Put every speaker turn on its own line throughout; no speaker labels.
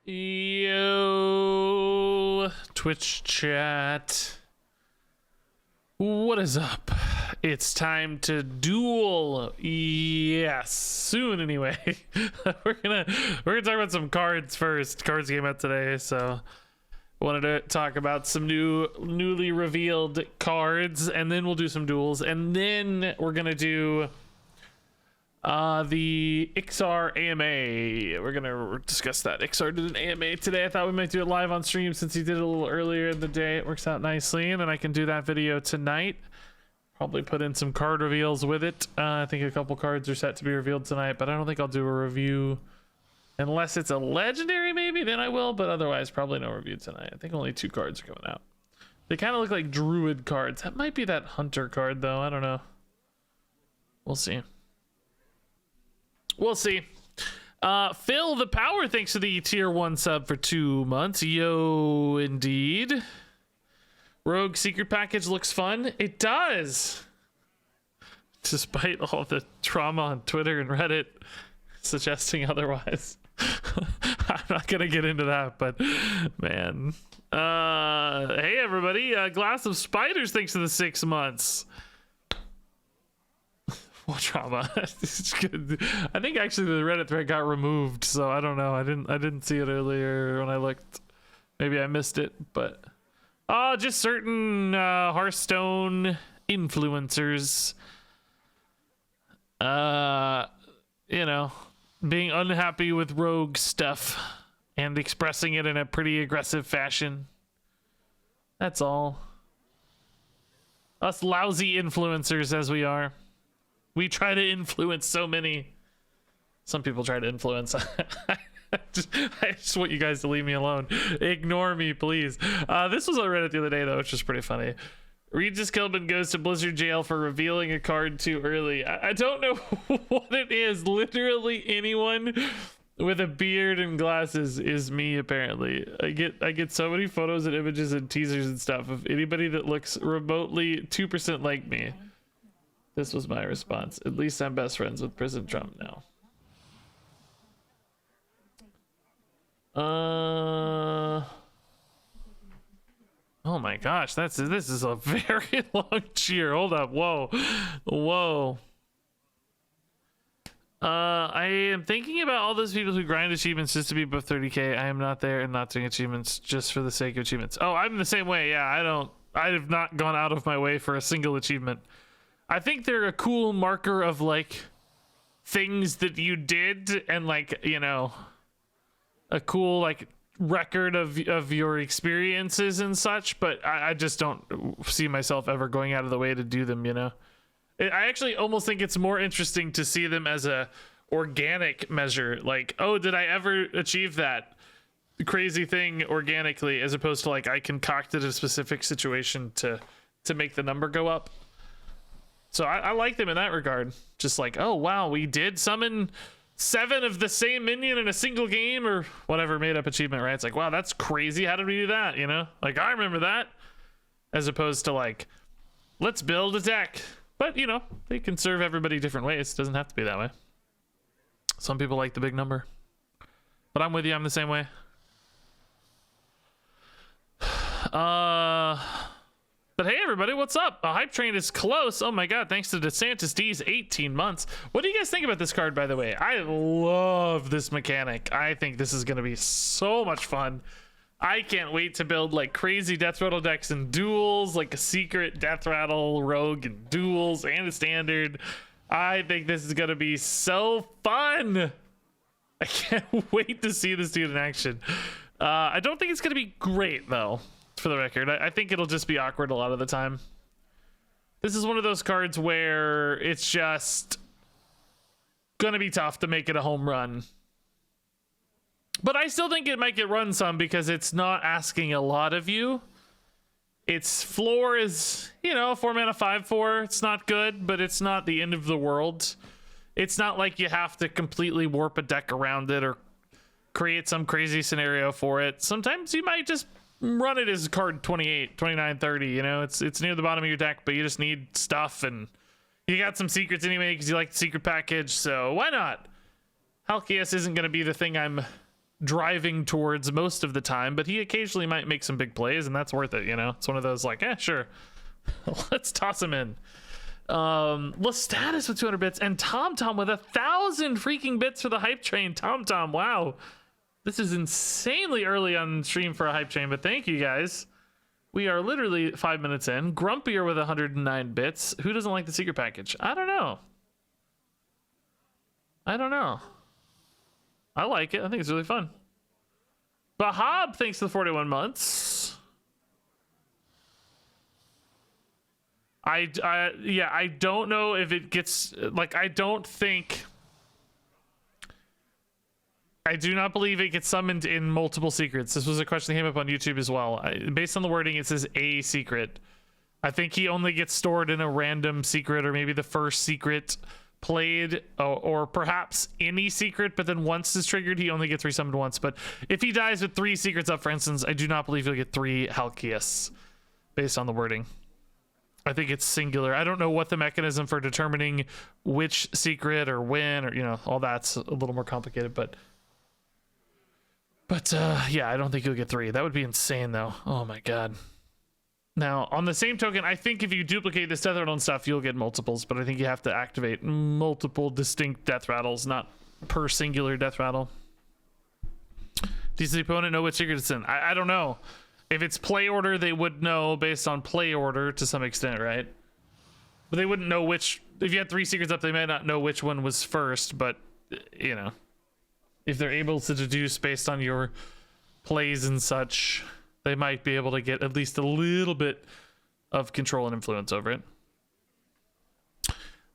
Yo, Twitch chat. What is up? It's time to duel. Yes, soon anyway. we're gonna talk about some cards first. Cards came out today, so wanted to talk about some newly revealed cards, and then we'll do some duels, and then we're gonna do the Iksar AMA. We're gonna discuss that. Iksar did an AMA today. I thought we might do it live on stream since he did it a little earlier in the day. It works out nicely, and then I can do that video tonight. Probably put in some card reveals with it. I think a couple cards are set to be revealed tonight, but I don't think I'll do a review unless it's a legendary. Maybe then I will, but otherwise probably no review tonight. I think only 2 cards are coming out. They kind of look like druid cards. That might be that hunter card though. I don't know. We'll see. We'll see. Phil the Power, thanks for the tier 1 sub for 2 months. Yo, indeed. Rogue secret package looks fun. It does. Despite all the trauma on Twitter and Reddit suggesting otherwise. I'm not gonna get into that, but man. Hey everybody, Glass of Spiders, thanks for the 6 months. What trauma? It's good. I think actually the Reddit thread got removed, so I don't know. I didn't see it earlier when I looked. Maybe I missed it, but just certain Hearthstone influencers, you know, being unhappy with Rogue stuff and expressing it in a pretty aggressive fashion. That's all. Us lousy influencers as we are. We try to influence so many. Some people try to influence. I just want you guys to leave me alone. Ignore me, please. This was on Reddit the other day, though, which is pretty funny. RegisKillbin goes to Blizzard jail for revealing a card too early. I don't know what it is. Literally anyone with a beard and glasses is me, apparently. I get so many photos and images and teasers and stuff of anybody that looks remotely 2% like me. This was my response. At least I'm best friends with Prison Trump now. Oh my gosh, this is a very long cheer. Hold up. Whoa. I am thinking about all those people who grind achievements just to be above 30k. I am not there and not doing achievements just for the sake of achievements. Oh, I'm the same way. Yeah, I have not gone out of my way for a single achievement. I think they're a cool marker of like things that you did, and like, you know, a cool like record of your experiences and such, but I just don't see myself ever going out of the way to do them, you know. I actually almost think it's more interesting to see them as a organic measure, like, oh, did I ever achieve that crazy thing organically, as opposed to like I concocted a specific situation to make the number go up. So I like them in that regard. Just like, oh wow, we did summon 7 of the same minion in a single game, or whatever made up achievement, right? It's like, wow, that's crazy. How did we do that? You know, like I remember that, as opposed to like, let's build a deck. But you know, they can serve everybody different ways. It doesn't have to be that way. Some people like the big number, but I'm with you. I'm the same way. But hey everybody, what's up? A hype train is close. Oh my god, thanks to DeSantis D's 18 months. What do you guys think about this card, by the way? I love this mechanic. I think this is gonna be so much fun. I can't wait to build like crazy Death Rattle decks and duels, like a secret Death Rattle rogue and duels and a standard. I think this is gonna be so fun. I can't wait to see this dude in action. I don't think it's gonna be great though. For the record, I think it'll just be awkward a lot of the time. This is one of those cards where it's just gonna be tough to make it a home run, but I still think it might get run some because it's not asking a lot of you. Its floor is, you know, 4 mana 5/4. It's not good, but it's not the end of the world. It's not like you have to completely warp a deck around it or create some crazy scenario for it. Sometimes you might just run it as card 28, 29, 30, you know, it's near the bottom of your deck, but you just need stuff, and you got some secrets anyway because you like the secret package, so why not? Halkias isn't going to be the thing I'm driving towards most of the time, but he occasionally might make some big plays, and that's worth it, you know? It's one of those like, sure, let's toss him in. Status with 200 bits, and TomTom with 1,000 freaking bits for the hype train. TomTom, wow. This is insanely early on stream for a hype train, but thank you guys. We are literally 5 minutes in. Grumpier with 109 bits. Who doesn't like the secret package? I don't know. I like it. I think it's really fun. Bahab, thanks to the 41 months. I don't know if it gets, like, I do not believe it gets summoned in multiple secrets. This was a question that came up on YouTube as well. Based on the wording, it says a secret. I think he only gets stored in a random secret, or maybe the first secret played, or perhaps any secret, but then once it's triggered, he only gets resummoned once. But if he dies with 3 secrets up, for instance, I do not believe he'll get 3 Halkias, based on the wording. I think it's singular. I don't know what the mechanism for determining which secret or when, or, you know, all that's a little more complicated, but yeah, I don't think you'll get 3. That would be insane, though. Oh my god. Now, on the same token, I think if you duplicate this death rattle and stuff, you'll get multiples, but I think you have to activate multiple distinct death rattles, not per singular death rattle. Does the opponent know which secret it's in? I don't know. If it's play order, they would know based on play order to some extent, right? But they wouldn't know which... If you had 3 secrets up, they might not know which one was first, but, you know. If they're able to deduce based on your plays and such, they might be able to get at least a little bit of control and influence over it.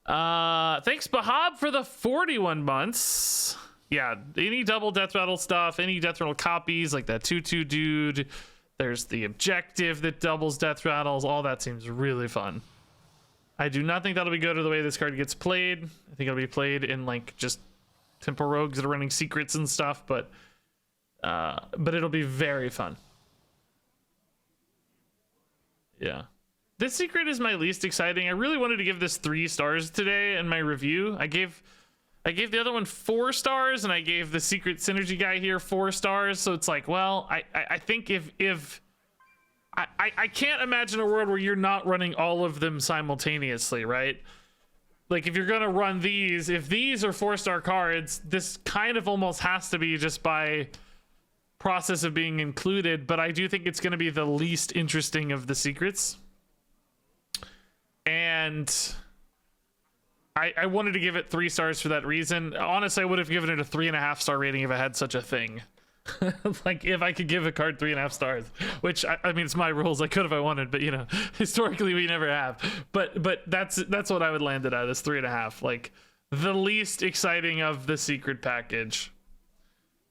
Thanks, Bahab, for the 41 months. Yeah, any double death rattle stuff, any death rattle copies, like that 2/2 dude. There's the objective that doubles death rattles. All that seems really fun. I do not think that'll be good to the way this card gets played. I think it'll be played in, like, just Temple Rogues that are running secrets and stuff, but it'll be very fun. Yeah. This secret is my least exciting. I really wanted to give this 3 stars today in my review. I gave the other one 4 stars, and I gave the secret synergy guy here 4 stars. So it's like, well, I think if I can't imagine a world where you're not running all of them simultaneously, right? Like, if you're gonna run these, if these are 4-star cards, this kind of almost has to be just by process of being included, but I do think it's gonna be the least interesting of the secrets. And I wanted to give it 3 stars for that reason. Honestly, I would have given it a 3.5-star rating if I had such a thing. Like, if I could give a card 3.5 stars, which I mean, it's my rules. I could if I wanted, but, you know, historically we never have. But that's what I would land it at, is 3.5. Like, the least exciting of the secret package.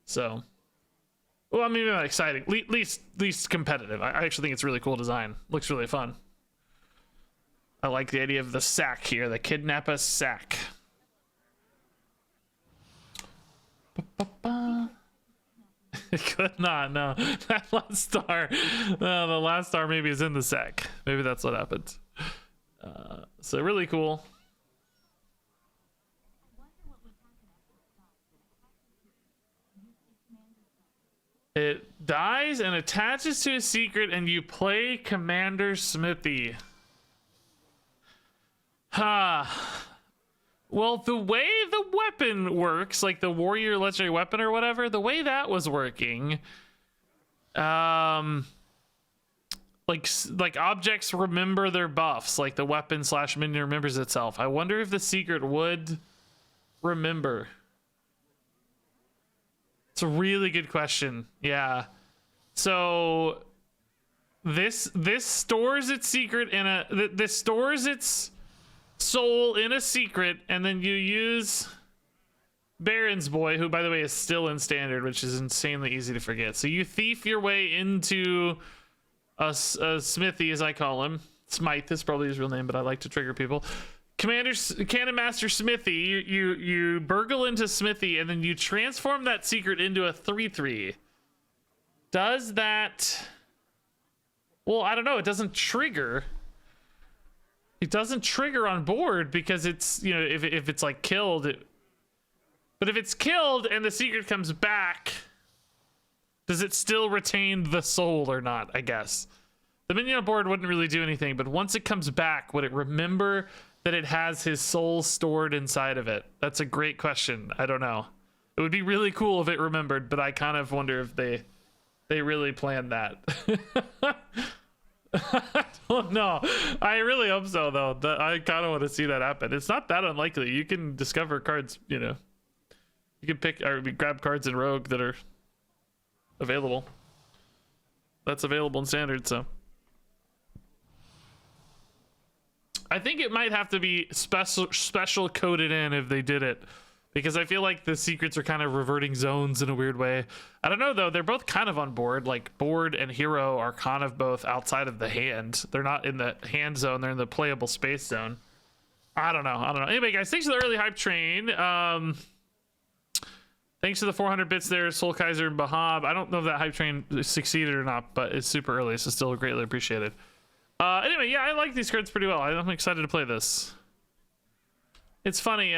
So, well, I mean, not exciting. Least competitive. I actually think it's really cool design. Looks really fun. I like the idea of the sack here, the Kidnapper sack. It could not, no. That last star, the last star maybe is in the sack. Maybe that's what happened. So really cool. It dies and attaches to a secret, and you play Commander Smithy. Well, the way the weapon works, like the warrior legendary weapon or whatever, the way that was working, like objects remember their buffs, like the weapon / minion remembers itself. I wonder if the secret would remember. It's a really good question. Yeah. So this stores its secret in this stores its soul in a secret, and then you use Baron's Boy, who by the way is still in standard, which is insanely easy to forget. So you thief your way into a smithy, as I call him. Smythe is probably his real name, but I like to trigger people. Cannon Master Smithy, you burgle into Smithy, and then you transform that secret into a 3/3. Does that... Well, I don't know. It doesn't trigger. It doesn't trigger on board because it's, you know, if it's like killed. But if it's killed and the secret comes back, Does it still retain the soul or not? I guess the minion on board wouldn't really do anything, but once it comes back, would it remember that it has his soul stored inside of it? That's a great question. I don't know. It would be really cool if it remembered, but I kind of wonder if they really planned that. I don't know. I really hope so, though. I kind of want to see that happen. It's not that unlikely. You can discover cards, you know. You can pick or grab cards in Rogue that are available. That's available in Standard, so. I think it might have to be special coded in if they did it, because I feel like the secrets are kind of reverting zones in a weird way. I don't know though, they're both kind of on board. Like board and hero are kind of both outside of the hand. They're not in the hand zone, they're in the playable space zone. I don't know. Anyway guys, thanks for the early hype train. Thanks to the 400 bits there, Soul Kaiser and Bahab. I don't know if that hype train succeeded or not, but it's super early, so still greatly appreciated. Anyway, yeah, I like these cards pretty well. I'm excited to play this. It's funny,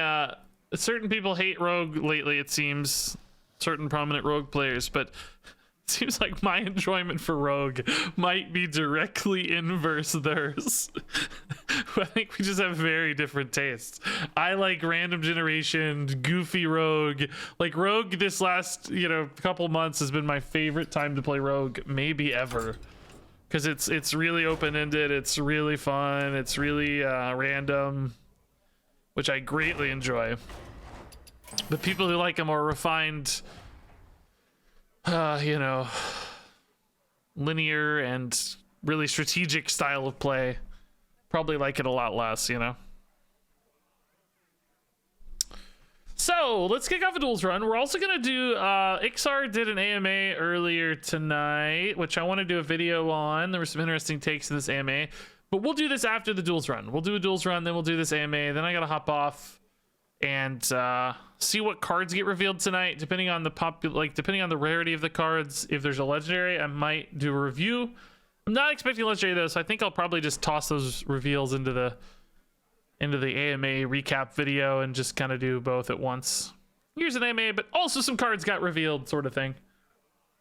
certain people hate Rogue lately, it seems. Certain prominent Rogue players, but it seems like my enjoyment for Rogue might be directly inverse theirs. I think we just have very different tastes. I like random generation, goofy Rogue. Like Rogue this last, couple months has been my favorite time to play Rogue, maybe ever. Because it's really open-ended, it's really fun, it's really random, which I greatly enjoy. The people who like a more refined, linear and really strategic style of play probably like it a lot less, So let's kick off a duels run. We're also gonna do Iksar did an AMA earlier tonight, which I want to do a video on. There were some interesting takes in this AMA, but we'll do this after the duels run. We'll do a duels run, then we'll do this AMA, then I gotta hop off and see what cards get revealed tonight, depending on the depending on the rarity of the cards. If there's a legendary, I might do a review. I'm not expecting legendary though, so I think I'll probably just toss those reveals into the AMA recap video and just kind of do both at once. Here's an AMA, but also some cards got revealed, sort of thing.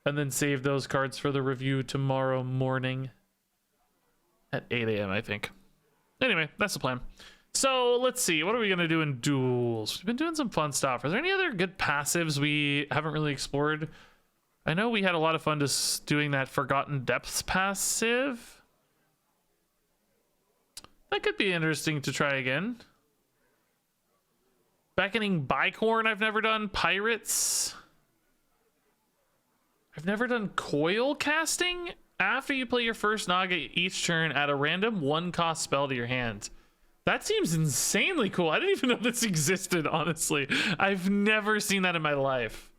And then save those cards for the review tomorrow morning at 8 a.m., I think. Anyway, that's the plan. So let's see, what are we gonna do in duels? We've been doing some fun stuff. Are there any other good passives we haven't really explored? I know we had a lot of fun just doing that Forgotten Depths passive. That could be interesting to try again. Beckoning Bicorn I've never done. Pirates. I've never done Coil Casting. After you play your first Naga each turn, add a random 1-cost spell to your hand. That seems insanely cool. I didn't even know this existed, honestly. I've never seen that in my life.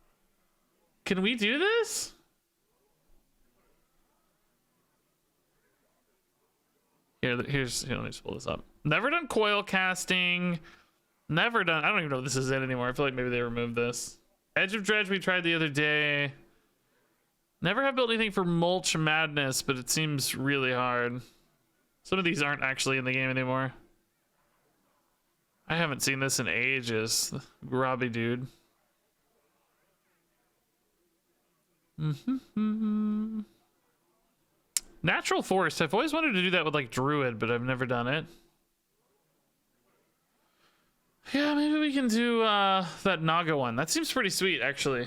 Can we do this? Here, let me just pull this up. Never done Coil Casting. Never done, I don't even know if this is it anymore. I feel like maybe they removed this. Edge of Dredge we tried the other day. Never have built anything for Mulch Madness, but it seems really hard. Some of these aren't actually in the game anymore. I haven't seen this in ages. Grobby dude. Natural Forest. I've always wanted to do that with like Druid, but I've never done it. Yeah, maybe we can do that Naga one. That seems pretty sweet, actually.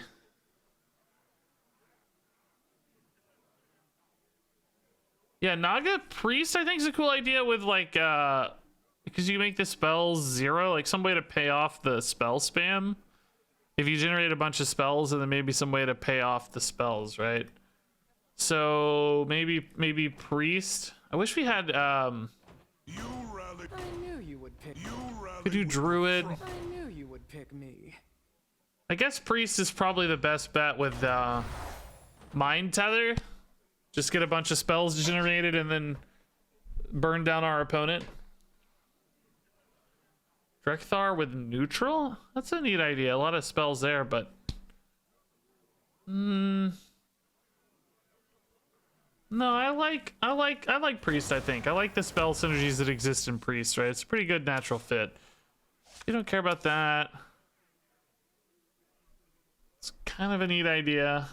Yeah, Naga Priest I think is a cool idea with like because you make the spells 0, like some way to pay off the spell spam. If you generate a bunch of spells, and then maybe some way to pay off the spells, right? So maybe Priest. I wish we had
I knew you would pick me.
Could do Druid.
I knew you would pick me.
I guess Priest is probably the best bet with Mind Tether. Just get a bunch of spells generated and then burn down our opponent. Drekthar with neutral? That's a neat idea. A lot of spells there, but no, I like Priest, I think. I like the spell synergies that exist in Priest, right? It's a pretty good natural fit. You don't care about that. It's kind of a neat idea.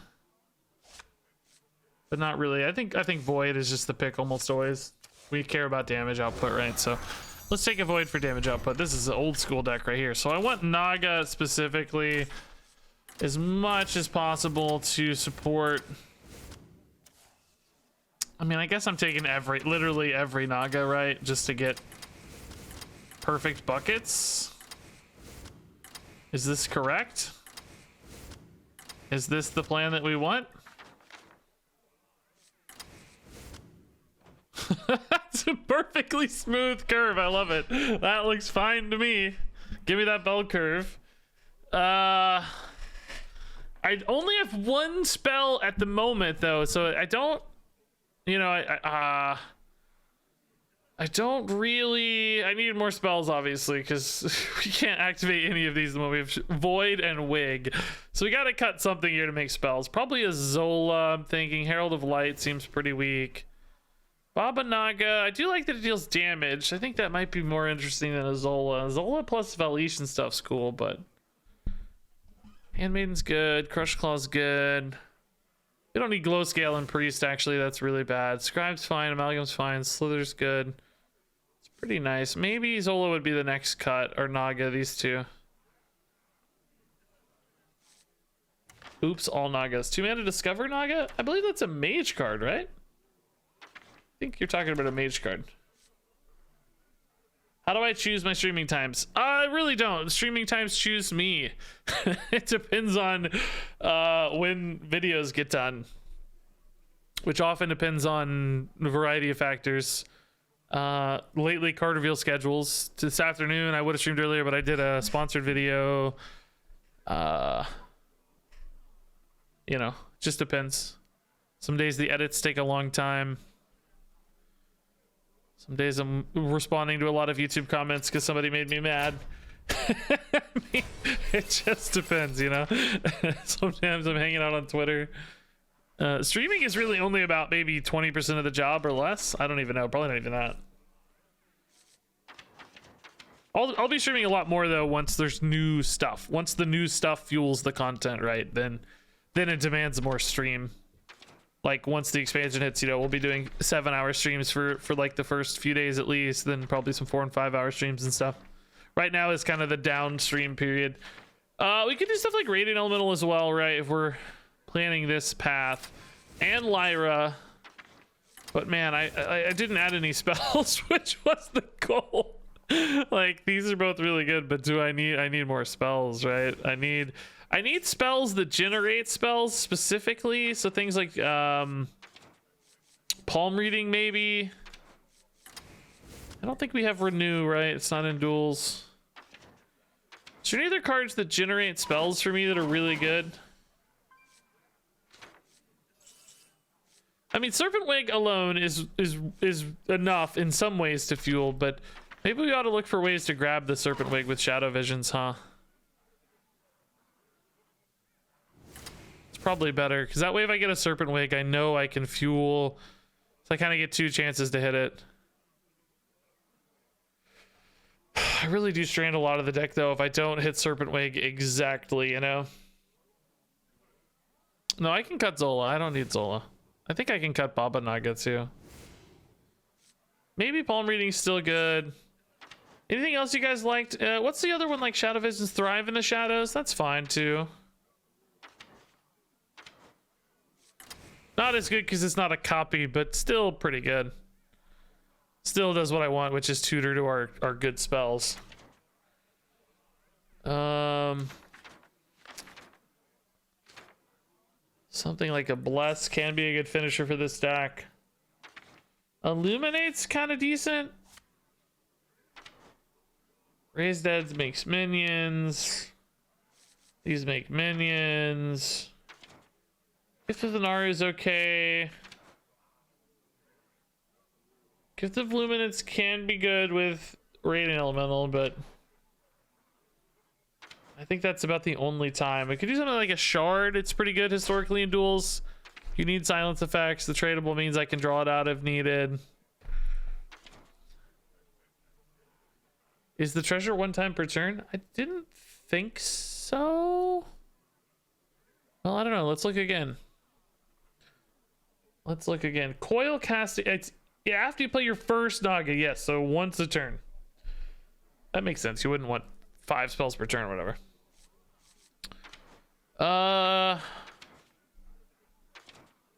but not really. I think Void is just the pick almost always. We care about damage output, right? So let's take a Void for damage output. This is an old school deck right here. So I want Naga specifically as much as possible to support. I mean, I guess I'm taking literally every Naga, right? Just to get perfect buckets. Is this correct? Is this the plan that we want? That's a perfectly smooth curve. I love it. That looks fine to me. Give me that bell curve. I only have one spell at the moment though, so I don't, you know, I don't really. I need more spells, obviously, because we can't activate any of these. We have Void and Wig, so we got to cut something here to make spells. Probably a Zola. I'm thinking Herald of Light seems pretty weak. Baba Naga. I do like that it deals damage. I think that might be more interesting than a Zola. Zola plus Valish and stuff's cool, but Handmaiden's good. Crush Claw's good. We don't need Glow Scale and Priest. Actually, that's really bad. Scribe's fine. Amalgam's fine. Slither's good. Pretty nice. Maybe Zola would be the next cut, or Naga, these two. Oops, all Nagas. 2-mana Discover Naga? I believe that's a mage card, right? I think you're talking about a mage card. How do I choose my streaming times? I really don't. Streaming times choose me. It depends on when videos get done, which often depends on a variety of factors. Lately card reveal schedules. This afternoon I would have streamed earlier, but I did a sponsored video. You know, just depends. Some days the edits take a long time. Some days I'm responding to a lot of YouTube comments because somebody made me mad. I mean, it just depends, you know. Sometimes I'm hanging out on Twitter. Streaming is really only about maybe 20% of the job or less. I don't even know. Probably not even that. I'll be streaming a lot more though once there's new stuff. Once the new stuff fuels the content, right? Then it demands more stream. Like once the expansion hits, you know, we'll be doing 7-hour streams for like the first few days at least. Then probably some 4 and 5-hour streams and stuff. Right now is kind of the downstream period. We could do stuff like Radiant Elemental as well, right? If we're planning this path, and Lyra, but man, I didn't add any spells, which was the goal. Like these are both really good, but I need more spells, right? I need spells that generate spells specifically, so things like palm reading maybe. I don't think we have Renew, right? It's not in Duels. Is there any other cards that generate spells for me that are really good? I mean, Serpent Wig alone is enough in some ways to fuel, but maybe we ought to look for ways to grab the Serpent Wig with Shadow Visions, huh? It's probably better, because that way if I get a Serpent Wig, I know I can fuel. So I kind of get 2 chances to hit it. I really do strand a lot of the deck, though, if I don't hit Serpent Wig exactly, you know? No, I can cut Zola. I don't need Zola. I think I can cut Baba Naga too. Maybe palm reading's still good. Anything else you guys liked? What's the other one, like Shadow Visions Thrive in the Shadows? That's fine too. Not as good because it's not a copy, but still pretty good. Still does what I want, which is tutor to our good spells. Something like a Bless can be a good finisher for this deck. Illuminate's kind of decent. Raise Deads makes minions. These make minions. Gift of the Naru is okay. Gift of Luminance can be good with Radiant Elemental, but I think that's about the only time. I could do something like a Shard. It's pretty good historically in Duels. You need silence effects. The tradable means I can draw it out if needed. Is the treasure 1 time per turn? I didn't think so. Well, I don't know. Let's look again. Let's look again. Coil casting. It's yeah, after you play your first Naga. Yes, so once a turn. That makes sense. You wouldn't want 5 spells per turn or whatever.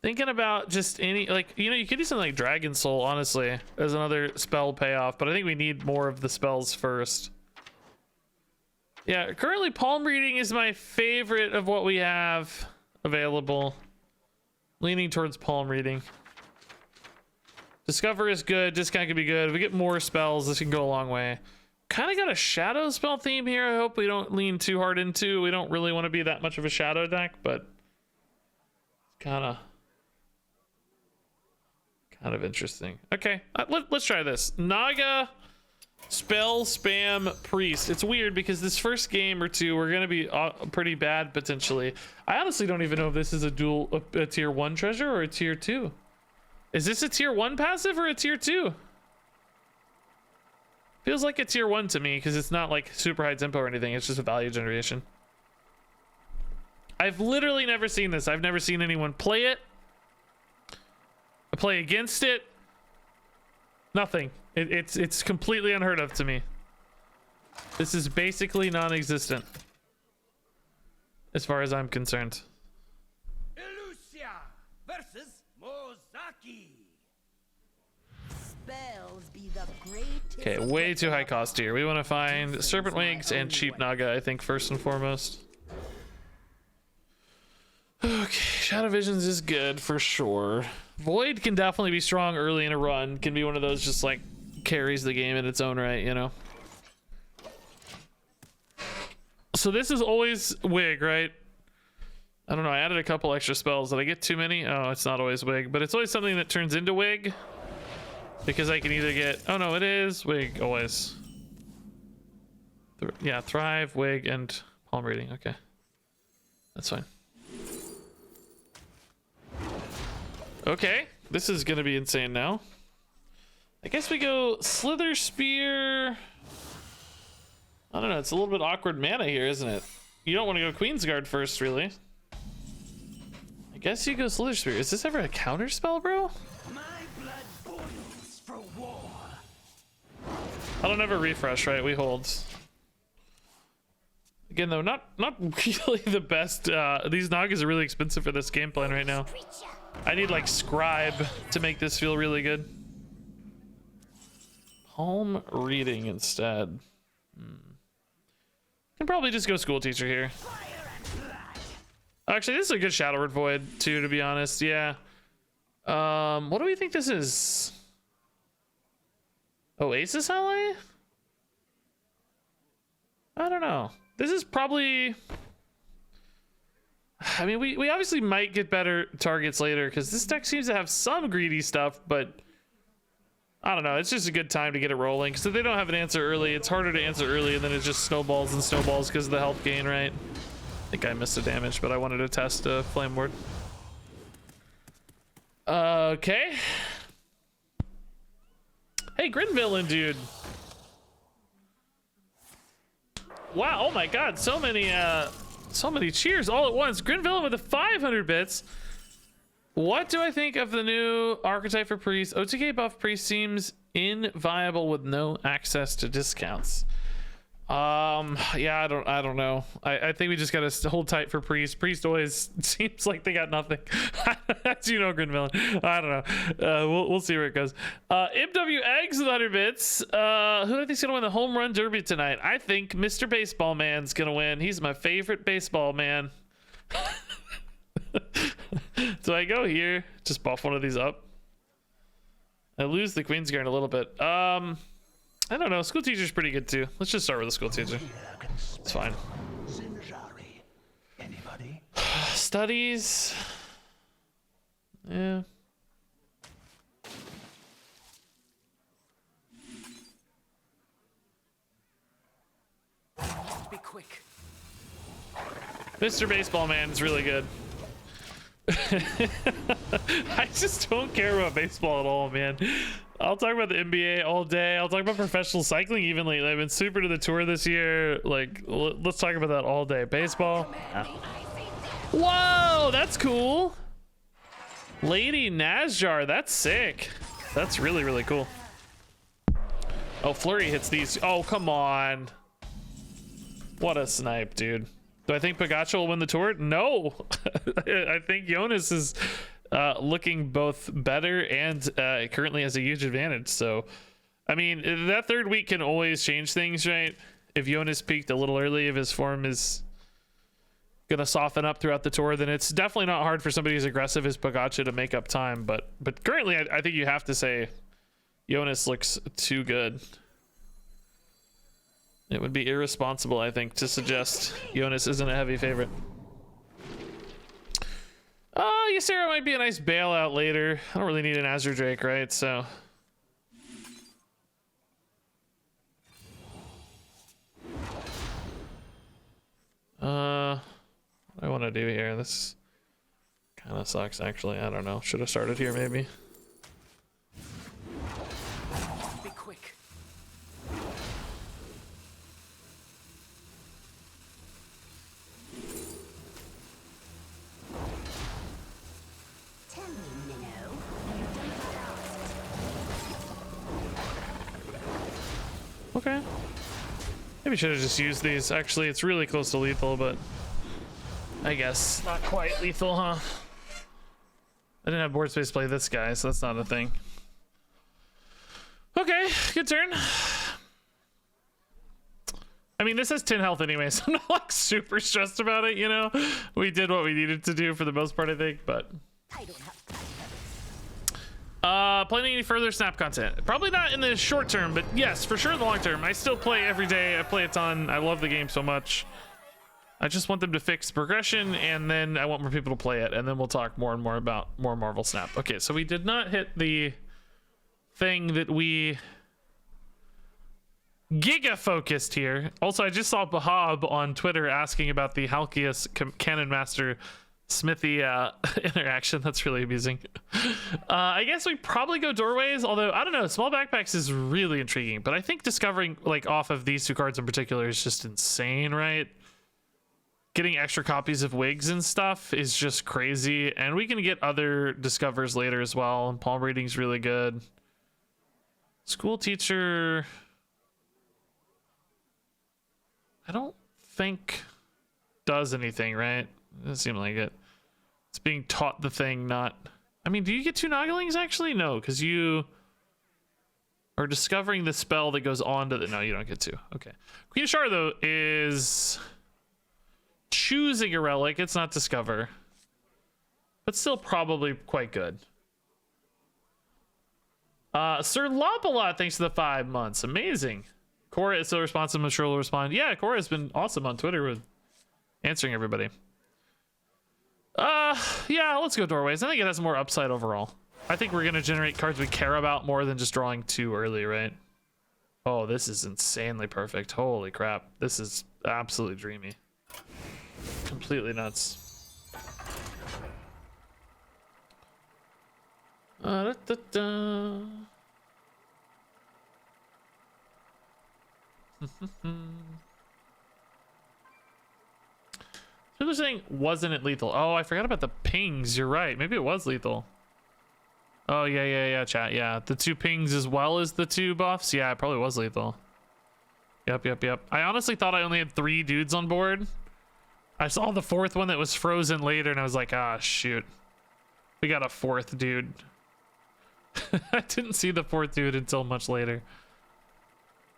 Thinking about just any, like, you know, you could do something like Dragon Soul, honestly, as another spell payoff, but I think we need more of the spells first. Yeah, currently Palm Reading is my favorite of what we have available. Leaning towards Palm Reading. Discover is good, Discount could be good. If we get more spells, this can go a long way. Kind of got a shadow spell theme here. I hope we don't lean too hard into. We don't really want to be that much of a shadow deck, but kind of interesting. Okay, let's try this. Naga spell spam priest. It's weird because this first game or two we're gonna be pretty bad potentially. I honestly don't even know if this is a tier 1 treasure or a tier 2. Is this a tier 1 passive or a tier 2? Feels like a tier 1 to me because it's not like super high tempo or anything. It's just a value generation. I've literally never seen this. I've never seen anyone play it. Play against it. Nothing. It's completely unheard of to me. This is basically non-existent as far as I'm concerned.
Elusia versus Mozaki.
Spells be the greatest.
Okay, way too high cost here. We want to find Serpent Wings and cheap Naga, I think, first and foremost. Okay, Shadow Visions is good for sure. Void can definitely be strong early in a run. Can be one of those just like carries the game in its own right, you know? So this is always Wig, right? I don't know. I added a couple extra spells. Did I get too many? Oh, it's not always Wig, but it's always something that turns into Wig. Because I can either get... Oh, no, it is Wig always. Yeah, Thrive, Wig, and Palm Reading. Okay. That's fine. Okay. This is going to be insane now. I guess we go Slither Spear. I don't know. It's a little bit awkward mana here, isn't it? You don't want to go Queensguard first, really. I guess you go Slither Spear. Is this ever a counter spell, bro?
My blood boils for war.
I don't ever refresh, right? We hold. Again, though, not really the best. These Nagas are really expensive for this game plan right now. I need like Scribe to make this feel really good. Palm Reading instead. Can probably just go School Teacher here. Actually, this is a good Shadowward Void too, to be honest. Yeah. What do we think this is? Oasis Ally? I don't know. This is probably... I mean, we obviously might get better targets later because this deck seems to have some greedy stuff, but I don't know. It's just a good time to get it rolling because if they don't have an answer early, it's harder to answer early and then it just snowballs and snowballs because of the health gain, right? I think I missed a damage, but I wanted to test a Flame Ward. Okay. Hey, Grin Villain, dude. Wow, oh my god, so many cheers all at once. Grin Villain with the 500 bits. What do I think of the new archetype for priest? OTK buff priest seems inviable with no access to discounts. Yeah, I don't know. I think we just gotta hold tight for priest. Priest always seems like they got nothing. As you know, Grin Villain. I don't know. We'll see where it goes. MW Eggs with 100 bits. Who do I think's gonna win the home run derby tonight? I think Mr. Baseball Man's gonna win. He's my favorite baseball man. Do I go here? Just buff one of these up. I lose the Queensguard a little bit. I don't know. School Teacher's pretty good too. Let's just start with the School Teacher. It's fine. Studies. Yeah.
Be quick.
Mr. Baseball Man is really good. I just don't care about baseball at all, man. I'll talk about the NBA all day. I'll talk about professional cycling even lately. I've been super to the tour this year. Like, let's talk about that all day. Baseball. Yeah. Whoa, that's cool. Lady Nazjar, that's sick. That's really, really cool. Oh, Flurry hits these. Oh, come on. What a snipe, dude. Do I think Pagacha will win the tour? No. I think Jonas is looking both better and currently has a huge advantage. So, I mean, that third week can always change things, right? If Jonas peaked a little early, if his form is gonna soften up throughout the tour, then it's definitely not hard for somebody as aggressive as Pagacha to make up time. But currently, I think you have to say Jonas looks too good. It would be irresponsible, I think, to suggest Jonas isn't a heavy favorite. Ysera might be a nice bailout later. I don't really need an Azure Drake, right? So. What do I want to do here? This kind of sucks, actually. I don't know. Should have started here, maybe.
Be quick.
Tell me, Minnow.
Okay. Maybe should have just used these. Actually, it's really close to lethal, but I guess not quite lethal, huh? I didn't have board space to play this guy, so that's not a thing. Okay, good turn. I mean, this has 10 health anyway, so I'm not like super stressed about it, you know? We did what we needed to do for the most part, I think, but...
I don't have time.
Planning any further Snap content? Probably not in the short term, but yes, for sure in the long term. I still play every day. I play a ton. I love the game so much. I just want them to fix progression, and then I want more people to play it, and then we'll talk more and more about more Marvel Snap. Okay, so we did not hit the thing that we giga focused here. Also, I just saw Bahab on Twitter asking about the Halkias Cannon Master Smithy interaction. That's really amusing. I guess we probably go Doorways, although I don't know, small backpacks is really intriguing, but I think discovering like off of these two cards in particular is just insane, right? Getting extra copies of wigs and stuff is just crazy, and we can get other discovers later as well, and palm reading's really good. School teacher, I don't think does anything, right? Doesn't seem like it. It's being taught the thing, not... I mean, do you get two Nogglings, actually? No, because you are discovering the spell that goes on to the... No, you don't get two. Okay. Queen Shar, though, is choosing a relic. It's not discover. But still probably quite good. Sir Lopalot, thanks to the 5 months. Amazing. Cora is still responsive. I'm sure will respond. Yeah, Cora has been awesome on Twitter with answering everybody. Yeah, let's go Doorways. I think it has more upside overall. I think we're gonna generate cards we care about more than just drawing too early, right? Oh, this is insanely perfect. Holy crap. This is absolutely dreamy. Completely nuts. Da, da, da. So they're saying, wasn't it lethal? Oh, I forgot about the pings. You're right. Maybe it was lethal. Oh, yeah, chat. Yeah, the 2 pings as well as the 2 buffs. Yeah, it probably was lethal. Yep. I honestly thought I only had 3 dudes on board. I saw the 4th one that was frozen later, and I was like, ah, shoot. We got a 4th dude. I didn't see the 4th dude until much later.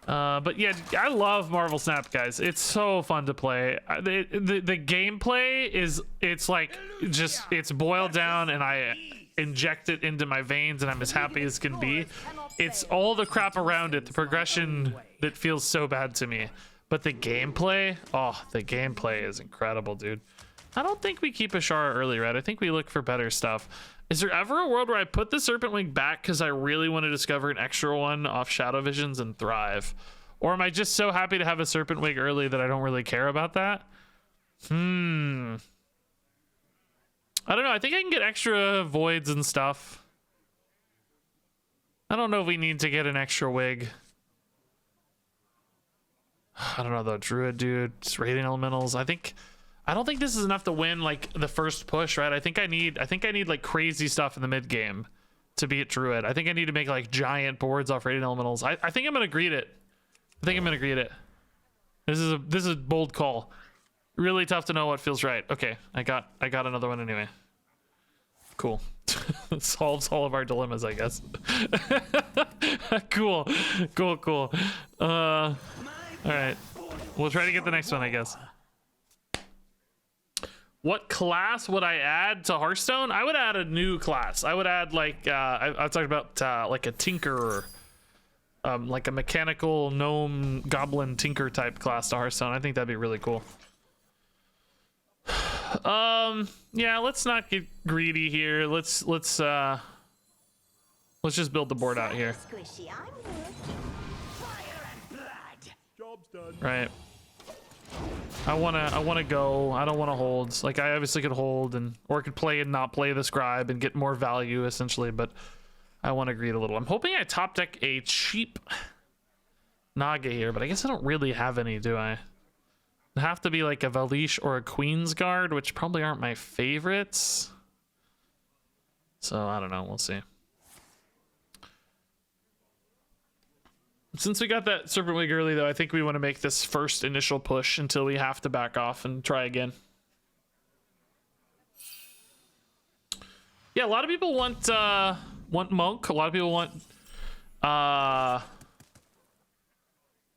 But yeah, I love Marvel Snap, guys. It's so fun to play. The gameplay is, it's like just, it's boiled down and I inject it into my veins and I'm as happy as can be. It's all the crap around it, the progression that feels so bad to me. But the gameplay, oh, the gameplay is incredible, dude. I don't think we keep a Shara early, right? I think we look for better stuff. Is there ever a world where I put the Serpent Wing back because I really want to discover an extra one off Shadow Visions and thrive? Or am I just so happy to have a Serpent Wing early that I don't really care about that? I don't know. I think I can get extra voids and stuff. I don't know if we need to get an extra wig. I don't know though. Druid, dude. Just raiding elementals. I think I don't think this is enough to win like the first push, right? I think I need like crazy stuff in the mid game to beat Druid. I think I need to make like giant boards off Radiant Elementals. I think I'm gonna greed it. This is a bold call. Really tough to know what feels right. Okay, I got another one anyway. Cool. It solves all of our dilemmas, I guess. Cool. All right. We'll try to get the next one, I guess. What class would I add to Hearthstone? I would add a new class. I would add like I talked about like a tinker, like a mechanical gnome goblin tinker type class to Hearthstone. I think that'd be really cool. Yeah, let's not get greedy here. Let's just build the board out here.
Squishy, I'm working.
Fire and blood.
Job's done.
Right. I wanna go. I don't wanna hold. Like I obviously could hold or could play and not play the scribe and get more value essentially, but I want to greed a little. I'm hoping I top deck a cheap Naga here, but I guess I don't really have any, do I? It'd have to be like a Valish or a Queen's Guard, which probably aren't my favorites. So I don't know. We'll see. Since we got that Serpent Wig early, though, I think we want to make this first initial push until we have to back off and try again. Yeah, a lot of people want Monk. A lot of people want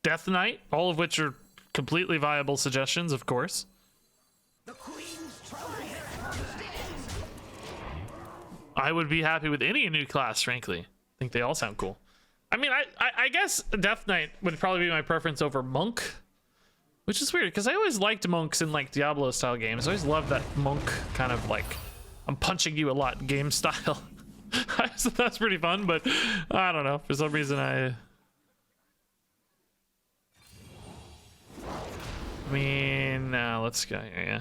Death Knight, all of which are completely viable suggestions, of course.
The Queen's trophy.
I would be happy with any new class, frankly. I think they all sound cool. I mean, I guess Death Knight would probably be my preference over Monk, which is weird because I always liked monks in like Diablo style games. I always loved that monk kind of like I'm punching you a lot game style. So that's pretty fun, but I don't know. For some reason, I mean, let's go here, yeah.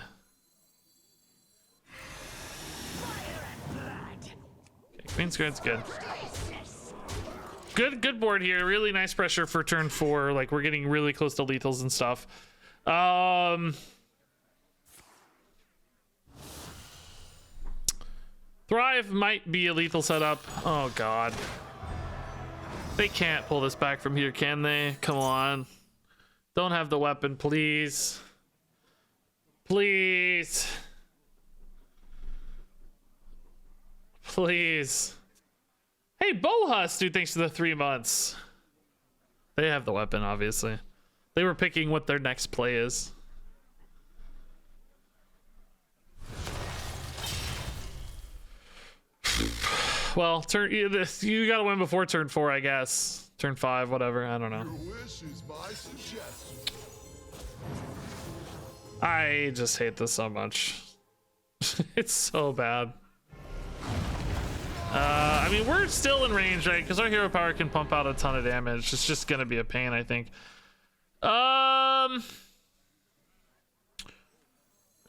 Okay, Queen's Guard's good. Good board here. Really nice pressure for turn 4. Like we're getting really close to lethals and stuff. Thrive might be a lethal setup. Oh god. They can't pull this back from here, can they? Come on. Don't have the weapon, please. Please. Please. Hey, Bohus, dude, thanks for the 3 months. They have the weapon, obviously. They were picking what their next play is. Well, you gotta win before turn 4, I guess. Turn 5, whatever, I don't know.
Your wish is my suggestion.
I just hate this so much. It's so bad. I mean, we're still in range, right? Because our hero power can pump out a ton of damage. It's just gonna be a pain, I think.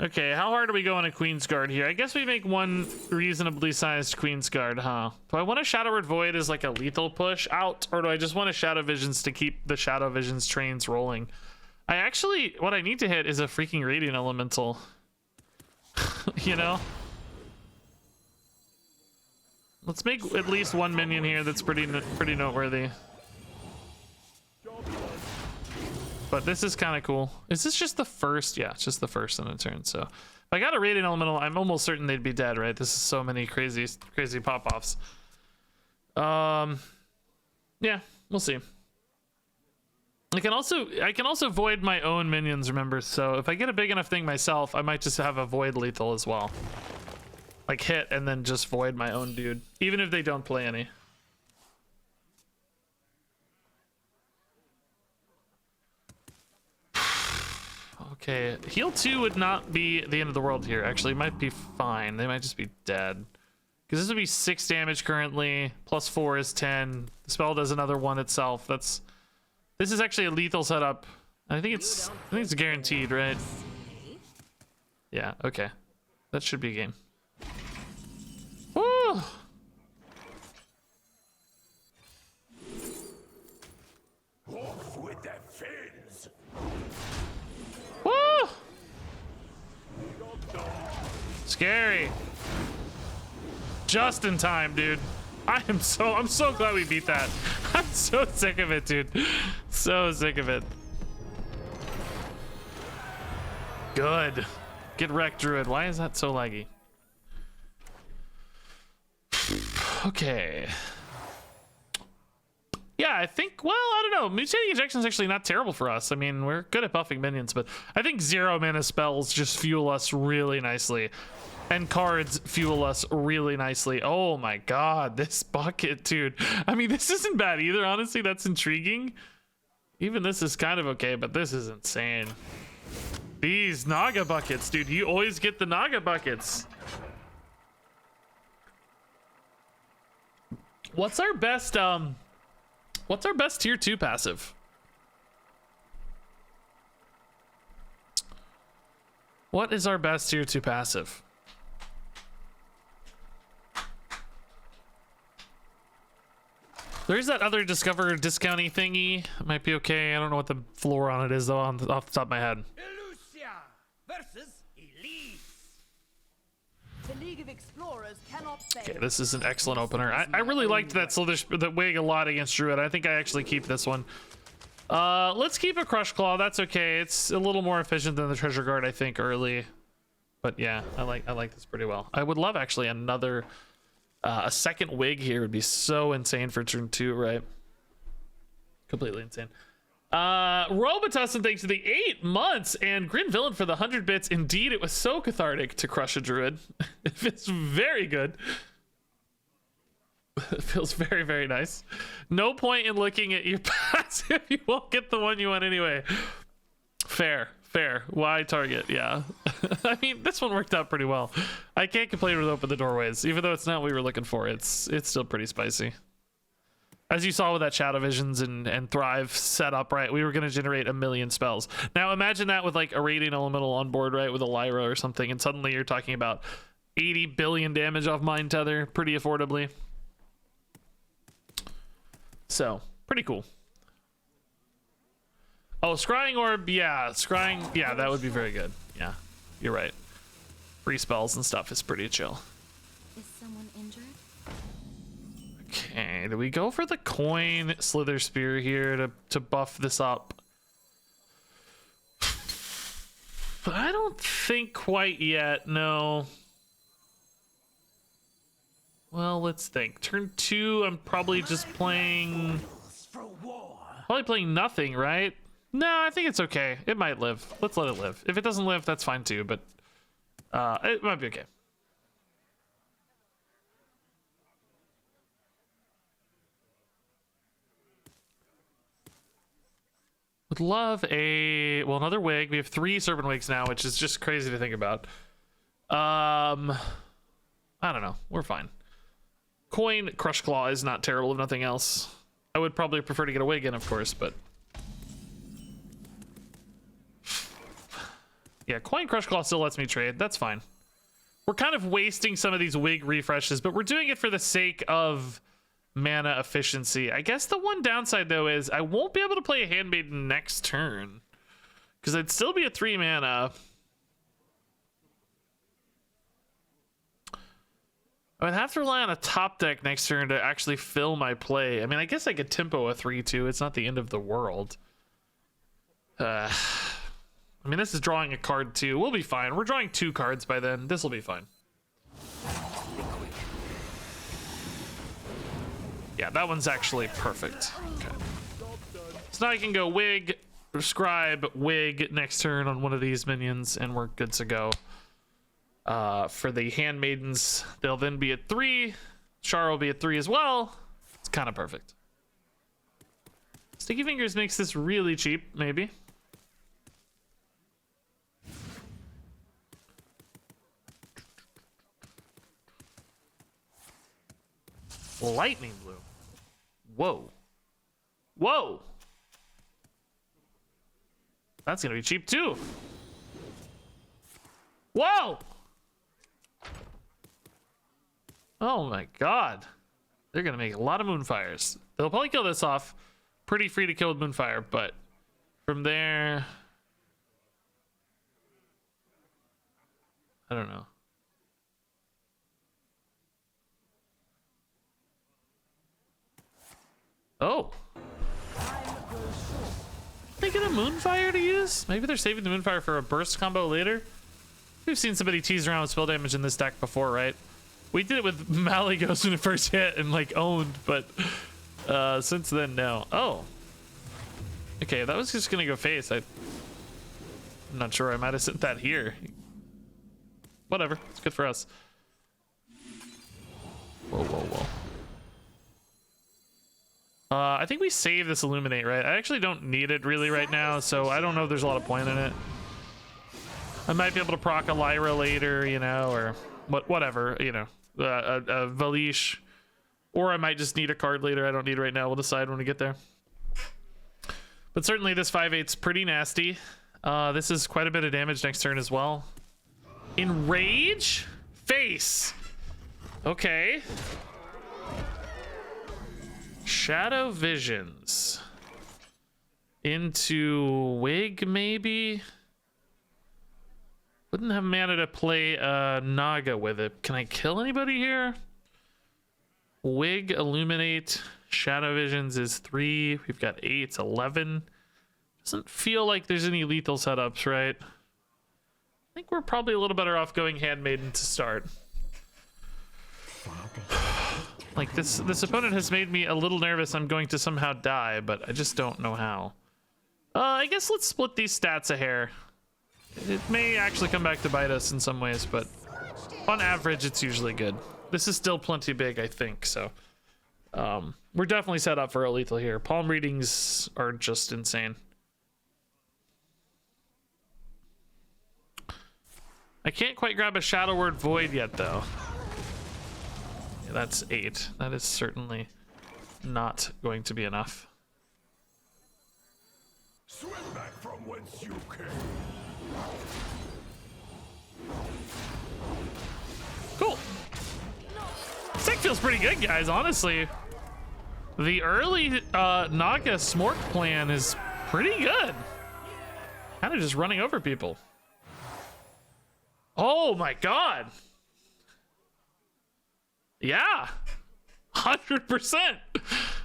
Okay, how hard are we going at Queen's Guard here? I guess we make one reasonably sized Queen's Guard, huh? Do I want a Shadow Word Void as like a lethal push out, or do I just want a Shadow Visions to keep the Shadow Visions trains rolling? I actually, what I need to hit is a freaking Radiant Elemental. You know? Let's make at least one minion here that's pretty noteworthy. But this is kind of cool. Is this just the first? Yeah, it's just the first in a turn. So if I got a Radiant Elemental, I'm almost certain they'd be dead, right? This is so many crazy pop-offs. Yeah, we'll see. I can also void my own minions, remember? So if I get a big enough thing myself, I might just have a void lethal as well. Like hit and then just void my own dude, even if they don't play any. Okay, heal 2 would not be the end of the world here. Actually, it might be fine. They might just be dead. Because this would be 6 damage currently. Plus 4 is 10. The spell does another 1 itself. This is actually a lethal setup. I think it's guaranteed, right? Yeah, okay. That should be a game. Woo!
Off with the fins.
Woo! Scary. Just in time, dude. I'm so glad we beat that. I'm so sick of it, dude. So sick of it. Good. Get wrecked, Druid. Why is that so laggy? Okay. Yeah, I think, well, I don't know. Mutating Injection is actually not terrible for us. I mean, we're good at buffing minions, but I think 0 mana spells just fuel us really nicely. And cards fuel us really nicely. Oh my god, this bucket, dude. I mean, this isn't bad either, honestly. That's intriguing. Even this is kind of okay, but this is insane. These Naga buckets, dude. You always get the Naga buckets. What's our best tier 2 passive? What is our best tier 2 passive? There's that other discover discounty thingy. It might be okay. I don't know what the floor on it is though, off the top of my head.
Elusia versus Elise.
The League of Explorers cannot fail.
Okay, this is an excellent opener. I really liked that that wig a lot against Druid. I think I actually keep this one. Let's keep a Crush Claw. That's okay. It's a little more efficient than the Treasure Guard, I think, early. But yeah, I like this pretty well. I would love actually another a second wig here would be so insane for turn 2, right? Completely insane. Robitussin, thanks for the 8 months, and Grin Villain for the 100 bits. Indeed, it was so cathartic to crush a druid. It feels very good. It feels very, very nice. No point in looking at your passive. You won't get the one you want anyway. Fair. Why target? Yeah. I mean, this one worked out pretty well. I can't complain with Open the Doorways. Even though it's not what we were looking for, it's still pretty spicy. As you saw with that Shadow Visions and Thrive setup, right? We were going to generate 1 million spells. Now imagine that with like a Radiant Elemental on board, right? With a Lyra or something, and suddenly you're talking about 80 billion damage off Mind Tether pretty affordably. So, pretty cool. Oh, Scrying Orb, yeah. Scrying, yeah, that would be very good. Yeah, you're right. Free spells and stuff is pretty chill.
Is someone injured?
Okay, do we go for the coin Slither Spear here to buff this up? I don't think quite yet, no. Well, let's think. Turn 2, I'm probably just playing... Probably playing nothing, right? No, I think it's okay. It might live. Let's let it live. If it doesn't live, that's fine too, but it might be okay. Would love another wig. We have 3 serpent wigs now, which is just crazy to think about. I don't know. We're fine. Coin Crush Claw is not terrible if nothing else. I would probably prefer to get a wig in, of course, but yeah, Coin Crush Claw still lets me trade. That's fine. We're kind of wasting some of these wig refreshes, but we're doing it for the sake of mana efficiency. I guess the one downside though is I won't be able to play a Handmaiden next turn because I'd still be at 3 mana. I would have to rely on a top deck next turn to actually fill my play. I mean, I guess I could tempo a 3/2. It's not the end of the world. I mean, this is drawing a card too. We'll be fine. We're drawing 2 cards by then. This will be fine. Yeah, that one's actually perfect. Okay. So now I can go wig, scribe, wig next turn on one of these minions, and we're good to go. For the Handmaidens, they'll then be at 3. Char will be at 3 as well. It's kind of perfect. Sticky Fingers makes this really cheap, maybe. Lightning Blue. Whoa. Whoa. That's gonna be cheap too. Whoa. Oh my god. They're gonna make a lot of Moonfires. They'll probably kill this off. Pretty free to kill with Moonfire, but from there, I don't know. Oh. They get a Moonfire to use? Maybe they're saving the Moonfire for a burst combo later? We've seen somebody tease around with spell damage in this deck before, right? We did it with Malygos when it first hit and like owned, but since then, no. Oh. Okay, that was just gonna go face. I'm not sure. I might have sent that here. Whatever. It's good for us. Whoa, whoa, whoa. I think we save this Illuminate, right? I actually don't need it really right now, so I don't know if there's a lot of point in it. I might be able to proc a Lyra later, you know, or whatever, you know, a Valish. Or I might just need a card later. I don't need it right now. We'll decide when we get there. But certainly this 5/8's pretty nasty. This is quite a bit of damage next turn as well. Enrage? Face. Okay. Shadow Visions. Into Wig, maybe? Wouldn't have mana to play Naga with it. Can I kill anybody here? Wig, Illuminate, Shadow Visions is 3. We've got 8, it's 11. Doesn't feel like there's any lethal setups, right? I think we're probably a little better off going Handmaiden to start. Like this opponent has made me a little nervous I'm going to somehow die, but I just don't know how. I guess let's split these stats a hair. It may actually come back to bite us in some ways, but on average, it's usually good. This is still plenty big, I think, so. We're definitely set up for a lethal here. Palm readings are just insane. I can't quite grab a Shadow Word Void yet, though. Yeah, that's 8. That is certainly not going to be enough.
Swim back from whence you came.
Cool. This deck feels pretty good, guys, honestly. The early Naga Smork plan is pretty good. Kind of just running over people. Oh my god. Yeah. 100%.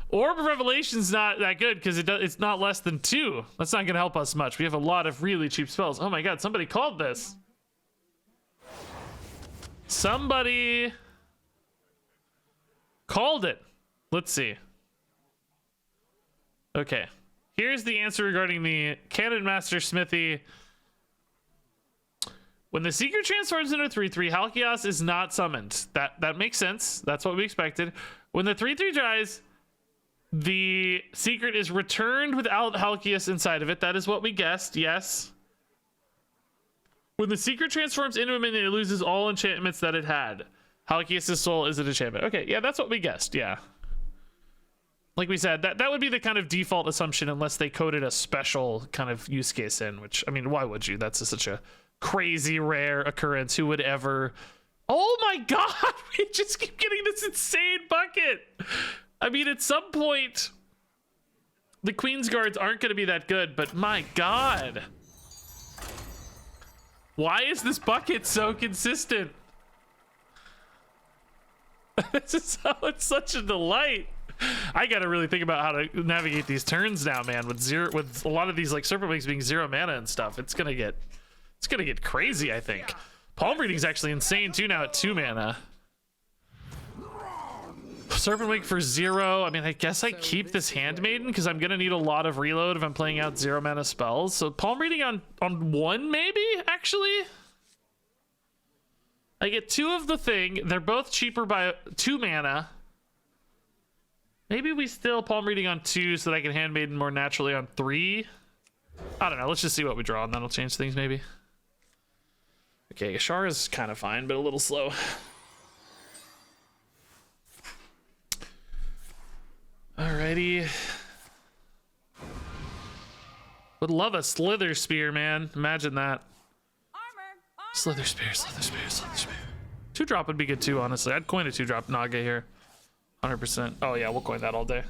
Orb of Revelation's not that good because it's not less than 2. That's not going to help us much. We have a lot of really cheap spells. Oh my god, somebody called this. Somebody called it. Let's see. Okay. Here's the answer regarding the Cannon Master Smithy. When the Secret transforms into a 3/3, Halkias is not summoned. That makes sense. That's what we expected. When the 3/3 dies, the Secret is returned without Halkias inside of it. That is what we guessed, yes. When the Secret transforms into a minion, it loses all enchantments that it had. Halkias' soul is an enchantment. Okay, yeah, that's what we guessed, yeah. Like we said, that would be the kind of default assumption unless they coded a special kind of use case in, which, I mean, why would you? That's such a crazy rare occurrence. Who would ever... Oh my god! We just keep getting this insane bucket! I mean, at some point, the Queen's Guards aren't going to be that good, but my god. Why is this bucket so consistent? This is how it's such a delight. I gotta really think about how to navigate these turns now, man. With a lot of these like Serpent Wings being 0 mana and stuff, it's gonna get crazy. I think Palm Reading's actually insane too now at 2 mana. Serpent Wing for 0. I mean, I guess I keep this Handmaiden because I'm gonna need a lot of reload if I'm playing out 0 mana spells. So Palm Reading on 1 maybe actually. I get 2 of the thing. They're both cheaper by 2 mana. Maybe we still Palm Reading on 2 so that I can Handmaiden more naturally on 3. I don't know. Let's just see what we draw and that'll change things maybe. Okay, Ashar is kind of fine, but a little slow. Alrighty. Would love a Slither Spear, man. Imagine that. Slither Spear, Slither Spear, Slither Spear. 2-drop would be good too, honestly. I'd coin a 2-drop Naga here. 100%. Oh yeah, we'll coin that all day.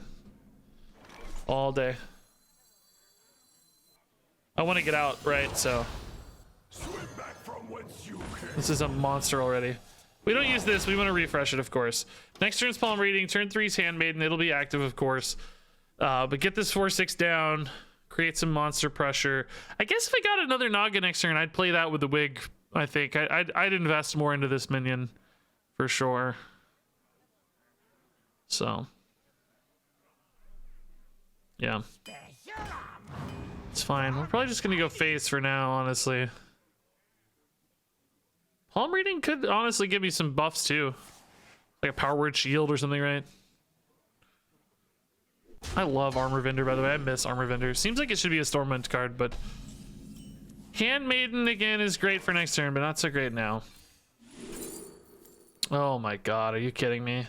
All day. I want to get out, right? So this is a monster already. We don't use this. We want to refresh it, of course. Next turn's Palm Reading. Turn 3's Handmaiden. It'll be active, of course. But get this 4/6 down, create some monster pressure. I guess if I got another Naga next turn, I'd play that with the Wig. I think I'd invest more into this minion for sure. So yeah, it's fine. We're probably just gonna go face for now, honestly. Palm reading could honestly give me some buffs too, like a power word shield or something, right? I love Armor Vendor, by the way. I miss Armor Vendor. Seems like it should be a Stormwind card, but Handmaiden again is great for next turn, but not so great now. Oh my god, are you kidding me?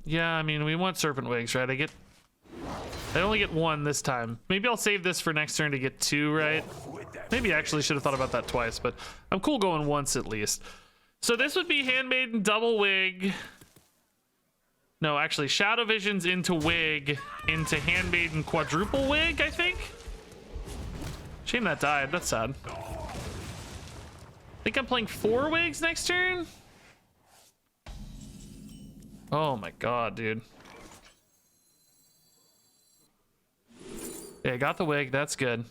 Yeah, I mean, we want Serpent Wigs, right? I only get one this time. Maybe I'll save this for next turn to get two, right? Maybe I actually should have thought about that twice, but I'm cool going once at least. So this would be Handmaiden double Wig. No, actually, Shadow Visions into Wig, into Handmaiden quadruple Wig, I think? Shame that died, that's sad. I think I'm playing 4 Wigs next turn? Oh my god, dude. Yeah, got the Wig, that's good.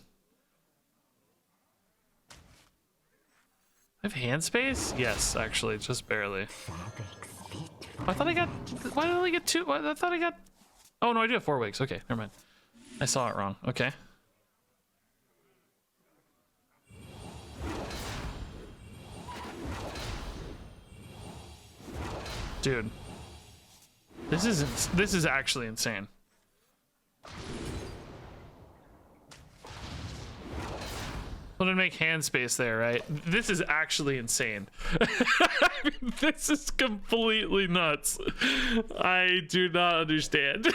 I have hand space? Yes, actually, just barely. I thought I got. Why did I only get 2? I thought I got. Oh no, I do have 4 Wigs. Okay, never mind. I saw it wrong. Okay. Dude, this is actually insane. I'm gonna make hand space there, right? This is actually insane. I mean, this is completely nuts. I do not understand.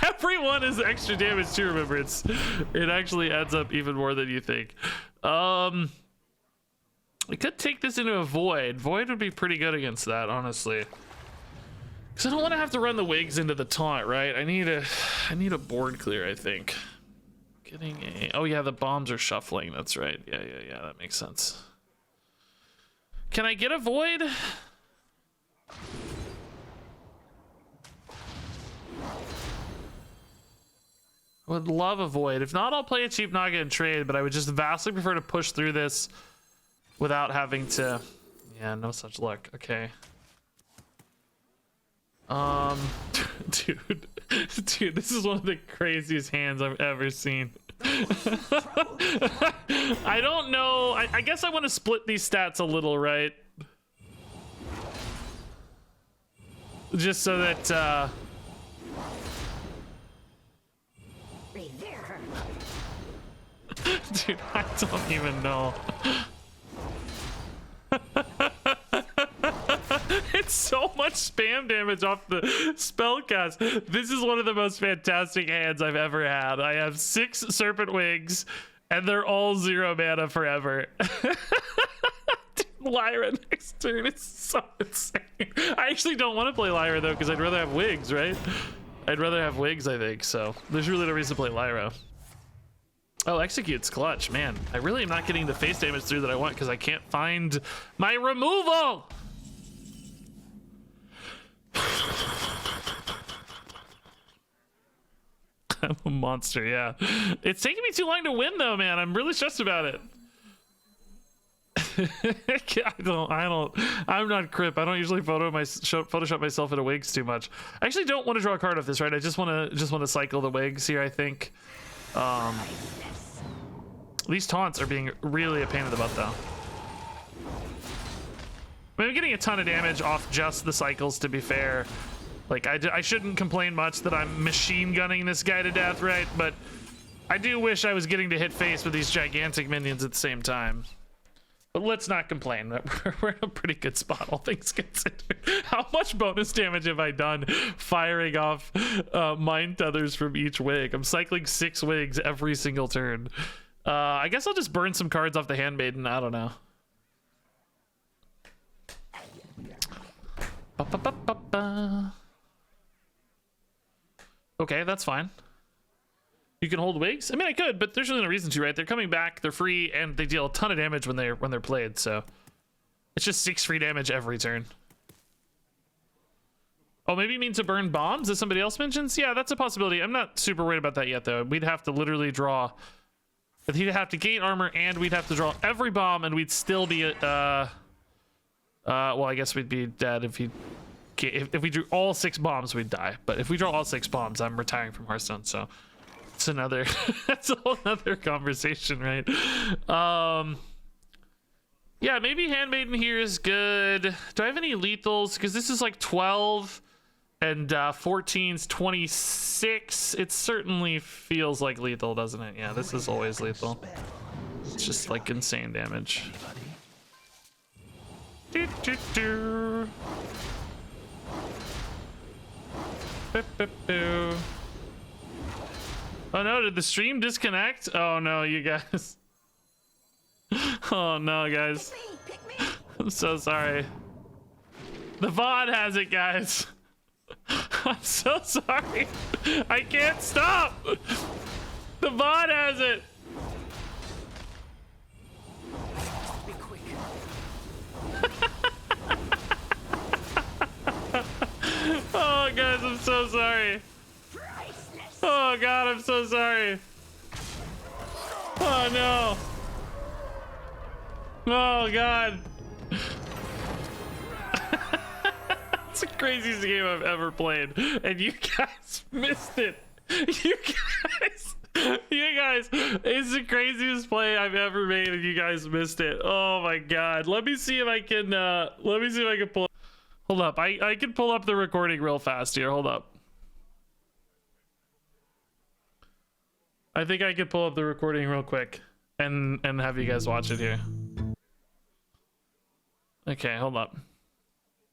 Everyone is extra damage too, remember. It actually adds up even more than you think. I could take this into a Void. Void would be pretty good against that, honestly. Because I don't want to have to run the Wigs into the taunt, right? I need a board clear, I think. Getting a... Oh yeah, the bombs are shuffling. That's right. Yeah, that makes sense. Can I get a Void? I would love a Void. If not, I'll play a cheap Naga and trade, but I would just vastly prefer to push through this without having to... Yeah, no such luck. Okay. Dude, this is one of the craziest hands I've ever seen. I don't know. I guess I want to split these stats a little, right? Just so that, dude, I don't even know. It's so much spam damage off the spellcast. This is one of the most fantastic hands I've ever had. I have 6 Serpent Wigs, and they're all 0 mana forever. Dude, Lyra next turn. It's so insane. I actually don't want to play Lyra, though, because I'd rather have Wigs, right? I'd rather have Wigs, I think, so there's really no reason to play Lyra. Oh, Execute's clutch. Man, I really am not getting the face damage through that I want because I can't find my removal! I'm a monster, yeah. It's taking me too long to win though, man. I'm really stressed about it. I'm not Crip. I don't usually Photoshop myself into Wigs too much. I actually don't want to draw a card off this, right? I just want to cycle the Wigs here, I think. These taunts are being really a pain in the butt though. I mean, I'm getting a ton of damage off just the cycles, to be fair. Like, I shouldn't complain much that I'm machine gunning this guy to death, right? But I do wish I was getting to hit face with these gigantic minions at the same time. But let's not complain. We're in a pretty good spot, all things considered. How much bonus damage have I done firing off Mind Tethers from each Wig? I'm cycling 6 Wigs every single turn. I guess I'll just burn some cards off the Handmaiden. I don't know. Okay, that's fine. You can hold wigs. I mean, I could, but there's really no reason to, right? They're coming back, they're free, and they deal a ton of damage when they're played. So it's just 6 free damage every turn. Oh, maybe you mean to burn bombs, as somebody else mentions? Yeah, that's a possibility. I'm not super worried about that yet, though. We'd have to literally draw. He'd have to gain armor, and we'd have to draw every bomb, and we'd still be well, I guess we'd be dead if we drew all 6 bombs, we'd die. But if we draw all 6 bombs, I'm retiring from Hearthstone. So it's another that's a whole other conversation, right? Yeah, maybe Handmaiden here is good. Do I have any lethals? Because this is like 12 and 14's 26. It certainly feels like lethal, doesn't it? Yeah, this is always lethal. It's just like insane damage. Do, do, do. Oh no, did the stream disconnect? Oh no, you guys. Oh no, guys. I'm so sorry. The VOD has it, guys. I'm so sorry. I can't stop. The VOD has it.
Be quick.
Oh, guys, I'm so sorry. Oh, God, I'm so sorry. Oh, no. Oh, God. It's the craziest game I've ever played. And you guys missed it. You guys, it's the craziest play I've ever made, and you guys missed it. Oh, my God. Let me see if I can, pull. Hold up. I can pull up the recording real fast here. Hold up. I think I could pull up the recording real quick and have you guys watch it here. Okay, hold up.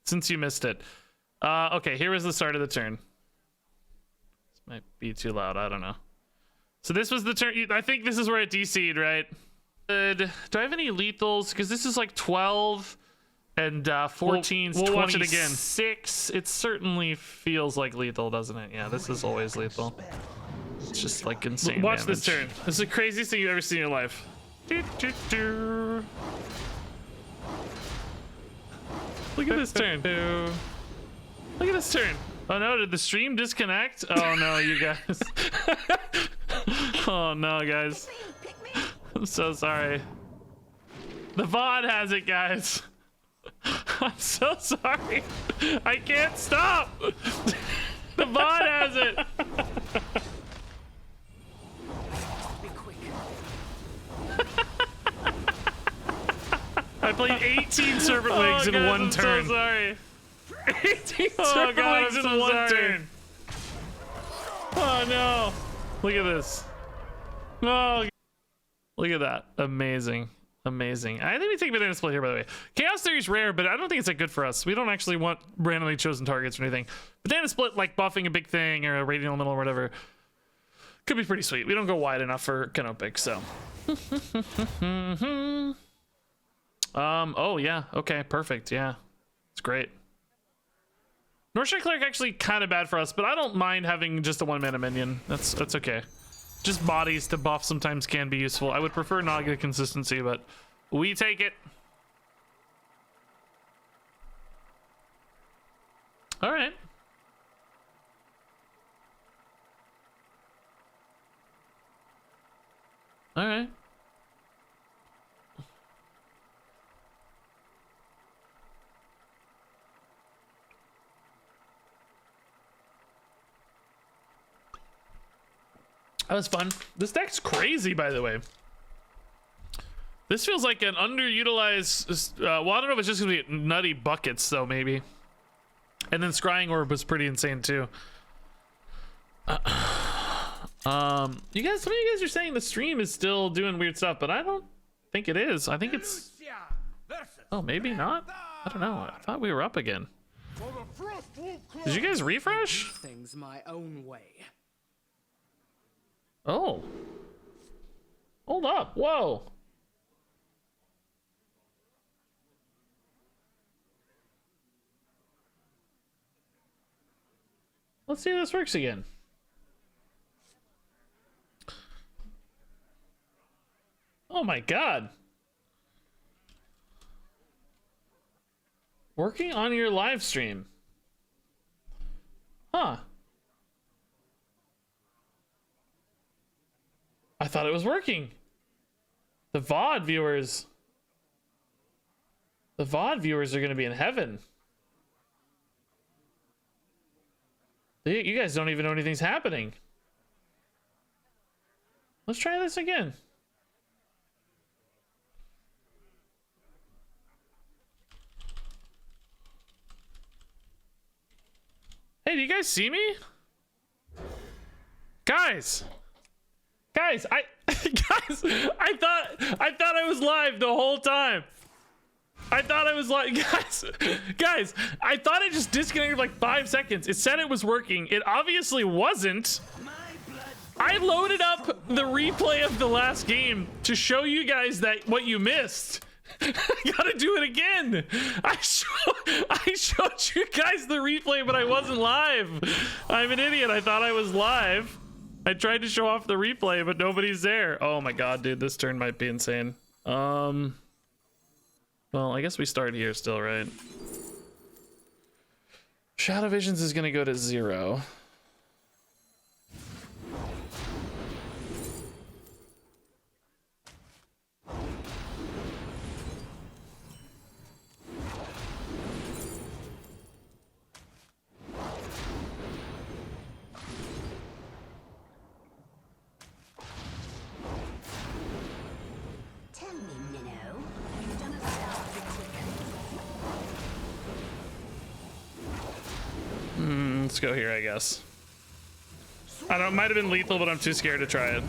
Since you missed it. Okay, here was the start of the turn. This might be too loud. I don't know. So this was the turn. I think this is where it DC'd, right? Do I have any lethals? Because this is like 12 and 14's we'll 26. Watch it again. It certainly feels like lethal, doesn't it? Yeah, this is always lethal. It's just like insane Watch damage. This turn. This is the craziest thing you've ever seen in your life. Look at this turn. Look at this turn. Oh no, did the stream disconnect? Oh no, you guys. Oh no, guys. I'm so sorry. The VOD has it, guys. I'm so sorry. I can't stop. The VOD has it.
Be quick.
I played 18 Serpent Wigs in one turn. I'm so sorry. 18 Serpent Wigs in one turn. Oh no. Look at this. Oh, look at that. Amazing. Amazing. I think we take Banana Split here, by the way. Chaos Theory is rare, but I don't think it's that good for us. We don't actually want randomly chosen targets or anything. Banana Split, like buffing a big thing or a Radiant Elemental or whatever, could be pretty sweet. We don't go wide enough for Canopic, so. Oh yeah, okay, perfect, yeah. It's great. Northshire Cleric actually kind of bad for us, but I don't mind having just a 1-mana minion. That's okay. Just bodies to buff sometimes can be useful. I would prefer not get consistency, but we take it. All right. All right. That was fun. This deck's crazy, by the way. This feels like an underutilized. Well, I don't know if it's just gonna be nutty buckets, though, maybe. And then Scrying Orb was pretty insane too. You guys, some of you guys are saying the stream is still doing weird stuff, but I don't think it is. I think it's. Oh, maybe not. I don't know. I thought we were up again. Did you guys refresh?
Things my own way.
Oh. Hold up. Whoa. Let's see if this works again. Oh my god. Working on your live stream. Huh. I thought it was working. The VOD viewers. The VOD viewers are going to be in heaven. You guys don't even know anything's happening. Let's try this again. Hey, do you guys see me? Guys, guys, guys, I thought I was live the whole time. I thought I was like, guys, I thought I just disconnected for like 5 seconds. It said it was working. It obviously wasn't. I loaded up the replay of the last game to show you guys that what you missed. I gotta do it again. I showed you guys the replay, but I wasn't live. I'm an idiot. I thought I was live. I tried to show off the replay, but nobody's there. Oh my god, dude, this turn might be insane. Well, I guess we start here still, right? Shadow Visions is gonna go to 0. Let's go here, I guess. I don't know, it might have been lethal, but I'm too scared to try it.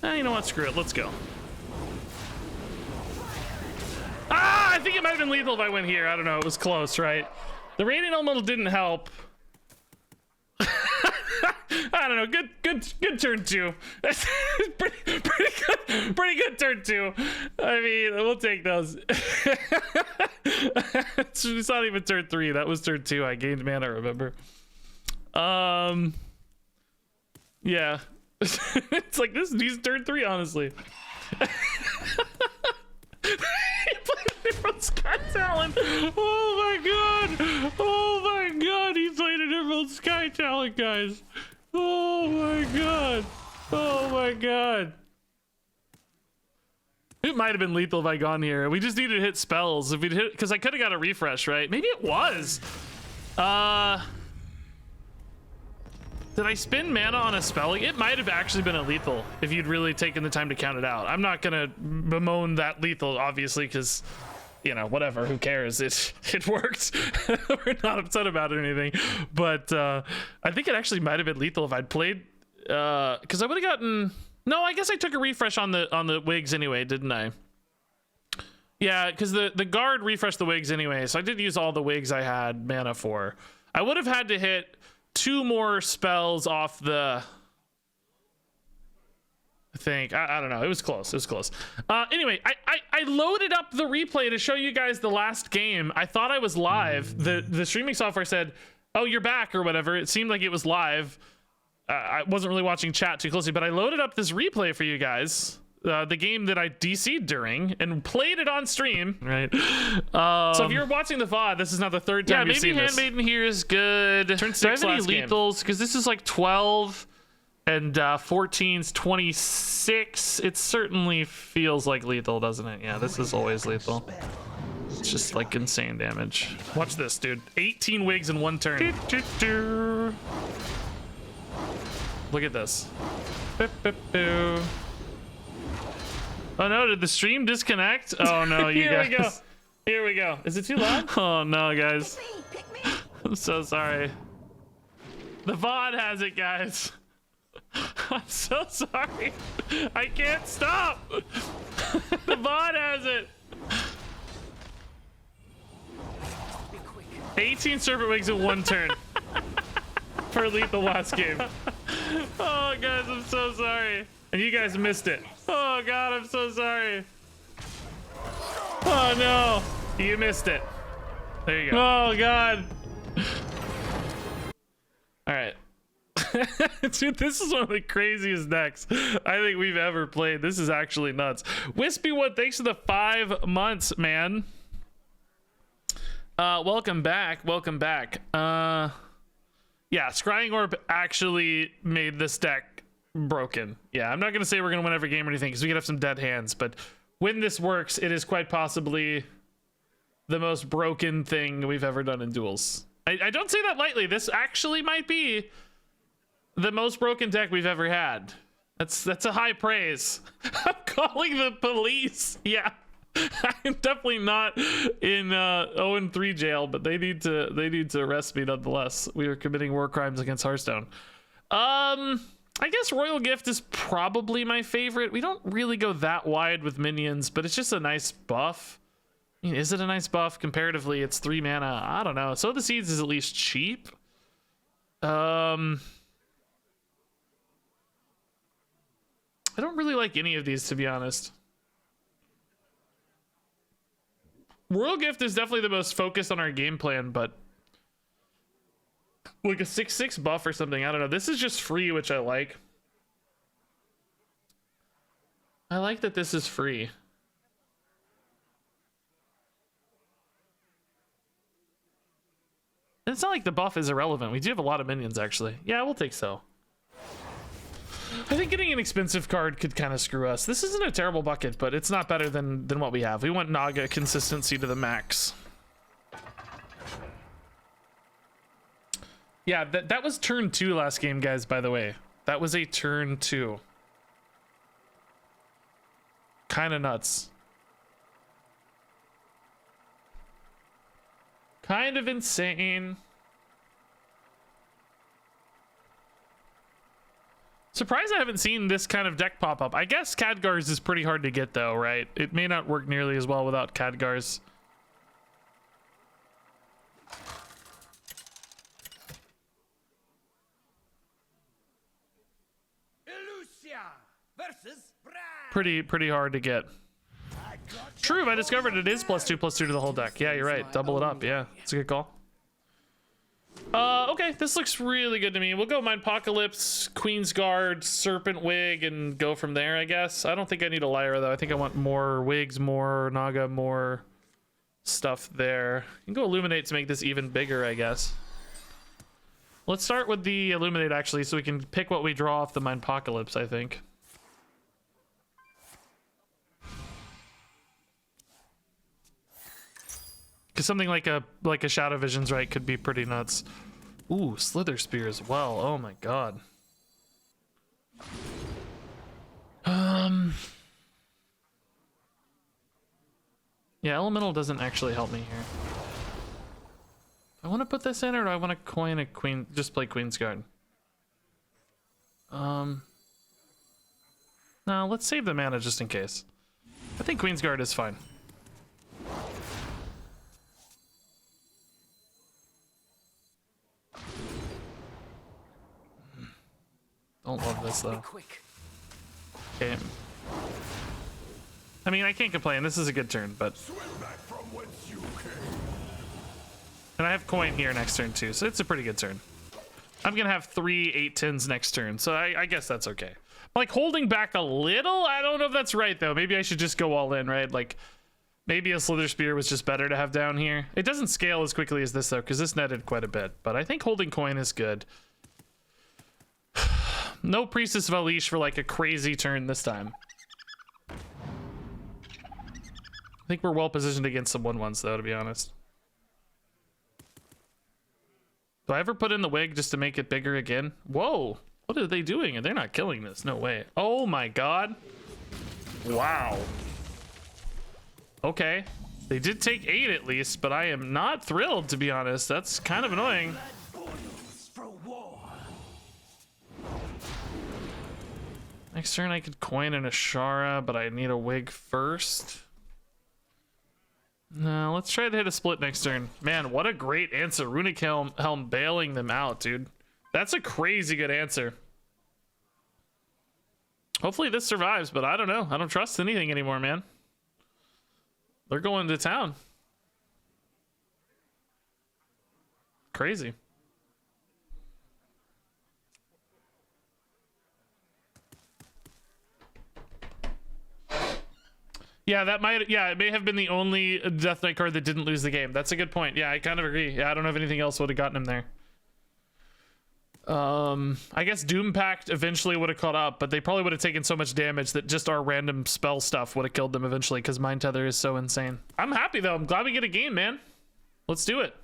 You know what? Screw it. Let's go. Ah, I think it might have been lethal if I went here. I don't know. It was close, right? The Radiant Elemental didn't help. I don't know. Good turn 2. pretty good turn 2. I mean, we'll take those. It's not even turn 3. That was turn 2. I gained mana, remember? Yeah. It's like he's turn 3, honestly. He played a different Sky Talon. Oh my god. Oh my god. He played a different Sky Talon, guys. Oh my god. Oh my god. It might have been lethal if I gone here. We just needed to hit spells. If we'd hit, because I could have got a refresh, right? Maybe it was. Did I spend mana on a spell? It might have actually been a lethal if you'd really taken the time to count it out. I'm not gonna bemoan that lethal, obviously, because, you know, whatever, who cares? It worked. We're not upset about it or anything. But I think it actually might have been lethal if I'd played, because I would have gotten. No, I guess I took a refresh on the wigs anyway, didn't I? Yeah, because the guard refreshed the wigs anyway, so I did use all the wigs I had mana for. I would have had to hit 2 more spells off the. I think I don't know. It was close. It was close. Anyway, I loaded up the replay to show you guys the last game. I thought I was live. The streaming software said, "Oh, you're back" or whatever. It seemed like it was live. I wasn't really watching chat too closely, but I loaded up this replay for you guys. The game that I DC'd during and played it on stream, right? So if you're watching the VOD, this is not the third time you've seen this. Yeah, maybe Handmaiden here is good. Turn 6 last game. Do I have any lethals? Because this is like 12 and 14's 26. It certainly feels like lethal, doesn't it? Yeah, this is always lethal. It's just like insane damage. Watch this, dude. 18 wigs in 1 turn. Look at this. Oh no, did the stream disconnect? Oh no, you guys. Here we go. Here we go. Is it too loud? Oh no, guys. I'm so sorry. The VOD has it, guys. I'm so sorry. I can't stop. The VOD has it. 18 Serpent wigs in 1 turn. For lethal last game. Oh, guys, I'm so sorry. And you guys missed it. Oh, God, I'm so sorry. Oh, no. You missed it. There you go. Oh, God. All right. Dude, this is one of the craziest decks I think we've ever played. This is actually nuts. Wispy1, thanks for the 5 months, man. Welcome back. Welcome back. Yeah, Scrying Orb actually made this deck broken. Yeah, I'm not going to say we're going to win every game or anything because we could have some dead hands, but when this works, it is quite possibly the most broken thing we've ever done in Duels. I don't say that lightly. This actually might be the most broken deck we've ever had. That's a high praise. I'm calling the police. Yeah. I'm definitely not in 0-3 jail, but they need to arrest me nonetheless. We are committing war crimes against Hearthstone. I guess Royal Gift is probably my favorite. We don't really go that wide with minions, but it's just a nice buff. I mean, is it a nice buff? Comparatively, it's 3 mana. I don't know. Sow the Seeds is at least cheap. I don't really like any of these, to be honest. Royal Gift is definitely the most focused on our game plan, but like a 6/6 buff or something. I don't know. This is just free, which I like. I like that this is free. It's not like the buff is irrelevant. We do have a lot of minions, actually. Yeah, we'll take so. I think getting an expensive card could kind of screw us. This isn't a terrible bucket, but it's not better than what we have. We want Naga consistency to the max. Yeah, that was turn 2 last game, guys, by the way. That was a turn 2. Kind of nuts. Kind of insane. Surprised I haven't seen this kind of deck pop up. I guess Khadgar's is pretty hard to get though, right? It may not work nearly as well without Khadgar's.
Elusia versus Brad.
Pretty hard to get. True, I discovered it is +2/+2 to the whole deck. Yeah, you're right. Double it up. Yeah, it's a good call. Okay, this looks really good to me. We'll go Mindpocalypse, Queen's Guard, Serpent Wig, and go from there, I guess. I don't think I need a Lyra, though. I think I want more Wigs, more Naga, more stuff there. You can go Illuminate to make this even bigger, I guess. Let's start with the Illuminate, actually, so we can pick what we draw off the Mindpocalypse, I think. Because something like a Shadow Visions, right, could be pretty nuts. Ooh, Slither Spear as well. Oh my god. Yeah, Elemental doesn't actually help me here. Do I want to put this in, or do I want to coin a Queen? Just play Queen's Guard. No, let's save the mana just in case. I think Queen's Guard is fine. Don't love this though. Okay. I mean, I can't complain. This is a good turn, but and I have coin here next turn too, so it's a pretty good turn. I'm gonna have 3 8/10s next turn, so I guess that's okay. Like holding back a little. I don't know if that's right though. Maybe I should just go all in, right? Like maybe a Slither Spear was just better to have down here. It doesn't scale as quickly as this though, because this netted quite a bit. But I think holding coin is good. No Priestess of Elish for like a crazy turn this time. I think we're well positioned against some 1/1s though, to be honest. Do I ever put in the Wig just to make it bigger again? Whoa, what are they doing? And they're not killing this, no way. Oh my god. Wow. Okay, they did take 8 at least, but I am not thrilled, to be honest. That's kind of annoying. Next turn I could coin an Ashara, but I need a Wig first. No, let's try to hit a split next turn. Man, what a great answer. Runic Helm bailing them out, dude. That's a crazy good answer. Hopefully this survives, but I don't know. I don't trust anything anymore, man. They're going to town. Crazy. Yeah, that might. Yeah, it may have been the only Death Knight card that didn't lose the game. That's a good point. Yeah, I kind of agree. Yeah, I don't know if anything else would have gotten him there. I guess Doom Pact eventually would have caught up, but they probably would have taken so much damage that just our random spell stuff would have killed them eventually, because Mind Tether is so insane. I'm happy though. I'm glad we get a game, man. Let's do it.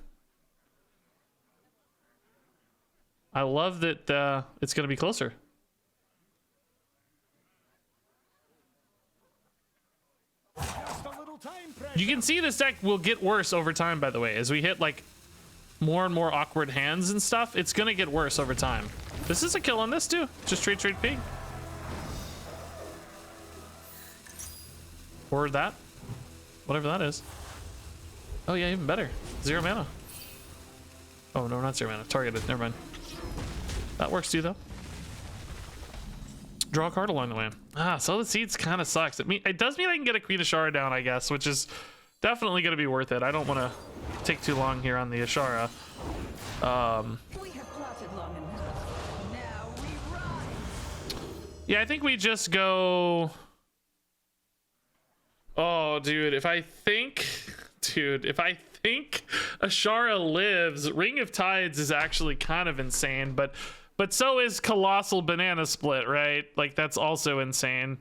I love that it's going to be closer. You can see this deck will get worse over time, by the way, as we hit like more and more awkward hands and stuff. It's gonna get worse over time. This is a kill on this too. Just trade pig. Or that. Whatever that is. Oh yeah, even better. 0 mana. Oh no, not 0 mana. Targeted. Never mind. That works too though. Draw a card along the way. Ah, Sow the Seeds kind of sucks. It does mean I can get a Queen Ashara down, I guess, which is definitely going to be worth it. I don't want to take too long here on the Ashara.
We have plotted long enough. Now we rise.
Yeah, I think we just go. Oh, dude, if I think Ashara lives, Ring of Tides is actually kind of insane, but so is Colossal Banana Split, right? Like, that's also insane.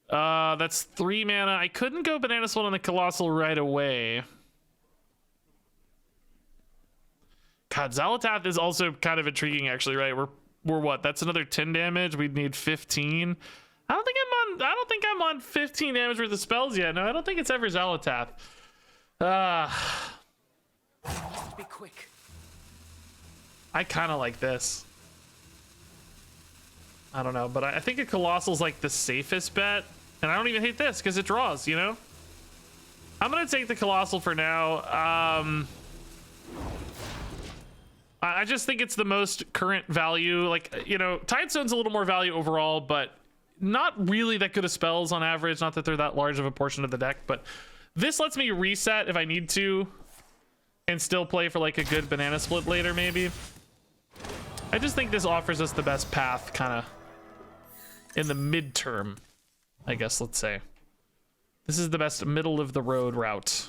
That's 3 mana. I couldn't go Banana Split on the Colossal right away. God, Xalatath is also kind of intriguing, actually, right? We're what? That's another 10 damage. We'd need 15. I don't think I'm on 15 damage worth of spells yet. No, I don't think it's ever Xalatath.
Be quick.
I kind of like this. I don't know, but I think a Colossal's like the safest bet. And I don't even hate this because it draws, you know? I'm going to take the Colossal for now. I just think it's the most current value. Like, you know, Tidestone's a little more value overall, but not really that good of spells on average. Not that they're that large of a portion of the deck, but this lets me reset if I need to and still play for like a good Banana Split later, maybe. I just think this offers us the best path kind of in the midterm, I guess, let's say. This is the best middle of the road route.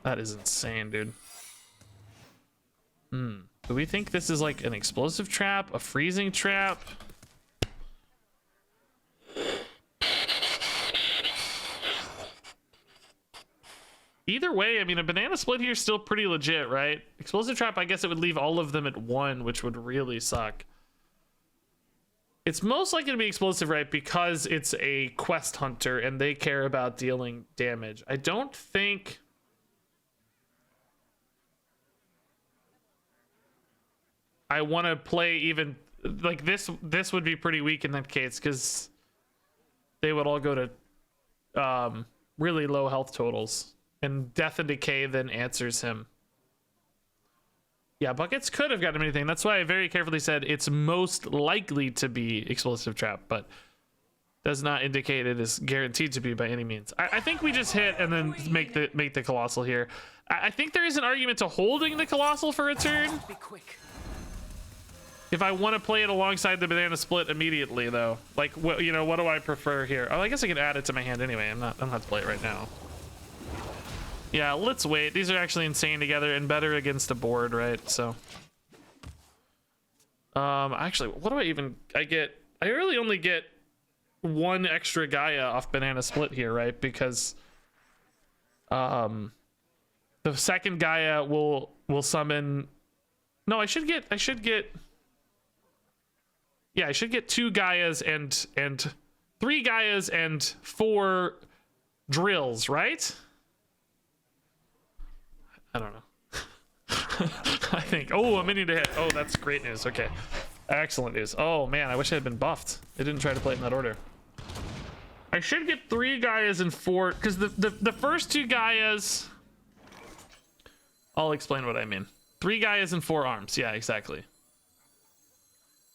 That is insane, dude. Do we think this is like an explosive trap, a freezing trap? Either way, I mean, a Banana Split here is still pretty legit, right? Explosive trap, I guess it would leave all of them at 1, which would really suck. It's most likely to be explosive, right? Because it's a quest hunter and they care about dealing damage. I don't think... I want to play even... Like, this would be pretty weak in that case because they would all go to really low health totals. And Death and Decay then answers him. Yeah, Buckets could have gotten him anything. That's why I very carefully said it's most likely to be Explosive Trap, but does not indicate it is guaranteed to be by any means. I think we just hit and then make the Colossal here. I think there is an argument to holding the Colossal for a turn.
Be quick.
If I want to play it alongside the Banana Split immediately, though, like, what, you know, what do I prefer here? Oh, I guess I can add it to my hand anyway. I'm not to play it right now. Yeah, let's wait. These are actually insane together and better against a board, right? So, actually, what do I get? I really only get 1 extra Gaia off Banana Split here, right? Because, the second Gaia will summon. No, I should get. Yeah, I should get 2 Gaias and 3 Gaias and 4 drills, right? I don't know. I think. Oh, a mini to hit. Oh, that's great news. Okay. Excellent news. Oh, man, I wish I had been buffed. I didn't try to play it in that order. I should get 3 Gaias and 4, because the first 2 Gaias... I'll explain what I mean. 3 Gaias and 4 arms. Yeah, exactly.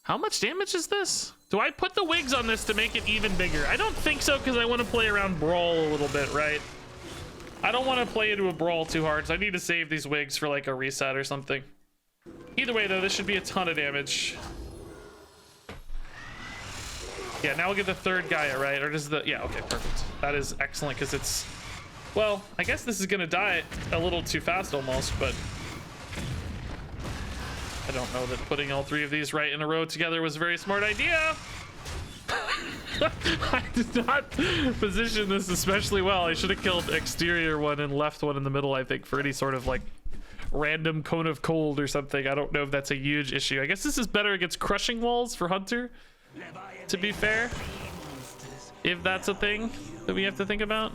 How much damage is this? Do I put the wigs on this to make it even bigger? I don't think so, because I want to play around Brawl a little bit, right? I don't want to play into a Brawl too hard, so I need to save these wigs for like a reset or something. Either way, though, this should be a ton of damage. Yeah, now we'll get the third Gaia, right? Or does the... Yeah, okay, perfect. That is excellent, because it's... Well, I guess this is going to die a little too fast almost, but... I don't know that putting all three of these right in a row together was a very smart idea. I did not position this especially well. I should have killed exterior one and left one in the middle, I think, for any sort of like random cone of cold or something. I don't know if that's a huge issue. I guess this is better against crushing walls for Hunter, to be fair, if that's a thing that we have to think about.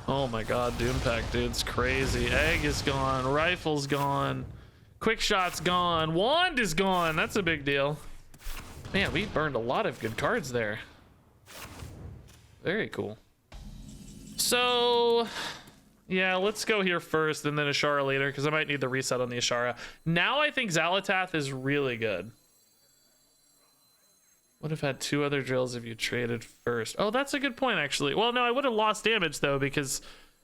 Oh my god, Doom Pack, dude, it's crazy. Egg is gone, rifle's gone, quick shot's gone, wand is gone. That's a big deal. Man, we burned a lot of good cards there. Very cool. So, yeah, let's go here first and then Ashara later, because I might need the reset on the Ashara. Now I think Xalatath is really good. Would have had two other drills if you traded first. Oh, that's a good point, actually. Well, no, I would have lost damage, though, because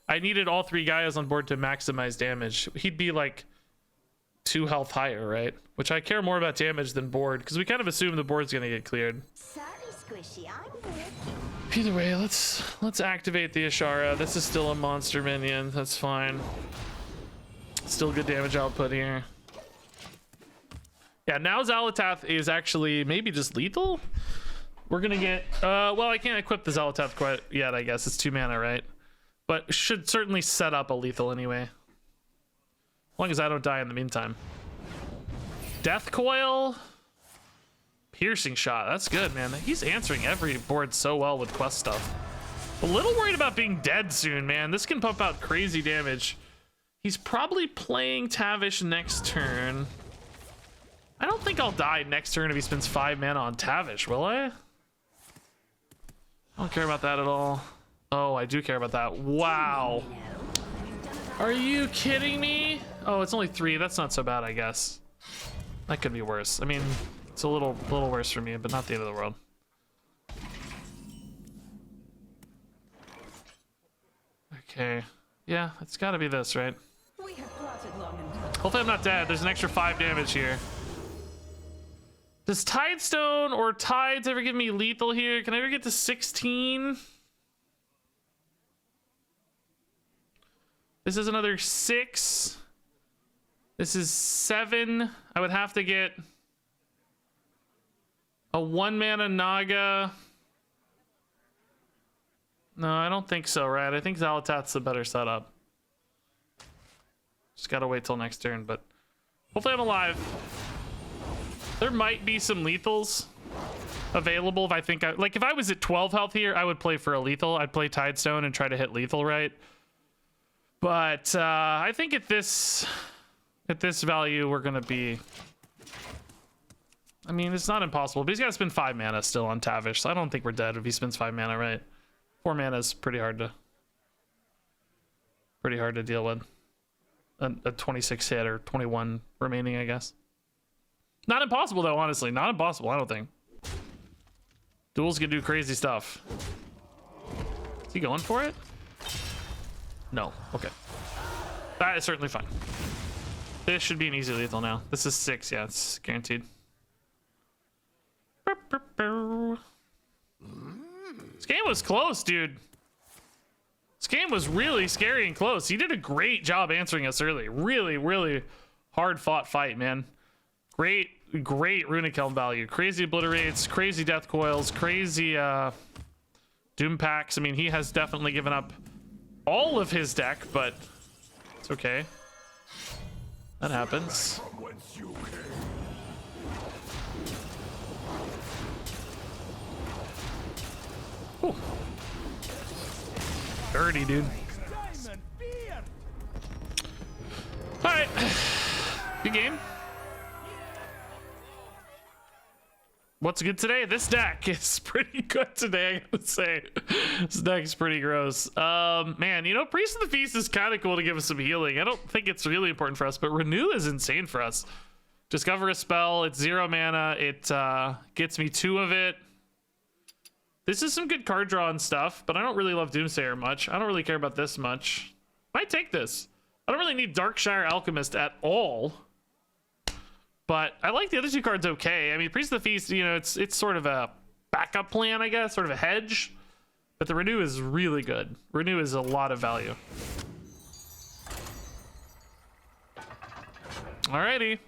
I needed all three Gaias on board to maximize damage. He'd be, like, 2 health higher, right? Which I care more about damage than board, because we kind of assume the board's going to get cleared.
Sorry, Squishy, I'm good.
Either way, let's activate the Ashara. This is still a monster minion. That's fine. Still good damage output here. Yeah, now Xalatath is actually maybe just lethal. We're gonna get well, I can't equip the Xalatath quite yet, I guess. It's 2 mana, right? But should certainly set up a lethal anyway. As long as I don't die in the meantime. Death Coil. Piercing Shot. That's good, man. He's answering every board so well with quest stuff. A little worried about being dead soon, man. This can pump out crazy damage. He's probably playing Tavish next turn. I don't think I'll die next turn if he spends 5 mana on Tavish, will I? I don't care about that at all. Oh, I do care about that. Wow. Are you kidding me? Oh, it's only 3. That's not so bad, I guess. That could be worse. I mean, it's a little worse for me, but not the end of the world. Okay. Yeah, it's got to be this, right?
We have plotted long and
Hopefully I'm not dead. There's an extra 5 damage here. Does Tidestone or Tides ever give me lethal here? Can I ever get to 16? This is another 6. This is 7. I would have to get a 1 mana Naga. No, I don't think so, right? I think Xalatath's a better setup. Just gotta wait till next turn, but hopefully I'm alive. There might be some lethals available if I think like if I was at 12 health here, I would play for a lethal. I'd play Tidestone and try to hit lethal, right? But I think at this value, we're gonna be. I mean, it's not impossible, but he's got to spend 5 mana still on Tavish, so I don't think we're dead if he spends 5 mana, right? 4 mana is pretty hard to deal with. A 26 hit or 21 remaining, I guess. Not impossible though, honestly. Not impossible, I don't think. Duels can do crazy stuff. Is he going for it? No. Okay. That is certainly fine. This should be an easy lethal now. This is 6, yeah, it's guaranteed. This game was close, dude. This game was really scary and close. He did a great job answering us early. Really, really hard fought fight, man. Great runic helm value. Crazy obliterates, crazy death coils, crazy doom packs. I mean, he has definitely given up all of his deck, but it's okay. That happens. Ooh. Dirty, dude. All right. Good game. What's good today? This deck is pretty good today, I gotta say. This deck's pretty gross. Man, you know, Priest of the Feast is kind of cool to give us some healing. I don't think it's really important for us, but Renew is insane for us. Discover a spell. It's 0 mana. It gets me 2 of it. This is some good card draw and stuff, but I don't really love Doomsayer much. I don't really care about this much. Might take this. I don't really need Darkshire Alchemist at all. But I like the other 2 cards okay. I mean, Priest of the Feast, you know, it's sort of a backup plan, I guess, sort of a hedge. But the renew is really good. Renew is a lot of value. Alrighty.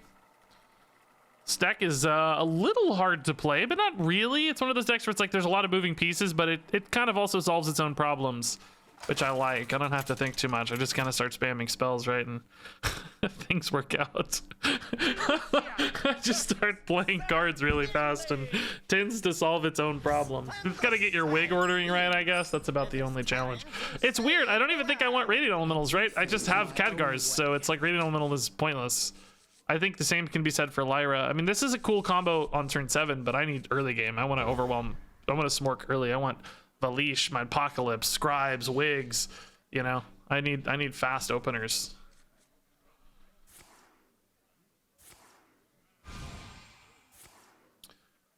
This deck is a little hard to play, but not really. It's one of those decks where it's like there's a lot of moving pieces, but it kind of also solves its own problems, which I like. I don't have to think too much. I just kind of start spamming spells, right? And things work out. I just start playing cards really fast and tends to solve its own problems. You've got to get your wig ordering right, I guess. That's about the only challenge. It's weird. I don't even think I want Radiant Elementals, right? I just have Khadgars, so it's like Radiant Elemental is pointless. I think the same can be said for Lyra. I mean, this is a cool combo on turn 7, but I need early game. I want to overwhelm. I want to smork early. I want Valish, my Apocalypse, Scribes, Wigs. You know, I need fast openers.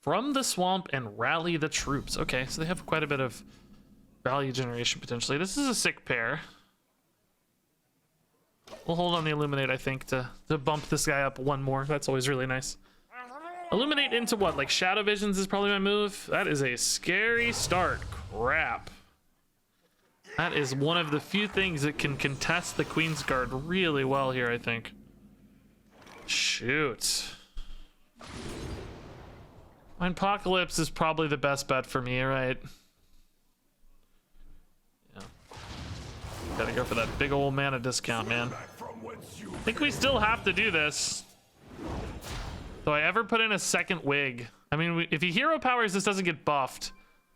From the swamp and rally the troops. Okay, so they have quite a bit of value generation potentially. This is a sick pair. We'll hold on the Illuminate, I think, to bump this guy up one more. That's always really nice. Illuminate into what? Like Shadow Visions is probably my move. That is a scary start. Crap. That is one of the few things that can contest the Queen's Guard really well here, I think. Shoot. Apocalypse is probably the best bet for me, right? Yeah. Gotta go for that big old mana discount, man. I think we still have to do this. Do I ever put in a second wig? I mean, if he hero powers, this doesn't get buffed.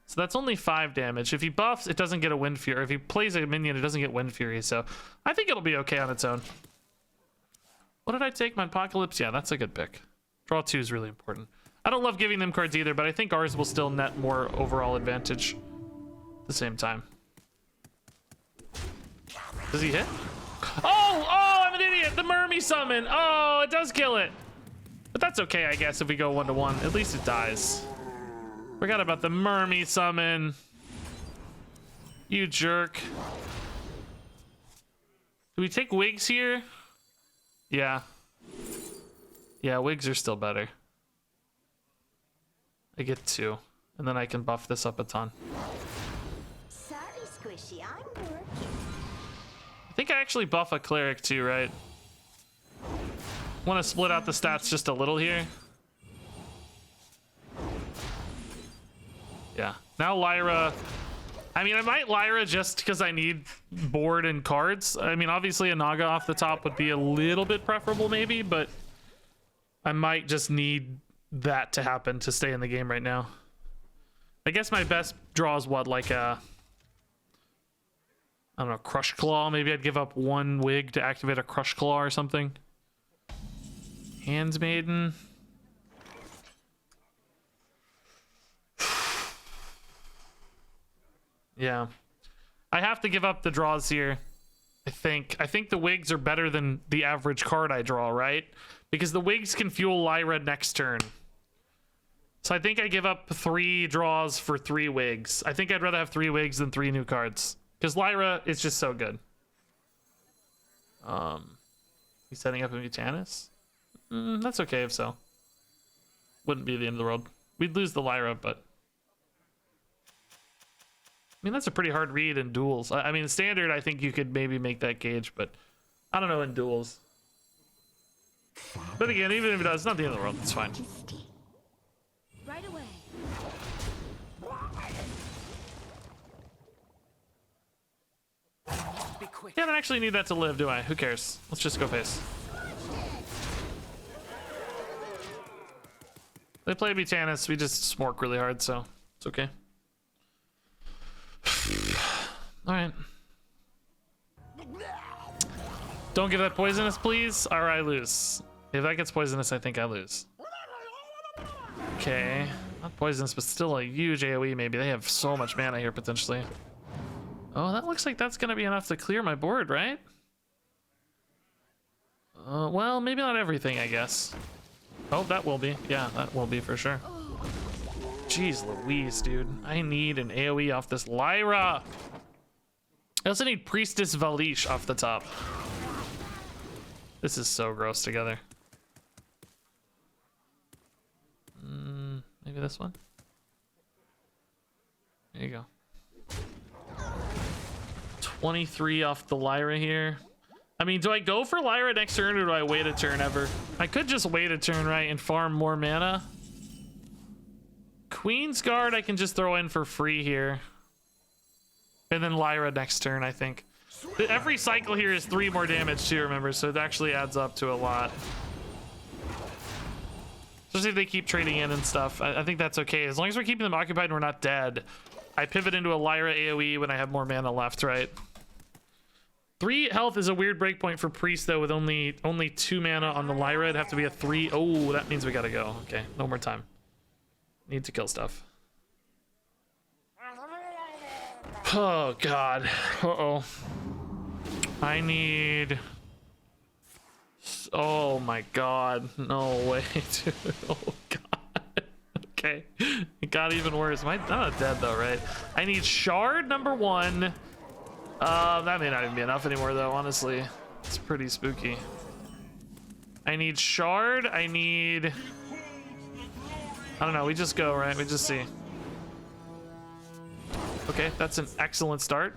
So that's only 5 damage. If he buffs, it doesn't get a Wind Fury. If he plays a minion, it doesn't get Wind Fury. So I think it'll be okay on its own. What did I take? My Apocalypse? Yeah, that's a good pick. Draw 2 is really important. I don't love giving them cards either, but I think ours will still net more overall advantage at the same time. Does he hit? Oh, I'm an idiot. The Mermy summon. Oh, it does kill it. But that's okay, I guess, if we go 1-1. At least it dies. Forgot about the Mermy summon. You jerk. Do we take Wigs here? Yeah. Yeah, Wigs are still better. I get 2, and then I can buff this up a ton.
Sorry, Squishy, I'm working.
I think I actually buff a Cleric too, right? Want to split out the stats just a little here. Yeah. Now Lyra. I mean, I might Lyra just because I need board and cards. I mean, obviously a Naga off the top would be a little bit preferable maybe, but I might just need that to happen to stay in the game right now. I guess my best draw is what, like a, I don't know, Crush Claw. Maybe I'd give up 1 wig to activate a Crush Claw or something. Handsmaiden. Yeah, I have to give up the draws here. I think the Wigs are better than the average card I draw, right? Because the Wigs can fuel Lyra next turn. So I think I give up 3 draws for 3 Wigs. I think I'd rather have 3 Wigs than 3 new cards. Because Lyra is just so good. He's setting up a Mutanis? That's okay if so. Wouldn't be the end of the world. We'd lose the Lyra, but... I mean, that's a pretty hard read in duels. I mean, standard, I think you could maybe make that gauge, but I don't know in duels. But again, even if it does, it's not the end of the world. It's fine.
Right away.
Be quick.
Yeah, I don't actually need that to live, do I? Who cares? Let's just go face. They play Mutanis, we just smork really hard, so it's okay. Alright. Don't give that poisonous, please, or I lose. If that gets poisonous, I think I lose. Okay. Not poisonous, but still a huge AoE maybe. They have so much mana here, potentially. Oh, that looks like that's going to be enough to clear my board, right? Well, maybe not everything, I guess. Oh, that will be. Yeah, that will be for sure. Jeez Louise, dude. I need an AoE off this Lyra. I also need Priestess Valish off the top. This is so gross together. Maybe this one? There you go. 23 off the Lyra here. I mean, do I go for Lyra next turn or do I wait a turn ever? I could just wait a turn, right, and farm more mana. Queen's Guard I can just throw in for free here. And then Lyra next turn, I think. Every cycle here is 3 more damage too, remember, so it actually adds up to a lot. Especially if they keep trading in and stuff. I think that's okay. As long as we're keeping them occupied and we're not dead. I pivot into a Lyra AoE when I have more mana left, right? 3 health is a weird breakpoint for Priest, though, with only 2 mana on the Lyra. It'd have to be a 3. Oh, that means we gotta go. Okay, no more time. Need to kill stuff. Oh, God. Uh-oh. I need... Oh, my God. No way, dude. Oh, God. Okay. It got even worse. I'm not dead, though, right? I need Shard, number 1. That may not even be enough anymore, though, honestly. It's pretty spooky. I need Shard. I need... I don't know. We just go, right? We just see. Okay, that's an excellent start.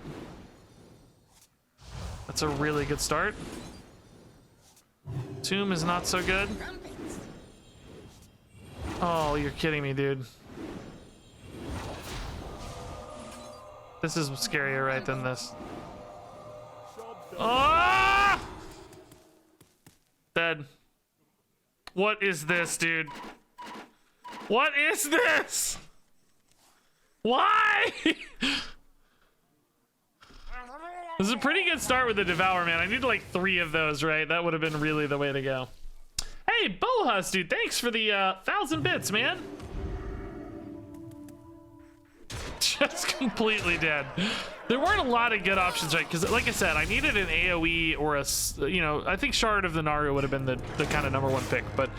That's a really good start. Tomb is not so good. Oh, you're kidding me, dude. This is scarier, right, than this. Ah! Dead. What is this, dude? What is this? Why? This is a pretty good start with the Devour, man. I need like 3 of those, right? That would have been really the way to go. Hey, Bohus, dude, thanks for the 1,000 bits, man. Just completely dead. There weren't a lot of good options, right? Because, like I said, I needed an AoE or a, you know, I think Shard of the Naru would have been the kind of number 1 pick. But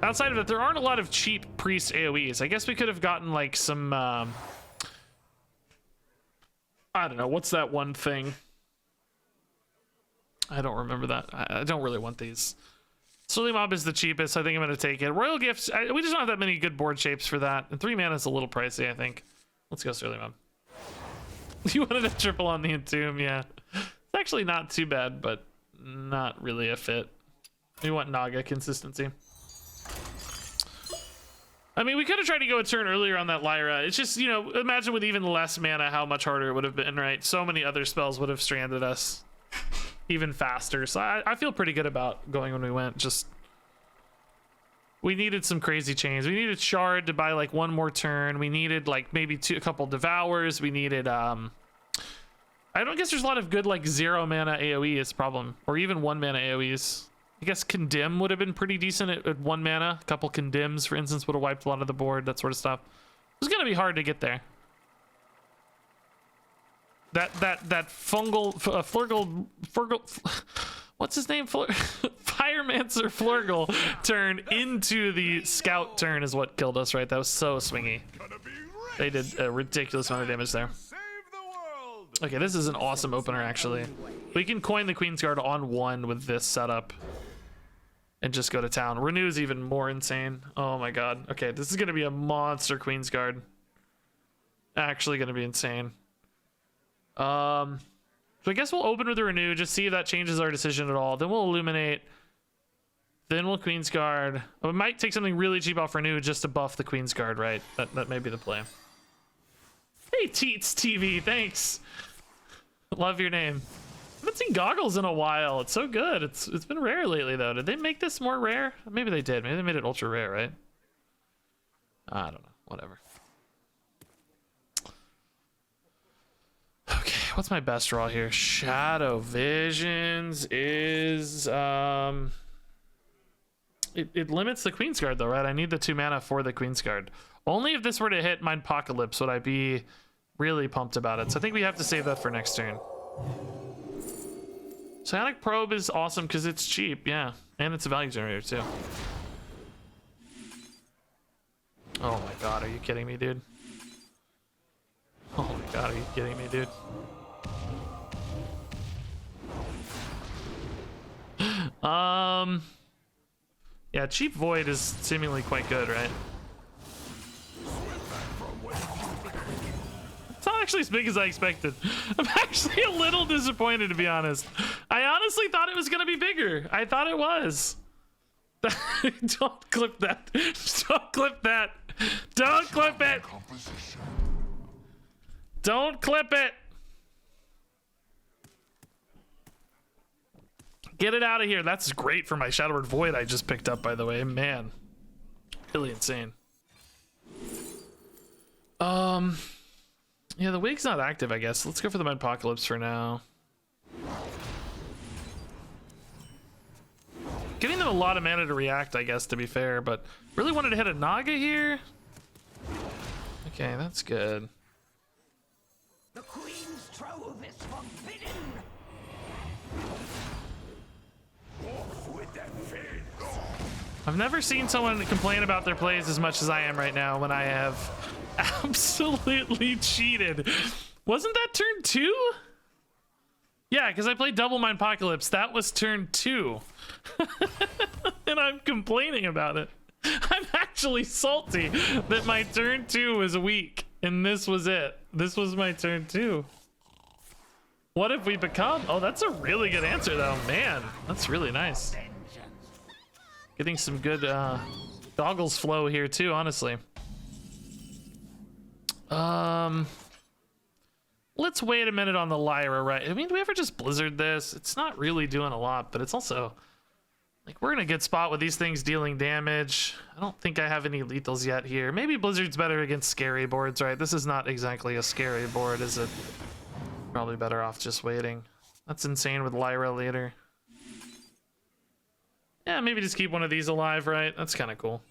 outside of it, there aren't a lot of cheap priest AoEs. I guess we could have gotten like some, I don't know, what's that one thing? I don't remember that. I don't really want these. Surly Mob is the cheapest. I think I'm going to take it. Royal Gifts, we just don't have that many good board shapes for that. And 3 mana is a little pricey, I think. Let's go Surly Mob. You wanted a triple on the Entomb, yeah. It's actually not too bad, but not really a fit. We want Naga consistency. I mean, we could have tried to go a turn earlier on that Lyra. It's just, you know, imagine with even less mana how much harder it would have been, right? So many other spells would have stranded us even faster. So I feel pretty good about going when we went. Just, we needed some crazy chains. We needed Shard to buy like 1 more turn. We needed like maybe a couple Devours. We needed, I don't guess there's a lot of good like 0 mana AoE is the problem. Or even 1 mana AoEs. I guess Condemn would have been pretty decent at 1 mana. A couple Condemns, for instance, would have wiped a lot of the board, that sort of stuff. It was gonna be hard to get there. That fungal, Flurgle, what's his name? Firemancer Flurgle turn into the scout turn is what killed us, right? That was so swingy. They did a ridiculous amount of damage there. Okay, this is an awesome opener, actually. We can coin the Queen's Guard on 1 with this setup and just go to town. Renew's even more insane. Oh my god. Okay, this is gonna be a monster Queen's Guard. Actually gonna be insane. So I guess we'll open with the Renew, just see if that changes our decision at all. Then we'll Illuminate. Then we'll Queen's Guard. We might take something really cheap off Renew just to buff the Queen's Guard, right? That may be the play. Hey, Teets TV, thanks. Love your name. I haven't seen Goggles in a while. It's so good. It's been rare lately, though. Did they make this more rare? Maybe they did. Maybe they made it ultra rare, right? I don't know. Whatever. Okay, what's my best draw here? Shadow Visions is it limits the Queen's Guard though, right? I need the 2 mana for the Queen's Guard. Only if this were to hit Mindpocalypse would I be really pumped about it. So I think we have to save that for next turn. Psionic Probe is awesome because it's cheap, yeah. And it's a value generator too. Oh my god, are you kidding me, dude? Oh my god, are you kidding me, dude? Yeah, cheap Void is seemingly quite good, right? It's actually as big as I expected. I'm actually a little disappointed, to be honest. I honestly thought it was gonna be bigger. I thought it was. Don't clip that. Don't clip that. Don't clip it. Don't clip it. Get it out of here. That's great for my Shadowward Void I just picked up, by the way. Man, really insane. Yeah, the wig's not active, I guess. Let's go for the Apocalypse for now. Giving them a lot of mana to react, I guess, to be fair, but really wanted to hit a Naga here. Okay, that's good.
The Queen's trove is forbidden.
I've never seen someone complain about their plays as much as I am right now when I have absolutely cheated. Wasn't that turn 2? Yeah, because I played double Mind Apocalypse. That was turn 2. And I'm complaining about it. I'm actually salty that my turn 2 was weak and this was it. This was my turn 2. What have we become? Oh, that's a really good answer though. Man, that's really nice. Getting some good goggles flow here too, honestly. Let's wait a minute on the Lyra, right? I mean, do we ever just Blizzard this? It's not really doing a lot, but it's also like we're in a good spot with these things dealing damage. I don't think I have any lethals yet here. Maybe Blizzard's better against scary boards, right? This is not exactly a scary board, is it? Probably better off just waiting. That's insane with Lyra later. Yeah, maybe just keep one of these alive, right? That's kind of cool.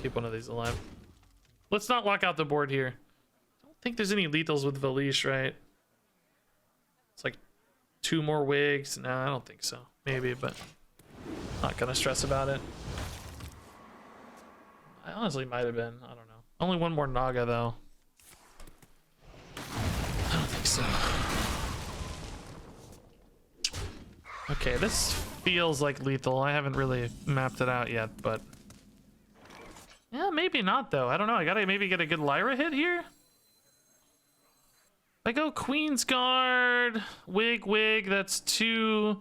Keep one of these alive. Let's not lock out the board here. I don't think there's any lethals with Valish, right? It's like 2 more wigs. No, I don't think so. Maybe, but not gonna stress about it. I honestly might have been. I don't know. Only 1 more Naga, though. I don't think so. Okay, this feels like lethal. I haven't really mapped it out yet, but yeah, maybe not though. I don't know. I gotta maybe get a good Lyra hit here. I go Queen's Guard, wig. That's 2.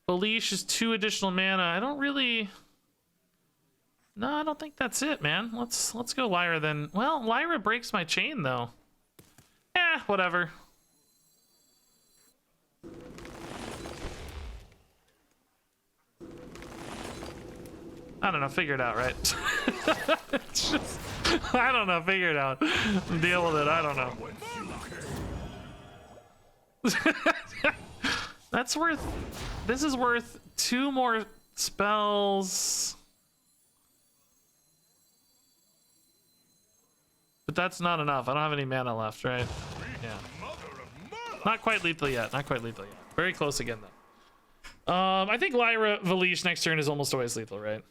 Valish is 2 additional mana. I don't really. No, I don't think that's it, man. Let's go Lyra then. Well, Lyra breaks my chain though. Whatever. I don't know, figure it out, right? It's just, I don't know, figure it out. Deal with it, I don't know. That's worth, this is worth 2 more spells. But that's not enough. I don't have any mana left, right? Yeah. Not quite lethal yet, not quite lethal yet. Very close again though. I think Lyra Valish next turn is almost always lethal, right?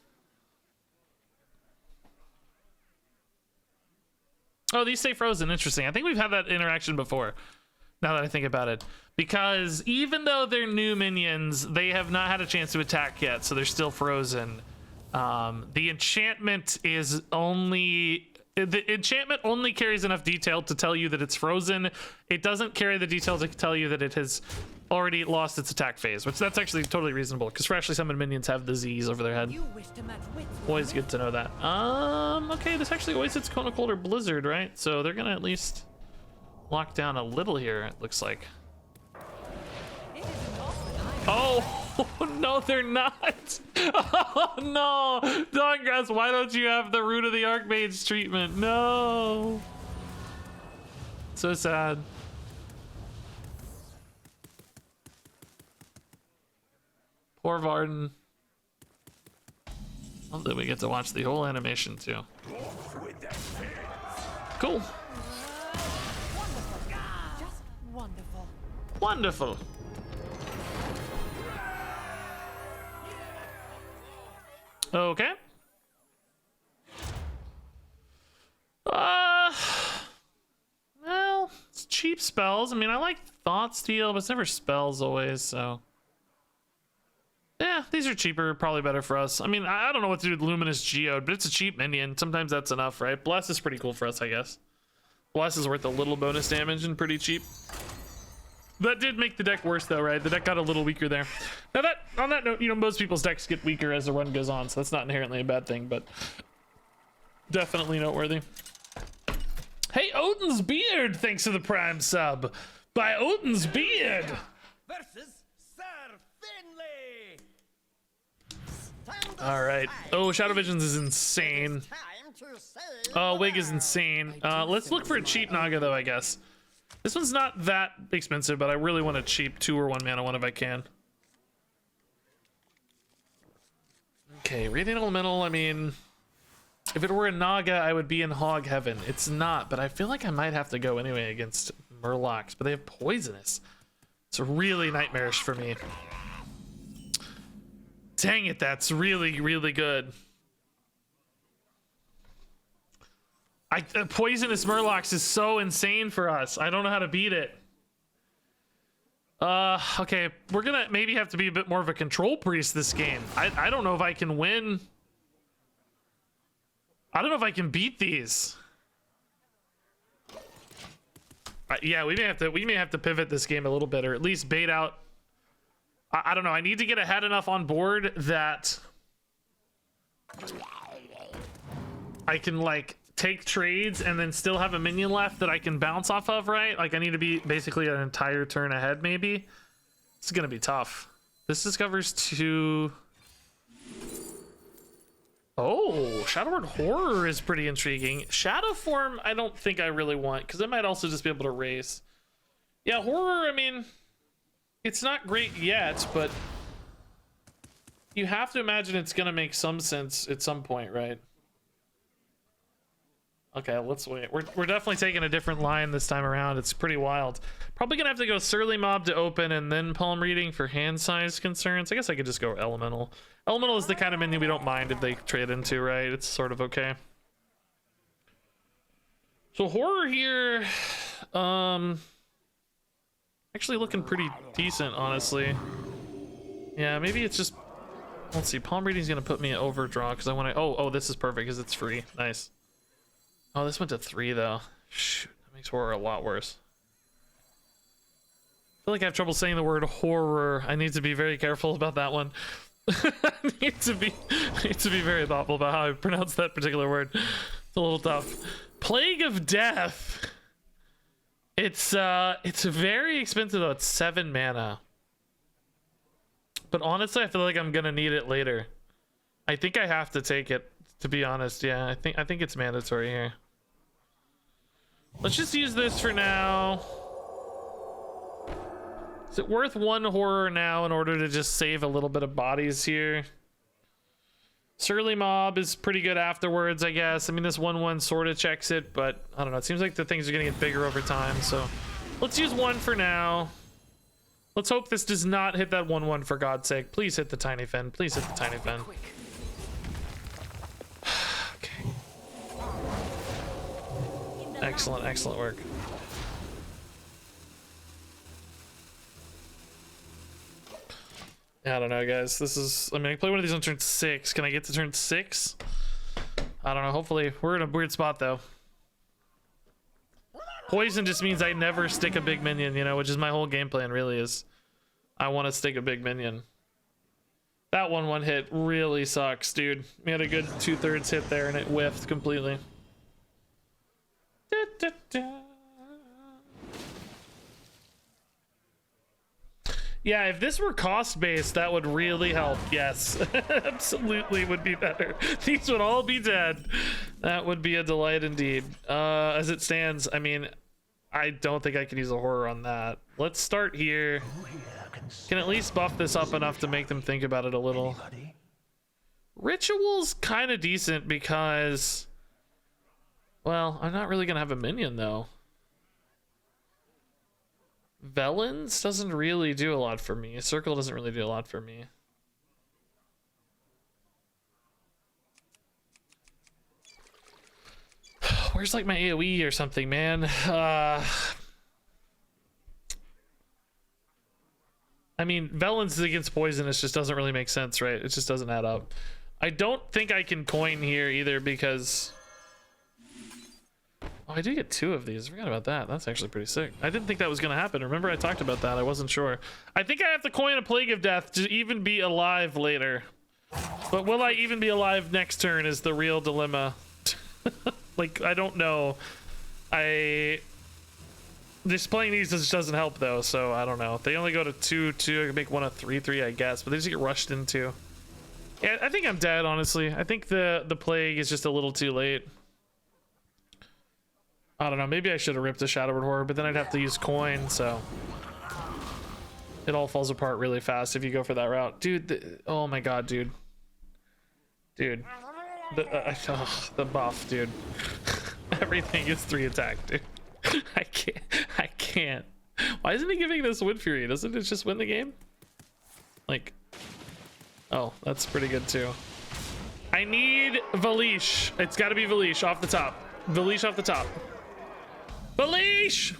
Oh, these stay frozen. Interesting. I think we've had that interaction before, now that I think about it. Because even though they're new minions, they have not had a chance to attack yet, so they're still frozen. The enchantment is only... The enchantment only carries enough detail to tell you that it's frozen. It doesn't carry the detail to tell you that it has already lost its attack phase, which that's actually totally reasonable, because freshly summoned minions have the Z's over their head.
You wish to match wits with
Always
me?
good to know that. Okay, this actually always hits Kona Cold or Blizzard, right? So they're gonna at least lock down a little here, it looks like.
It is not that
Oh, no, they're not. Oh, no. Doggrass, why don't you have the Root of the Archmage treatment? No. So sad. Poor Varden. Love that we get to watch the whole animation, too. Cool.
Just wonderful.
Wonderful. Okay. Well, it's cheap spells. I mean, I like Thought Steal, but it's never spells always, so. Yeah, these are cheaper, probably better for us. I mean, I don't know what to do with Luminous Geode, but it's a cheap minion. Sometimes that's enough, right? Bless is pretty cool for us, I guess. Bless is worth a little bonus damage and pretty cheap. That did make the deck worse though, right? The deck got a little weaker there. Now that, on that note, you know, most people's decks get weaker as the run goes on, so that's not inherently a bad thing, but definitely noteworthy. Hey, Odin's Beard, thanks for the Prime sub. By Odin's Beard.
Versus Sir Finley.
All right. Oh, Shadow Visions is insane. Oh, Wig is insane. Let's look for a cheap Naga though, I guess. This one's not that expensive, but I really want a cheap 2 or 1 mana one if I can. Okay, Radiant Elemental, I mean, if it were a Naga, I would be in hog heaven. It's not, but I feel like I might have to go anyway against Murlocs, but they have Poisonous. It's really nightmarish for me. Dang it, that's really, really good. Poisonous Murlocs is so insane for us. I don't know how to beat it. Okay, we're gonna maybe have to be a bit more of a control priest this game. I don't know if I can win. I don't know if I can beat these. Yeah, we may have to pivot this game a little bit, or at least bait out. I don't know. I need to get ahead enough on board that I can like take trades and then still have a minion left that I can bounce off of, right? Like I need to be basically an entire turn ahead, maybe. This is gonna be tough. This discovers 2. Oh, Shadow Word Horror is pretty intriguing. Shadow Form, I don't think I really want, because I might also just be able to race. Yeah, Horror, I mean, it's not great yet, but you have to imagine it's gonna make some sense at some point, right? Okay, let's wait. We're definitely taking a different line this time around. It's pretty wild. Probably gonna have to go Surly Mob to open and then Palm Reading for hand size concerns. I guess I could just go Elemental. Elemental is the kind of minion we don't mind if they trade into, right? It's sort of okay. So Horror here, actually looking pretty decent, honestly. Yeah, maybe it's just, let's see. Palm Reading's gonna put me at overdraw because I want to. Oh, this is perfect because it's free. Nice. Oh, this went to 3 though. Shoot, that makes Horror a lot worse. I feel like I have trouble saying the word horror. I need to be very careful about that one. I need to be very thoughtful about how I pronounce that particular word. It's a little tough. Plague of Death. It's very expensive though. It's 7 mana. But honestly, I feel like I'm gonna need it later. I think I have to take it, to be honest. Yeah, I think it's mandatory here. Let's just use this for now. Is it worth 1 horror now in order to just save a little bit of bodies here? Surly Mob is pretty good afterwards, I guess. I mean, this 1/1 sort of checks it, but I don't know. It seems like the things are gonna get bigger over time, so let's use 1 for now. Let's hope this does not hit that 1/1 for God's sake. Please hit the Tiny Fin. Please hit the Tiny Fin. Okay. Excellent, excellent work. I don't know, guys. This is, I mean, I play one of these on turn 6. Can I get to turn 6? I don't know. Hopefully. We're in a weird spot, though. Poison just means I never stick a big minion, you know, which is my whole game plan, really, is I want to stick a big minion. That 1/1 hit really sucks, dude. We had a good 2/3 hit there, and it whiffed completely. Da, da, da. Yeah, if this were cost-based, that would really help. Yes, absolutely would be better. These would all be dead. That would be a delight indeed. As it stands, I mean, I don't think I can use a horror on that. Let's start here. Can at least buff this up enough to make them think about it a little. Ritual's kind of decent because, well, I'm not really going to have a minion, though. Velens doesn't really do a lot for me. Circle doesn't really do a lot for me. Where's like my AoE or something, man? I mean, Velens against Poisonous just doesn't really make sense, right? It just doesn't add up. I don't think I can coin here either because Oh, I do get 2 of these. I forgot about that. That's actually pretty sick. I didn't think that was going to happen. Remember I talked about that. I wasn't sure. I think I have to coin a Plague of Death to even be alive later. But will I even be alive next turn is the real dilemma. Like, I don't know. Just playing these just doesn't help though, so I don't know. They only go to 2-2. I can make one a 3-3, I guess, but they just get rushed into. Yeah, I think I'm dead, honestly. I think the Plague is just a little too late. I don't know. Maybe I should have ripped the Shadowward Horror, but then I'd have to use coin, so it all falls apart really fast if you go for that route. Dude, oh my god, dude. Dude. The buff, dude. Everything is 3 attack, dude. I can't. Why isn't he giving this Wind Fury? Doesn't it just win the game? Like, oh, that's pretty good too. I need Voyage. It's got to be Voyage off the top. Voyage off the top. Voyage!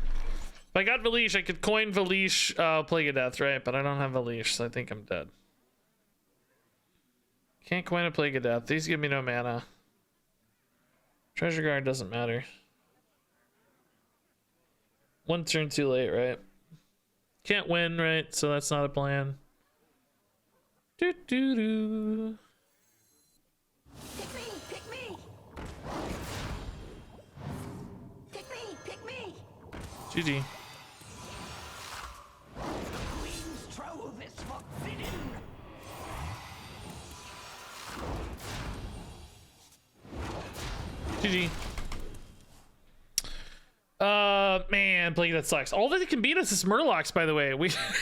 If I got Voyage, I could coin Voyage Plague of Death, right? But I don't have Voyage, so I think I'm dead. Can't coin a Plague of Death. These give me no mana. Treasure Guard doesn't matter. 1 turn too late, right? Can't win, right? So that's not a plan. Do do do.
Pick me, pick me. Pick me, pick me.
GG.
Queen's trove is forbidden.
GG. Man, playing that sucks. All that can beat us is Murlocs, by the way.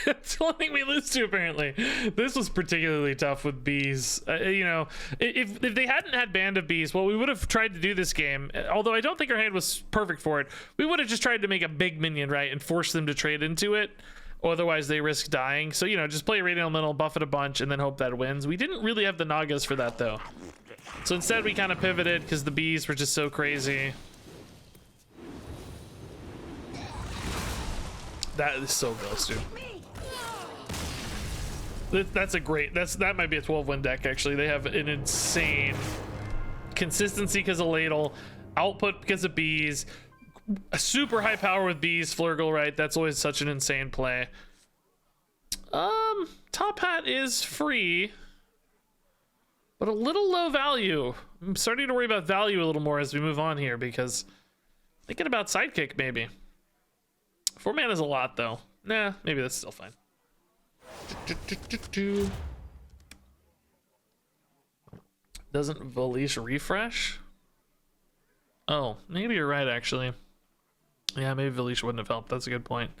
That's the only thing we lose to, apparently. This was particularly tough with bees. You know, if they hadn't had Band of Bees, well, we would have tried to do this game. Although I don't think our hand was perfect for it. We would have just tried to make a big minion, right, and force them to trade into it. Otherwise, they risk dying. So, you know, just play Radiant Elemental, buff it a bunch, and then hope that wins. We didn't really have the Nagas for that, though. So instead, we kind of pivoted because the bees were just so crazy. That is so gross, dude. That's a great. That might be a 12-win deck. Actually, they have an insane consistency because of Ladle, output because of bees, a super high power with bees. Flurgle, right? That's always such an insane play. Top Hat is free, but a little low value. I'm starting to worry about value a little more as we move on here because thinking about Sidekick maybe. 4 mana is a lot though. Nah, maybe that's still fine. Doesn't Voyage refresh? Oh, maybe you're right actually. Yeah, maybe Voyage wouldn't have helped. That's a good point.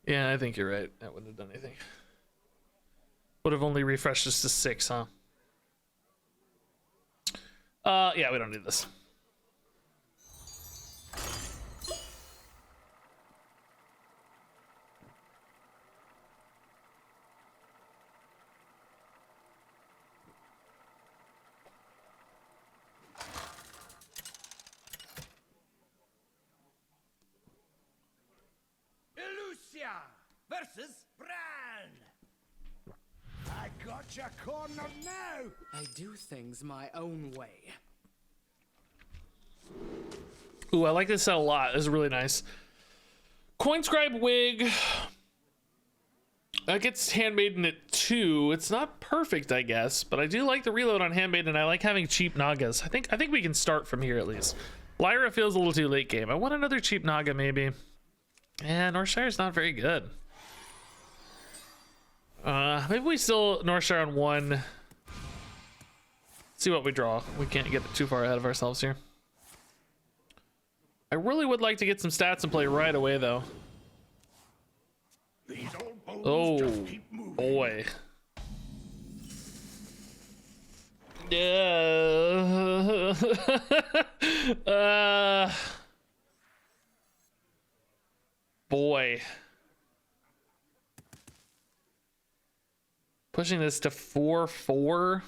Yeah, I think you're right. That wouldn't have done anything. Would have only refreshed us to 6, huh? Yeah, we don't need this.
Versus Bran. I got you cornered now.
I do things my own way.
Ooh, I like this set a lot. This is really nice. Coinscribe Wig. That gets Handmaiden at 2. It's not perfect, I guess, but I do like the reload on Handmaiden. I like having cheap Nagas. I think we can start from here at least. Lyra feels a little too late game. I want another cheap Naga maybe. Yeah, Northshire's not very good. Maybe we still Northshire on 1. See what we draw. We can't get too far ahead of ourselves here. I really would like to get some stats and play right away though.
These old bones
Oh
just keep moving.
boy. Yeah. Boy. Pushing this to 4/4.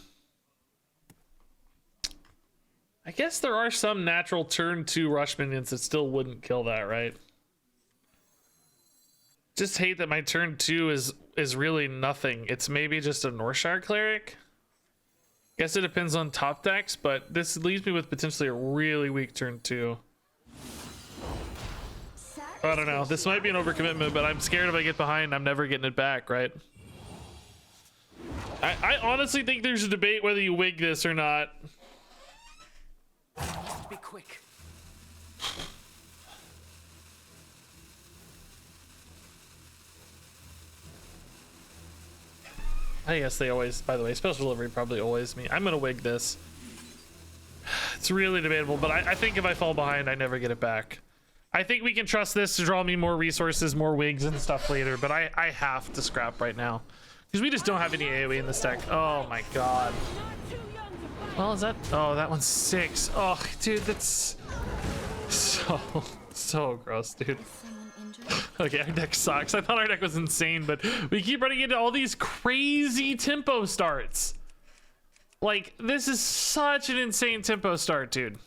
I guess there are some natural turn 2 rush minions that still wouldn't kill that, right? Just hate that my turn 2 is really nothing. It's maybe just a Northshire cleric. Guess it depends on top decks, but this leaves me with potentially a really weak turn 2. I don't know. This might be an overcommitment, but I'm scared if I get behind, I'm never getting it back, right? I honestly think there's a debate whether you wig this or not.
Be quick.
I guess they always, by the way, special delivery probably always me. I'm gonna wig this. It's really debatable, but I think if I fall behind, I never get it back. I think we can trust this to draw me more resources, more wigs and stuff later, but I have to scrap right now. Because we just don't have any AoE in this deck. Oh my god. Well, is that? Oh, that one's 6. Oh, dude, that's so gross, dude. Okay, our deck sucks. I thought our deck was insane, but we keep running into all these crazy tempo starts. Like, this is such an insane tempo start, dude.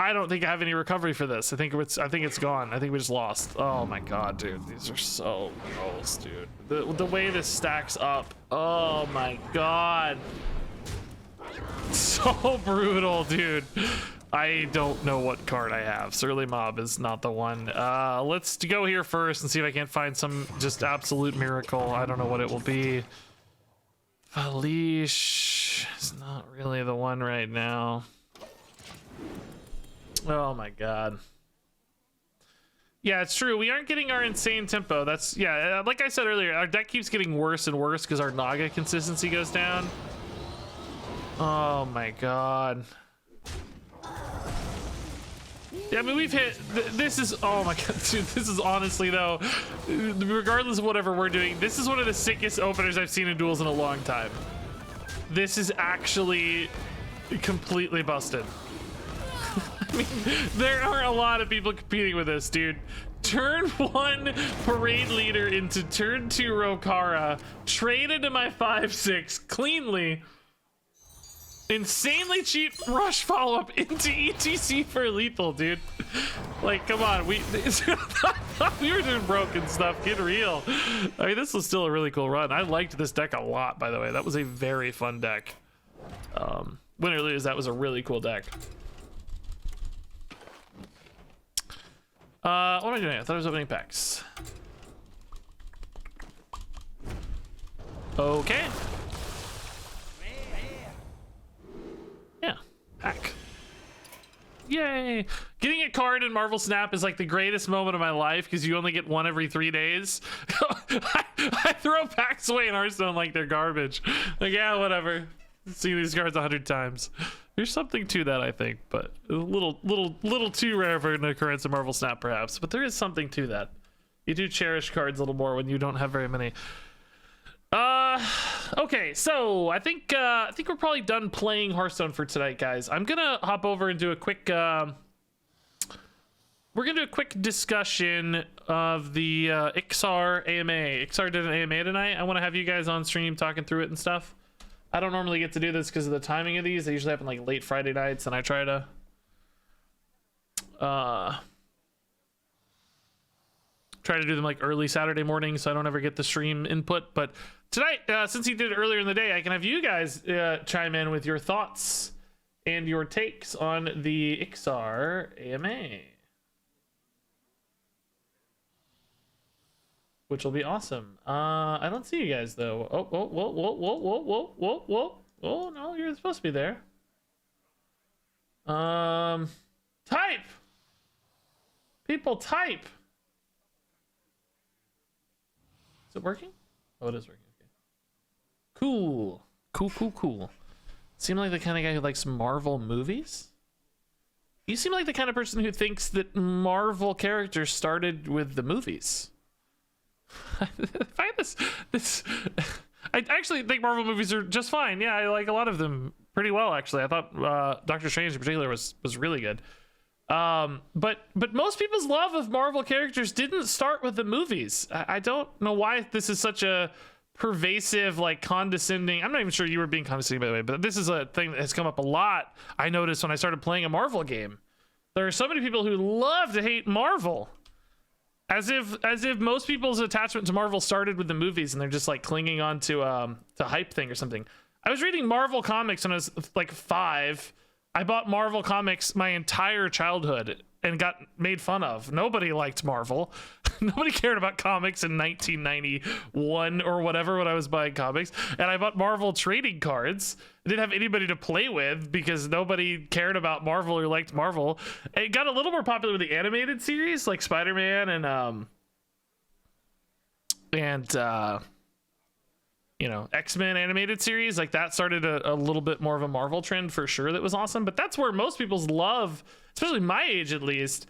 I don't think I have any recovery for this. I think it's gone. I think we just lost. Oh my god, dude. These are so gross, dude. The way this stacks up. Oh my god. So brutal, dude. I don't know what card I have. Surly Mob is not the one. Let's go here first and see if I can't find some just absolute miracle. I don't know what it will be. Valish is not really the one right now. Oh my god. Yeah, it's true. We aren't getting our insane tempo. That's, yeah, like I said earlier, our deck keeps getting worse and worse because our Naga consistency goes down. Oh my god. Yeah, I mean, we've hit, this is, oh my god, dude, this is honestly though, regardless of whatever we're doing, this is one of the sickest openers I've seen in Duels in a long time. This is actually completely busted. I mean, there are a lot of people competing with this, dude. Turn 1 Parade Leader into turn 2 Rokara, traded to my 5/6 cleanly. Insanely cheap rush follow-up into ETC for lethal, dude. Like, come on, we were doing broken stuff. Get real. I mean, this was still a really cool run. I liked this deck a lot, by the way. That was a very fun deck. Win or lose, that was a really cool deck. What am I doing? I thought I was opening packs. Okay. Yeah, pack. Yay! Getting a card in Marvel Snap is like the greatest moment of my life because you only get one every 3 days. I throw packs away in Hearthstone like they're garbage. Like, yeah, whatever. See these cards 100 times. There's something to that, I think, but a little too rare for an occurrence in Marvel Snap, perhaps. But there is something to that. You do cherish cards a little more when you don't have very many. Okay, so I think we're probably done playing Hearthstone for tonight, guys. I'm gonna hop over and do a quick we're gonna do a quick discussion of the Iksar AMA. Iksar did an AMA tonight. I want to have you guys on stream talking through it and stuff. I don't normally get to do this because of the timing of these. They usually happen like late Friday nights, and I try to do them like early Saturday morning, so I don't ever get the stream input. But tonight, since he did it earlier in the day, I can have you guys chime in with your thoughts and your takes on the Iksar AMA, which will be awesome. I don't see you guys though. Oh no, you're supposed to be there. Type, people, type. Is it working? Oh, it is working. Okay. Cool. Seem like the kind of guy who likes Marvel movies. You seem like the kind of person who thinks that Marvel characters started with the movies. I find this I actually think Marvel movies are just fine. Yeah, I like a lot of them pretty well, actually. I thought Doctor Strange in particular was really good. But most people's love of Marvel characters didn't start with the movies. I don't know why this is such a pervasive, like, condescending. I'm not even sure you were being condescending, by the way, but this is a thing that has come up a lot. I noticed when I started playing a Marvel game. There are so many people who love to hate Marvel. As if most people's attachment to Marvel started with the movies and they're just like clinging on to hype thing or something. I was reading Marvel comics when I was like 5. I bought Marvel comics my entire childhood and got made fun of. Nobody liked Marvel. Nobody cared about comics in 1991 or whatever when I was buying comics. And I bought Marvel trading cards. I didn't have anybody to play with because nobody cared about Marvel or liked Marvel. It got a little more popular with the animated series like Spider-Man and you know, X-Men animated series. Like that started a little bit more of a Marvel trend for sure. That was awesome. But that's where most people's love, especially my age at least,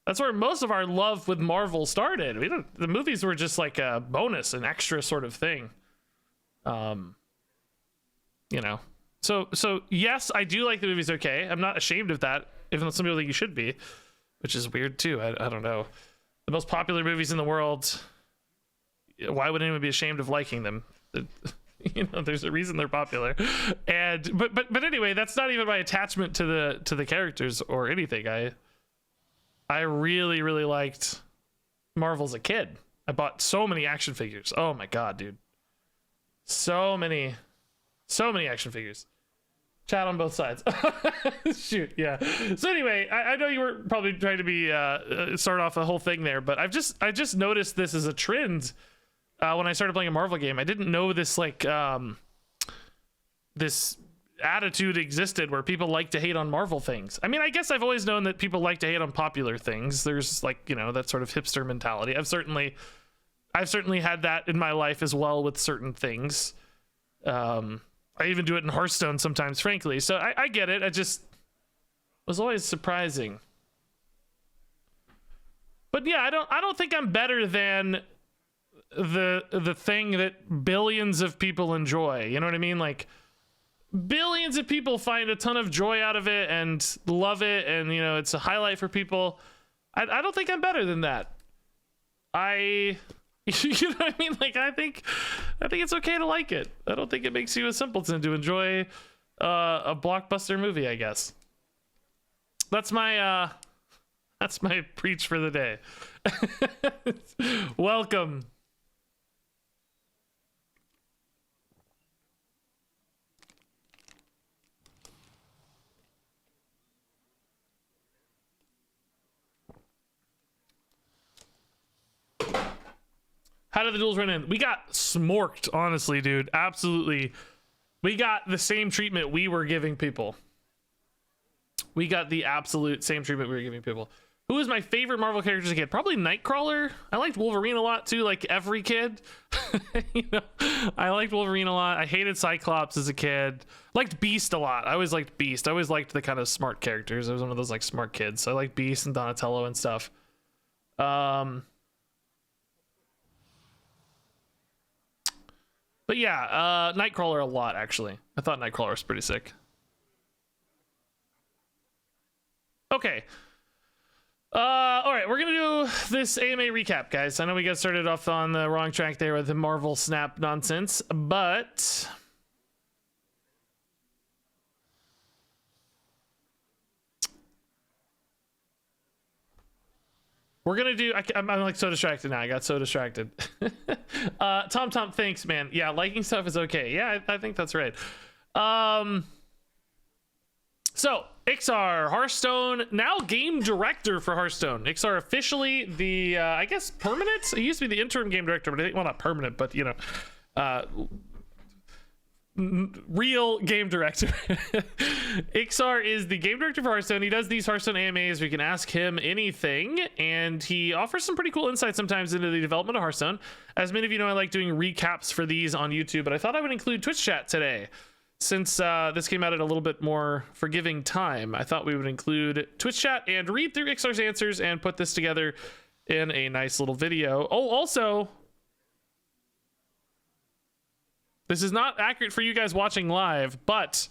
that's where most of our love with Marvel started. The movies were just like a bonus, an extra sort of thing. You know, so yes, I do like the movies. Okay, I'm not ashamed of that, even though some people think you should be, which is weird too. I don't know. The most popular movies in the world, why would anyone be ashamed of liking them? You know, there's a reason they're popular. And but anyway, that's not even my attachment to the characters or anything. I really liked Marvel as a kid. I bought so many action figures. Oh my god, dude, so many action figures. Chat on both sides. Shoot, yeah. So anyway, I know you were probably trying to be start off the whole thing there, but I just noticed this as a trend. When I started playing a Marvel game, I didn't know this like this attitude existed where people like to hate on Marvel things. I mean, I guess I've always known that people like to hate on popular things. There's like, you know, that sort of hipster mentality. I've certainly had that in my life as well with certain things. I even do it in Hearthstone sometimes, frankly. So I get it. I just was always surprising. But yeah, I don't think I'm better than the thing that billions of people enjoy. You know what I mean? Like billions of people find a ton of joy out of it and love it, and you know, it's a highlight for people. I don't think I'm better than that. You know what I mean? Like I think it's okay to like it. I don't think it makes you a simpleton to enjoy a blockbuster movie, I guess. That's my preach for the day. Welcome. How did the duels run in? We got smorked, honestly, dude. Absolutely. We got the same treatment we were giving people. We got the absolute same treatment we were giving people. Who was my favorite Marvel character as a kid? Probably Nightcrawler. I liked Wolverine a lot too, like every kid. You know, I liked Wolverine a lot. I hated Cyclops as a kid. Liked Beast a lot. I always liked Beast. I always liked the kind of smart characters. I was one of those like smart kids. So I liked Beast and Donatello and stuff. But yeah, Nightcrawler a lot, actually. I thought Nightcrawler was pretty sick. Okay. All right, we're going to do this AMA recap, guys. I know we got started off on the wrong track there with the Marvel Snap nonsense, but... we're going to do... I'm like so distracted now. I got so distracted. Tom, thanks, man. Yeah, liking stuff is okay. Yeah, I think that's right. So, Iksar, Hearthstone, now game director for Hearthstone. Iksar officially the, I guess, permanent? He used to be the interim game director, but I think, well, not permanent, but, you know, real game director. Iksar is the game director for Hearthstone. He does these Hearthstone AMAs. We can ask him anything, and he offers some pretty cool insights sometimes into the development of Hearthstone. As many of you know, I like doing recaps for these on YouTube, but I thought I would include Twitch chat today. Since this came out at a little bit more forgiving time, I thought we would include Twitch chat and read through Iksar's answers and put this together in a nice little video. Oh, also, this is not accurate for you guys watching live, but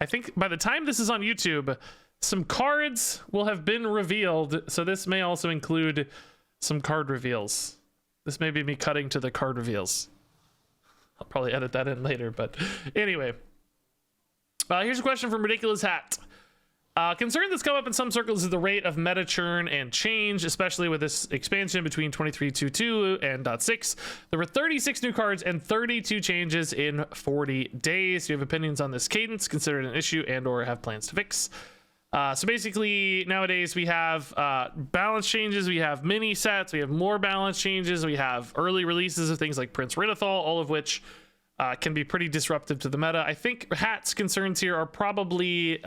I think by the time this is on YouTube, some cards will have been revealed. So this may also include some card reveals. This may be me cutting to the card reveals. I'll probably edit that in later, but anyway. Here's a question from Ridiculous Hat. Concern that's come up in some circles is the rate of meta churn and change, especially with this expansion between 23.22 and .6. There were 36 new cards and 32 changes in 40 days. Do you have opinions on this cadence? Consider it an issue and or have plans to fix? So basically, nowadays we have balance changes, we have mini sets, we have more balance changes, we have early releases of things like Prince Rinithal, all of which can be pretty disruptive to the meta. I think Hat's concerns here are probably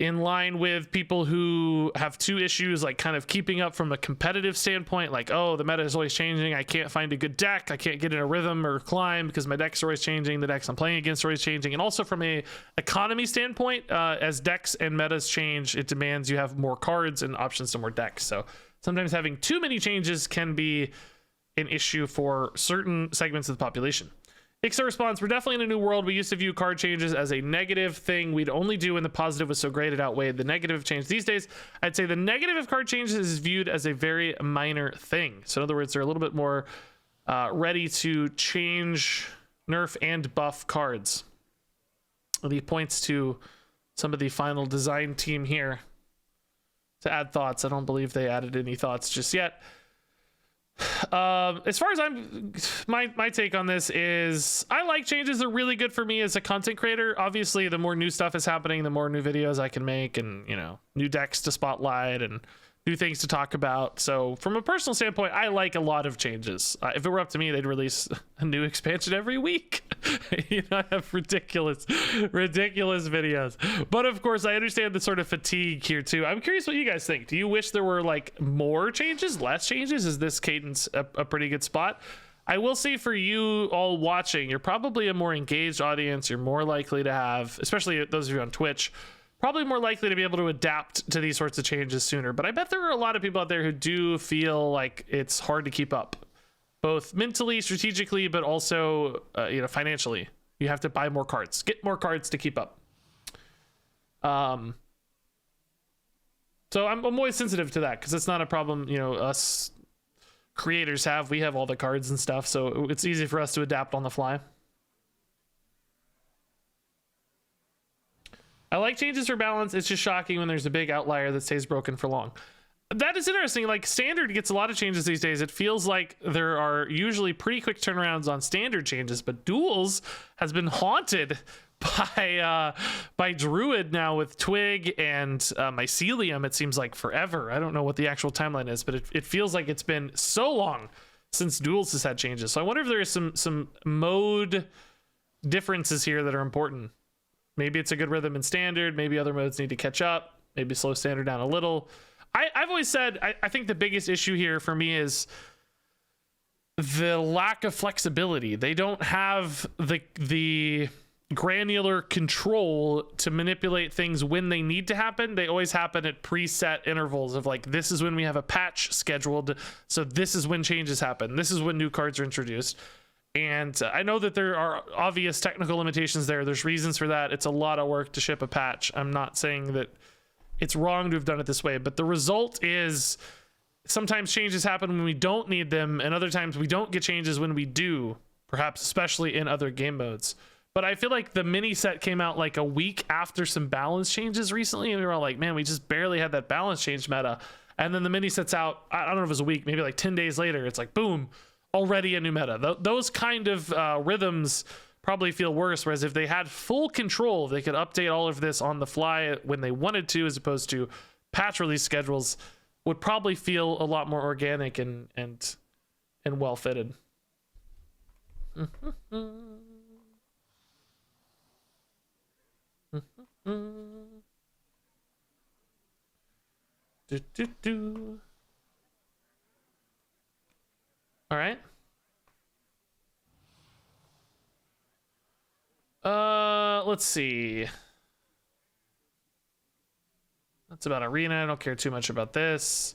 in line with people who have two issues, like kind of keeping up from a competitive standpoint, like, oh, the meta is always changing, I can't find a good deck, I can't get in a rhythm or climb because my deck's always changing, the decks I'm playing against are always changing. And also from a economy standpoint, as decks and metas change, it demands you have more cards and options to more decks. So sometimes having too many changes can be an issue for certain segments of the population. Iksar responds, we're definitely in a new world. We used to view card changes as a negative thing we'd only do when the positive was so great it outweighed the negative change. These days, I'd say the negative of card changes is viewed as a very minor thing. So in other words, they're a little bit more ready to change, nerf, and buff cards. He points to some of the final design team here to add thoughts. I don't believe they added any thoughts just yet. As far as my take on this is, I like changes. They're really good for me as a content creator. Obviously, the more new stuff is happening, the more new videos I can make, and you know, new decks to spotlight and new things to talk about. So from a personal standpoint, I like a lot of changes. If it were up to me, they'd release a new expansion every week. You know, I have ridiculous videos. But of course, I understand the sort of fatigue here too. I'm curious what you guys think. Do you wish there were like more changes, less changes? Is this cadence a pretty good spot? I will say for you all watching, you're probably a more engaged audience. You're more likely to have, especially those of you on Twitch, probably more likely to be able to adapt to these sorts of changes sooner. But I bet there are a lot of people out there who do feel like it's hard to keep up, both mentally, strategically, but also you know, financially. You have to buy more cards, get more cards to keep up. So I'm always sensitive to that because it's not a problem, you know, us creators have. We have all the cards and stuff, so it's easy for us to adapt on the fly. I like changes for balance. It's just shocking when there's a big outlier that stays broken for long. That is interesting. Like standard gets a lot of changes these days. It feels like there are usually pretty quick turnarounds on standard changes, but Duels has been haunted by Druid now with Twig and Mycelium. It seems like forever. I don't know what the actual timeline is, but it feels like it's been so long since Duels has had changes. So I wonder if there is some mode differences here that are important. Maybe it's a good rhythm in standard. Maybe other modes need to catch up. Maybe slow standard down a little. I've always said, I think the biggest issue here for me is the lack of flexibility. They don't have the granular control to manipulate things when they need to happen. They always happen at preset intervals of like, this is when we have a patch scheduled. So this is when changes happen. This is when new cards are introduced. And I know that there are obvious technical limitations there. There's reasons for that. It's a lot of work to ship a patch. I'm not saying that it's wrong to have done it this way, but the result is sometimes changes happen when we don't need them, and other times we don't get changes when we do, perhaps especially in other game modes. But I feel like the mini set came out like a week after some balance changes recently, and we were all like, man, we just barely had that balance change meta. And then the mini set's out, I don't know if it was a week, maybe like 10 days later, it's like, boom, already a new meta. Those kind of rhythms probably feel worse, whereas if they had full control, they could update all of this on the fly when they wanted to, as opposed to patch release schedules, would probably feel a lot more organic and well fitted. All right. Let's see. That's about Arena. I don't care too much about this.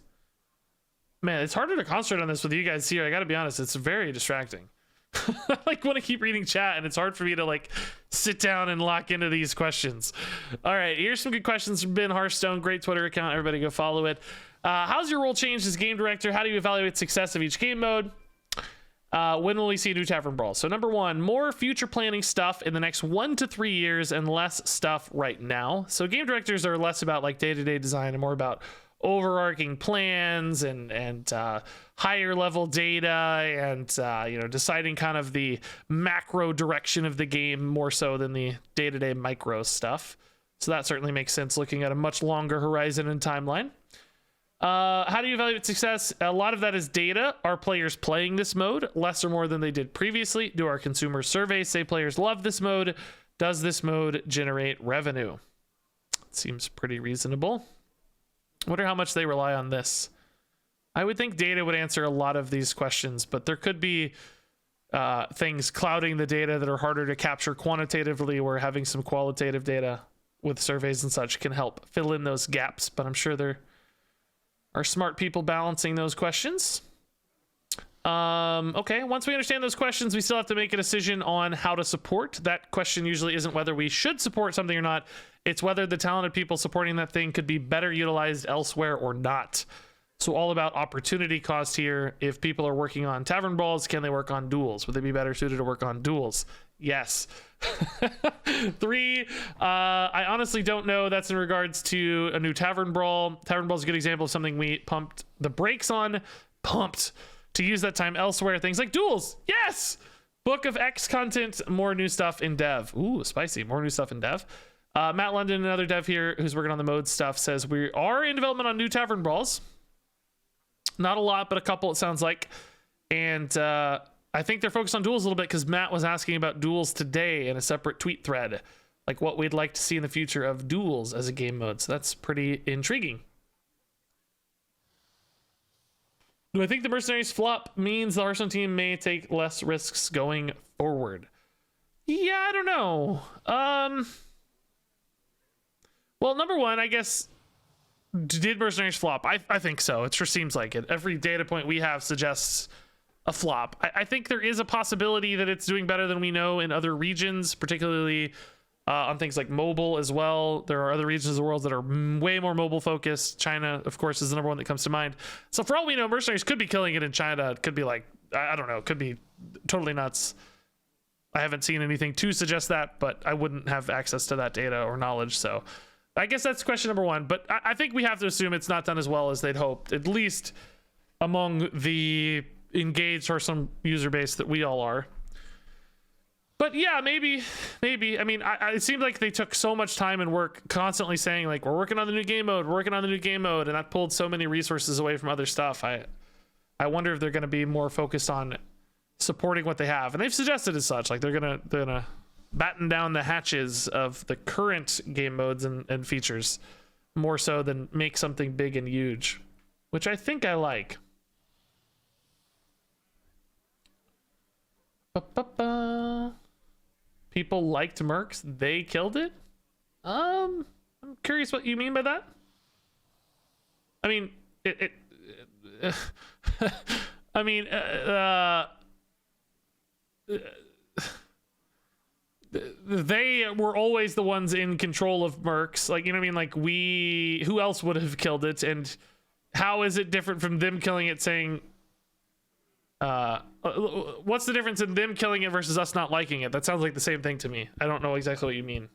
Man, it's harder to concentrate on this with you guys here. I gotta be honest, it's very distracting. I like want to keep reading chat, and it's hard for me to like sit down and lock into these questions. All right, here's some good questions from Ben Hearthstone. Great Twitter account. Everybody go follow it. How's your role changed as game director? How do you evaluate success of each game mode? When will we see new Tavern Brawl? So number one, more future planning stuff in the next 1 to 3 years and less stuff right now. So game directors are less about like day-to-day design and more about overarching plans and higher level data and deciding kind of the macro direction of the game more so than the day-to-day micro stuff. So that certainly makes sense looking at a much longer horizon and timeline. How do you evaluate success? A lot of that is data. Are players playing this mode less or more than they did previously? Do our consumer surveys say players love this mode? Does this mode generate revenue? Seems pretty reasonable. Wonder how much they rely on this. I would think data would answer a lot of these questions, but there could be things clouding the data that are harder to capture quantitatively, where having some qualitative data with surveys and such can help fill in those gaps. But I'm sure there are smart people balancing those questions. Okay, once we understand those questions, we still have to make a decision on how to support. That question usually isn't whether we should support something or not. It's whether the talented people supporting that thing could be better utilized elsewhere or not. So all about opportunity cost here. If people are working on Tavern Brawls, can they work on Duels? Would they be better suited to work on Duels? Yes. 3, I honestly don't know. That's in regards to a new Tavern Brawl. Tavern Brawl is a good example of something we pumped the brakes on. Pumped to use that time elsewhere. Things like Duels. Yes. Book of X content. More new stuff in dev. Ooh, spicy. More new stuff in dev. Matt London, another dev here who's working on the mode stuff, says we are in development on new Tavern Brawls. Not a lot, but a couple, it sounds like. And I think they're focused on Duels a little bit because Matt was asking about Duels today in a separate tweet thread, like what we'd like to see in the future of Duels as a game mode. So that's pretty intriguing. Do I think the Mercenaries flop means the Hearthstone team may take less risks going forward? Yeah, I don't know. Well, number one, I guess, did Mercenaries flop? I think so. It sure seems like it. Every data point we have suggests a flop. I think there is a possibility that it's doing better than we know in other regions, particularly on things like mobile as well. There are other regions of the world that are way more mobile focused. China, of course, is the number one that comes to mind. So for all we know, Mercenaries could be killing it in China. It could be like, I don't know, it could be totally nuts. I haven't seen anything to suggest that, but I wouldn't have access to that data or knowledge. So I guess that's question number one. But I think we have to assume it's not done as well as they'd hoped, at least among the engaged or some user base that we all are. But yeah, maybe. I mean, it seemed like they took so much time and work constantly saying like, we're working on the new game mode, and that pulled so many resources away from other stuff. I wonder if they're going to be more focused on supporting what they have, and they've suggested as such. Like they're gonna batten down the hatches of the current game modes and features more so than make something big and huge, which I think I like. People liked Mercs, they killed it. I'm curious what you mean by that. I mean, I mean, they were always the ones in control of Mercs. Like, you know what I mean? Like, who else would have killed it? And how is it different from them killing it, saying, what's the difference in them killing it versus us not liking it? That sounds like the same thing to me. I don't know exactly what you mean.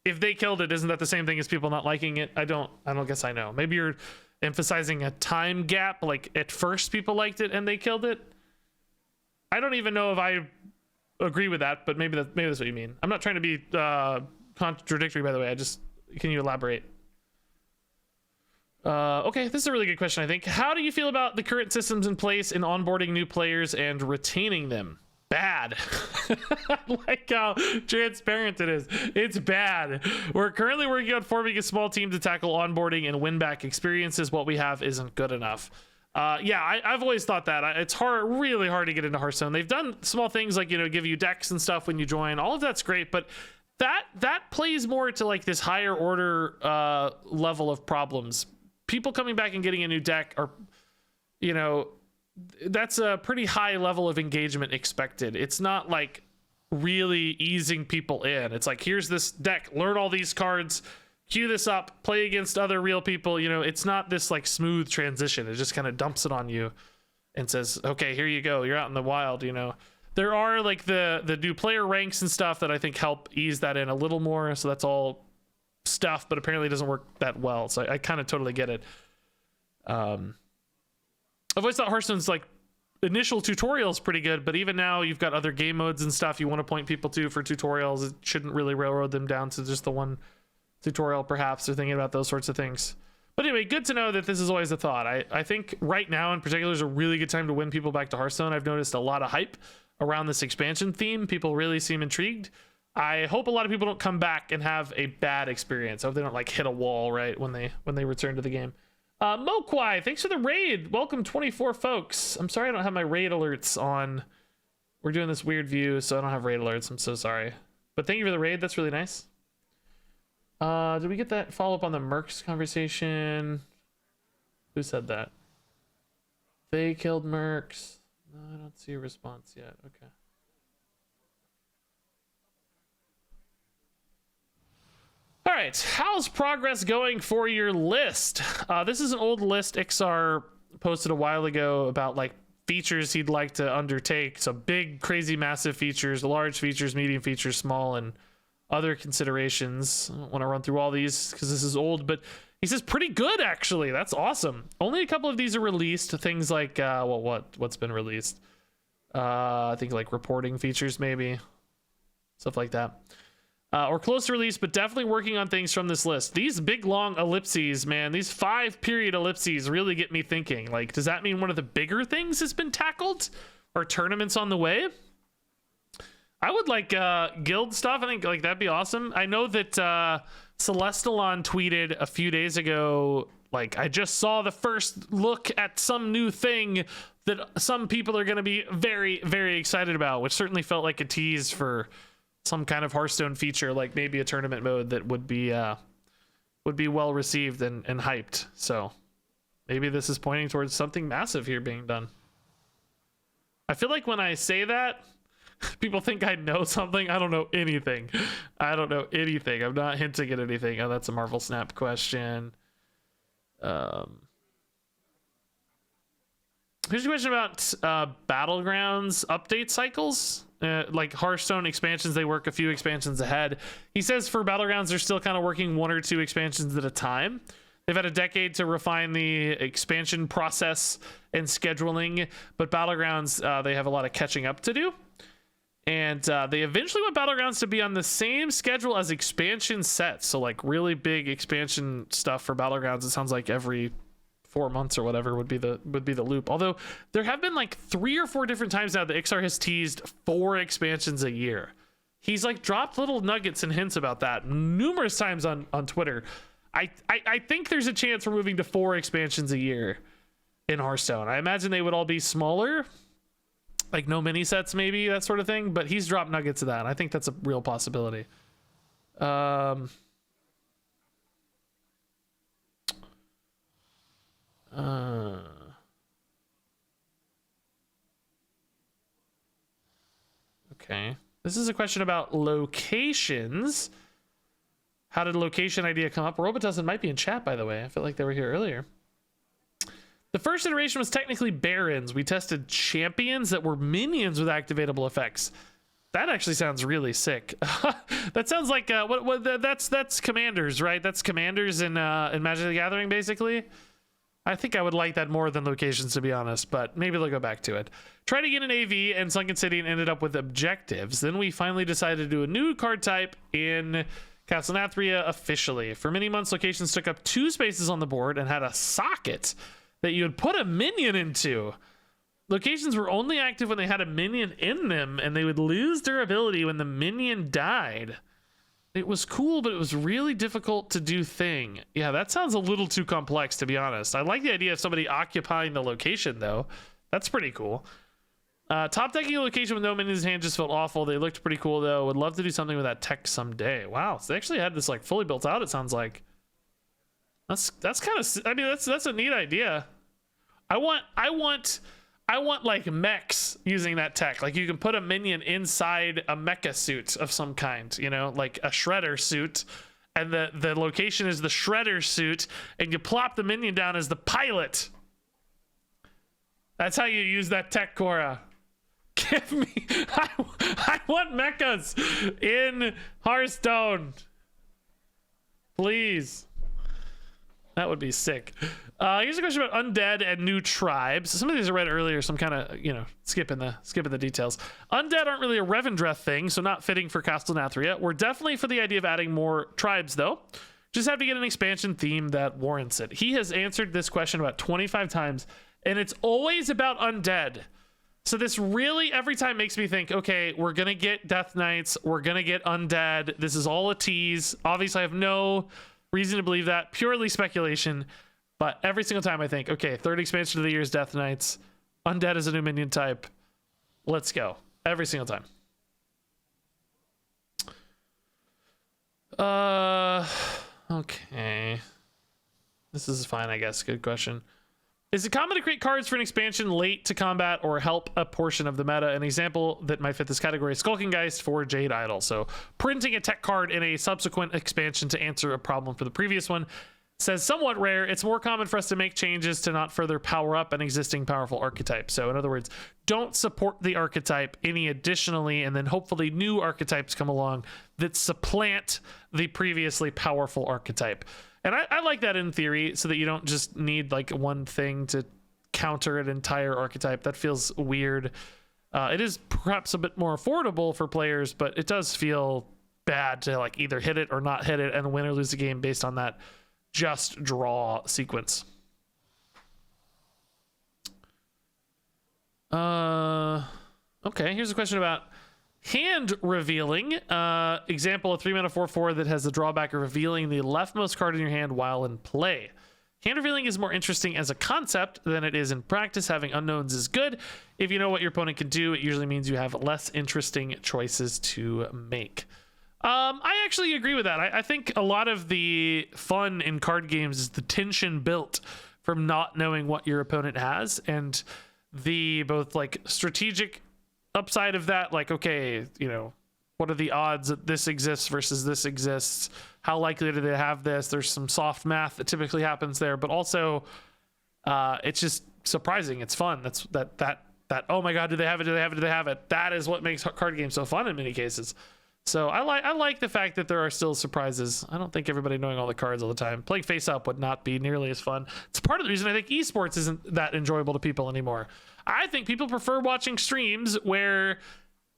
If they killed it, isn't that the same thing as people not liking it? I don't guess I know. Maybe you're emphasizing a time gap. Like at first people liked it and they killed it. I don't even know if I agree with that, but maybe that's what you mean. I'm not trying to be contradictory, by the way. Can you elaborate? Okay, this is a really good question, I think. How do you feel about the current systems in place in onboarding new players and retaining them? Bad. I like how transparent it is. It's bad. We're currently working on forming a small team to tackle onboarding and win back experiences. What we have isn't good enough. Yeah, I've always thought that. It's really hard to get into Hearthstone. They've done small things like, give you decks and stuff when you join. All of that's great, but that plays more to like this higher order level of problems. People coming back and getting a new deck are, that's a pretty high level of engagement expected. It's not like really easing people in. It's like, here's this deck, learn all these cards, queue this up, play against other real people. It's not this like smooth transition. It just kind of dumps it on you. and says, okay, here you go, you're out in the wild, you know. There are like the new player ranks and stuff that I think help ease that in a little more, so that's all stuff, but apparently it doesn't work that well, so I kind of totally get it. I've always thought Hearthstone's like initial tutorial is pretty good, but even now you've got other game modes and stuff you want to point people to for tutorials. It shouldn't really railroad them down to just the one tutorial, perhaps. They're thinking about those sorts of things. But anyway, good to know that this is always a thought. I think right now in particular is a really good time to win people back to Hearthstone. I've noticed a lot of hype around this expansion theme. People really seem intrigued. I hope a lot of people don't come back and have a bad experience. I hope they don't like hit a wall right when they return to the game. Mokwai, thanks for the raid. Welcome 24 folks. I'm sorry I don't have my raid alerts on. We're doing this weird view, so I don't have raid alerts. I'm so sorry. But thank you for the raid. That's really nice. Did we get that follow-up on the Mercs conversation? Who said that? They killed Mercs. No, I don't see a response yet. Okay. All right, how's progress going for your list? This is an old list Iksar posted a while ago about like features he'd like to undertake. So big, crazy, massive features, large features, medium features, small, and other considerations. I don't want to run through all these because this is old, but he says pretty good actually. That's awesome. Only a couple of these are released. Things like what's been released? I think like reporting features, maybe stuff like that. Or close to release, but definitely working on things from this list. These big long ellipses, man, these 5-period ellipses really get me thinking. Like, does that mean one of the bigger things has been tackled? Or tournaments on the way? I would like guild stuff. I think like that'd be awesome. I know that Celestalon tweeted a few days ago, like, I just saw the first look at some new thing that some people are going to be very, very excited about, which certainly felt like a tease for some kind of Hearthstone feature, like maybe a tournament mode that would be well received and hyped. So maybe this is pointing towards something massive here being done. I feel like when I say that, people think I know something. I don't know anything. I don't know anything. I'm not hinting at anything. Oh, that's a Marvel Snap question. Here's a question about Battlegrounds update cycles. Like Hearthstone expansions, they work a few expansions ahead. He says for Battlegrounds, they're still kind of working 1 or 2 expansions at a time. They've had a decade to refine the expansion process and scheduling, but Battlegrounds, they have a lot of catching up to do. And they eventually want Battlegrounds to be on the same schedule as expansion sets. So like really big expansion stuff for Battlegrounds, it sounds like every 4 months or whatever would be the loop. Although there have been like 3 or 4 different times now that Iksar has teased 4 expansions a year. He's like dropped little nuggets and hints about that numerous times on Twitter. I think there's a chance we're moving to 4 expansions a year in Hearthstone. I imagine they would all be smaller, like no mini sets, maybe that sort of thing. But he's dropped nuggets of that. I think that's a real possibility. Okay. This is a question about locations. How did a location idea come up? Robitussin might be in chat, by the way. I felt like they were here earlier. The first iteration was technically Barons. We tested champions that were minions with activatable effects. That actually sounds really sick. That sounds like that's commanders, right? That's commanders in Magic the Gathering, basically. I think I would like that more than locations, to be honest, but maybe they'll go back to it. Tried to get an AV and Sunken City and ended up with objectives. Then we finally decided to do a new card type in Castle Nathria officially. For many months, locations took up 2 spaces on the board and had a socket that you would put a minion into. Locations were only active when they had a minion in them, and they would lose durability when the minion died. It was cool, but it was really difficult to do thing. Yeah, that sounds a little too complex, to be honest. I like the idea of somebody occupying the location, though. That's pretty cool. Top decking a location with no minions in hand just felt awful. They looked pretty cool, though. Would love to do something with that tech someday. Wow, so they actually had this like fully built out, it sounds like. That's kind of, I mean, that's a neat idea. I want like mechs using that tech. Like you can put a minion inside a mecha suit of some kind, you know, like a shredder suit, and the location is the shredder suit, and you plop the minion down as the pilot. That's how you use that tech, Cora. Give me... I want mechas in Hearthstone. Please. That would be sick. Here's a question about undead and new tribes. Some of these I read earlier, so I'm kind of, skipping the details. Undead aren't really a Revendreth thing, so not fitting for Castelnathria. We're definitely for the idea of adding more tribes, though. Just have to get an expansion theme that warrants it. He has answered this question about 25 times, and it's always about undead. So this really every time makes me think, okay, we're going to get Death Knights. We're going to get undead. This is all a tease. Obviously, I have no reason to believe that. Purely speculation. But every single time I think, okay, third expansion of the year is Death Knights. Undead is a new minion type. Let's go. Every single time. Okay. This is fine, I guess. Good question. Is it common to create cards for an expansion late to combat or help a portion of the meta? An example that might fit this category is Skulking Geist for Jade Idol. So printing a tech card in a subsequent expansion to answer a problem for the previous one. Says somewhat rare. It's more common for us to make changes to not further power up an existing powerful archetype. So in other words, don't support the archetype any additionally, and then hopefully new archetypes come along that supplant the previously powerful archetype. And I like that in theory, so that you don't just need like one thing to counter an entire archetype. That feels weird. It is perhaps a bit more affordable for players, but it does feel bad to like either hit it or not hit it and win or lose the game based on that just draw sequence. Okay, here's a question about hand revealing. Example, a 3-mana 4/4 that has the drawback of revealing the leftmost card in your hand while in play. Hand revealing is more interesting as a concept than it is in practice. Having unknowns is good. If you know what your opponent can do, it usually means you have less interesting choices to make. I actually agree with that. I think a lot of the fun in card games is the tension built from not knowing what your opponent has, and the both like strategic upside of that, like, okay, what are the odds that this exists versus this exists? How likely do they have this? There's some soft math that typically happens there, but also it's just surprising. It's fun. That oh my god, do they have it? Do they have it? Do they have it? That is what makes card games so fun in many cases. So I like the fact that there are still surprises. I don't think everybody knowing all the cards all the time. Playing face up would not be nearly as fun. It's part of the reason I think esports isn't that enjoyable to people anymore. I think people prefer watching streams where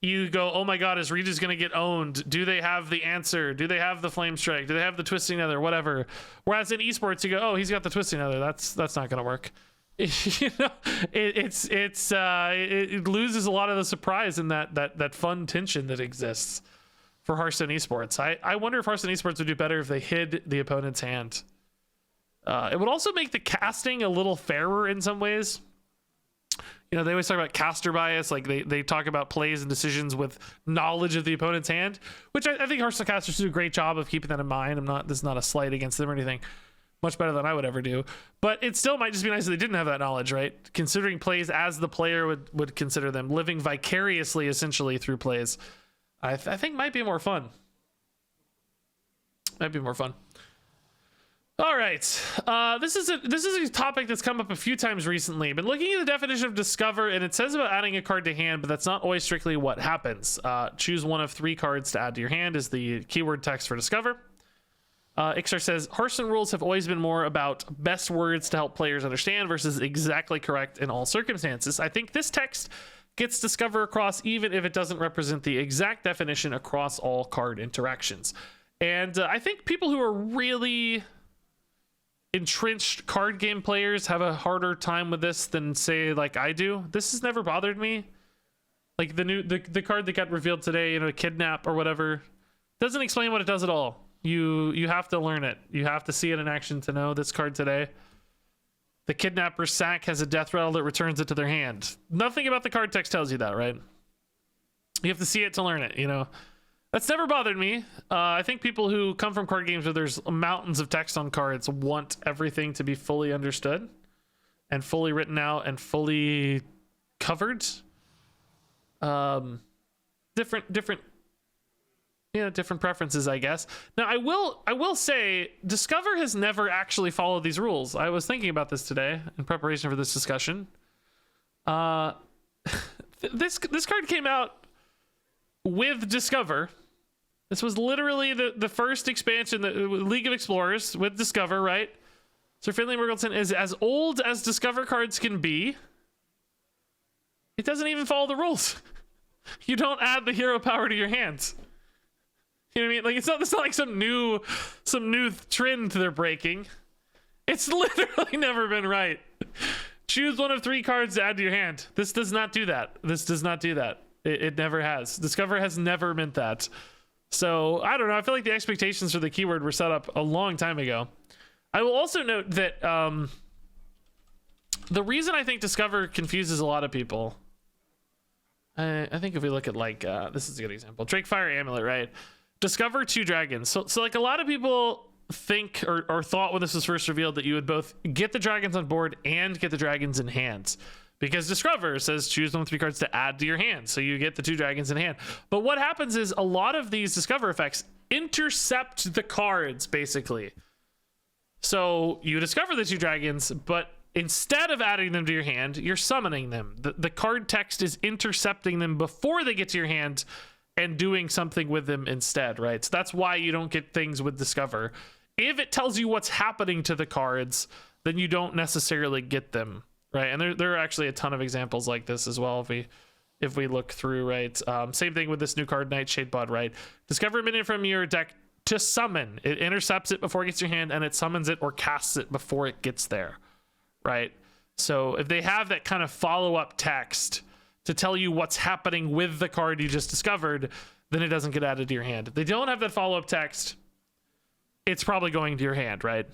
you go, oh my god, is Regis going to get owned? Do they have the answer? Do they have the flame strike? Do they have the twisting nether? Whatever. Whereas in esports, you go, oh, he's got the twisting nether. That's not going to work. It loses a lot of the surprise in that fun tension that exists for Hearthstone esports. I wonder if Hearthstone esports would do better if they hid the opponent's hand. It would also make the casting a little fairer in some ways. They always talk about caster bias, like they talk about plays and decisions with knowledge of the opponent's hand, which I think Hearthstone casters do a great job of keeping that in mind. This is not a slight against them or anything. Much better than I would ever do. But it still might just be nice if they didn't have that knowledge, right? Considering plays as the player would consider them, living vicariously essentially through plays. I think might be more fun. Might be more fun. All right. This is a topic that's come up a few times recently. Been looking at the definition of discover, and it says about adding a card to hand, but that's not always strictly what happens. Choose one of 3 cards to add to your hand is the keyword text for discover. Iksar says, Hearthstone rules have always been more about best words to help players understand versus exactly correct in all circumstances. I think this text gets discover across even if it doesn't represent the exact definition across all card interactions. And I think people who are really entrenched card game players have a harder time with this than, say, like I do. This has never bothered me. Like the card that got revealed today, kidnap or whatever, doesn't explain what it does at all. You have to learn it. You have to see it in action to know this card today. The kidnapper's sack has a death rattle that returns it to their hand. Nothing about the card text tells you that, right? You have to see it to learn it, That's never bothered me. I think people who come from card games where there's mountains of text on cards want everything to be fully understood and fully written out and fully covered. Different preferences, I guess. Now, I will say, Discover has never actually followed these rules. I was thinking about this today in preparation for this discussion. This card came out with Discover. This was literally the first expansion, the League of Explorers with Discover, right? So Finley Murgleton is as old as Discover cards can be. It doesn't even follow the rules. You don't add the hero power to your hands. You know what I mean? Like it's not like some new trend they're breaking. It's literally never been right. Choose one of 3 cards to add to your hand. This does not do that. This does not do that. It never has. Discover has never meant that. So I don't know. I feel like the expectations for the keyword were set up a long time ago. I will also note that the reason I think Discover confuses a lot of people. I think if we look at like this is a good example. Drakefire Amulet, right? Discover 2 dragons. So like a lot of people think or thought when this was first revealed that you would both get the dragons on board and get the dragons in hands, because Discover says choose one of 3 cards to add to your hand, so you get the 2 dragons in hand. But what happens is a lot of these Discover effects intercept the cards basically. So you discover the 2 dragons, but instead of adding them to your hand, you're summoning them. The card text is intercepting them before they get to your hand and doing something with them instead, right? So that's why you don't get things with Discover. If it tells you what's happening to the cards, then you don't necessarily get them, right? And there are actually a ton of examples like this as well if we look through, right? Same thing with this new card, Nightshade Bud, right? Discover a minion from your deck to summon. It intercepts it before it gets to your hand, and it summons it or casts it before it gets there, right? So if they have that kind of follow-up text to tell you what's happening with the card you just discovered, then it doesn't get added to your hand. If they don't have that follow-up text, it's probably going to your hand, right?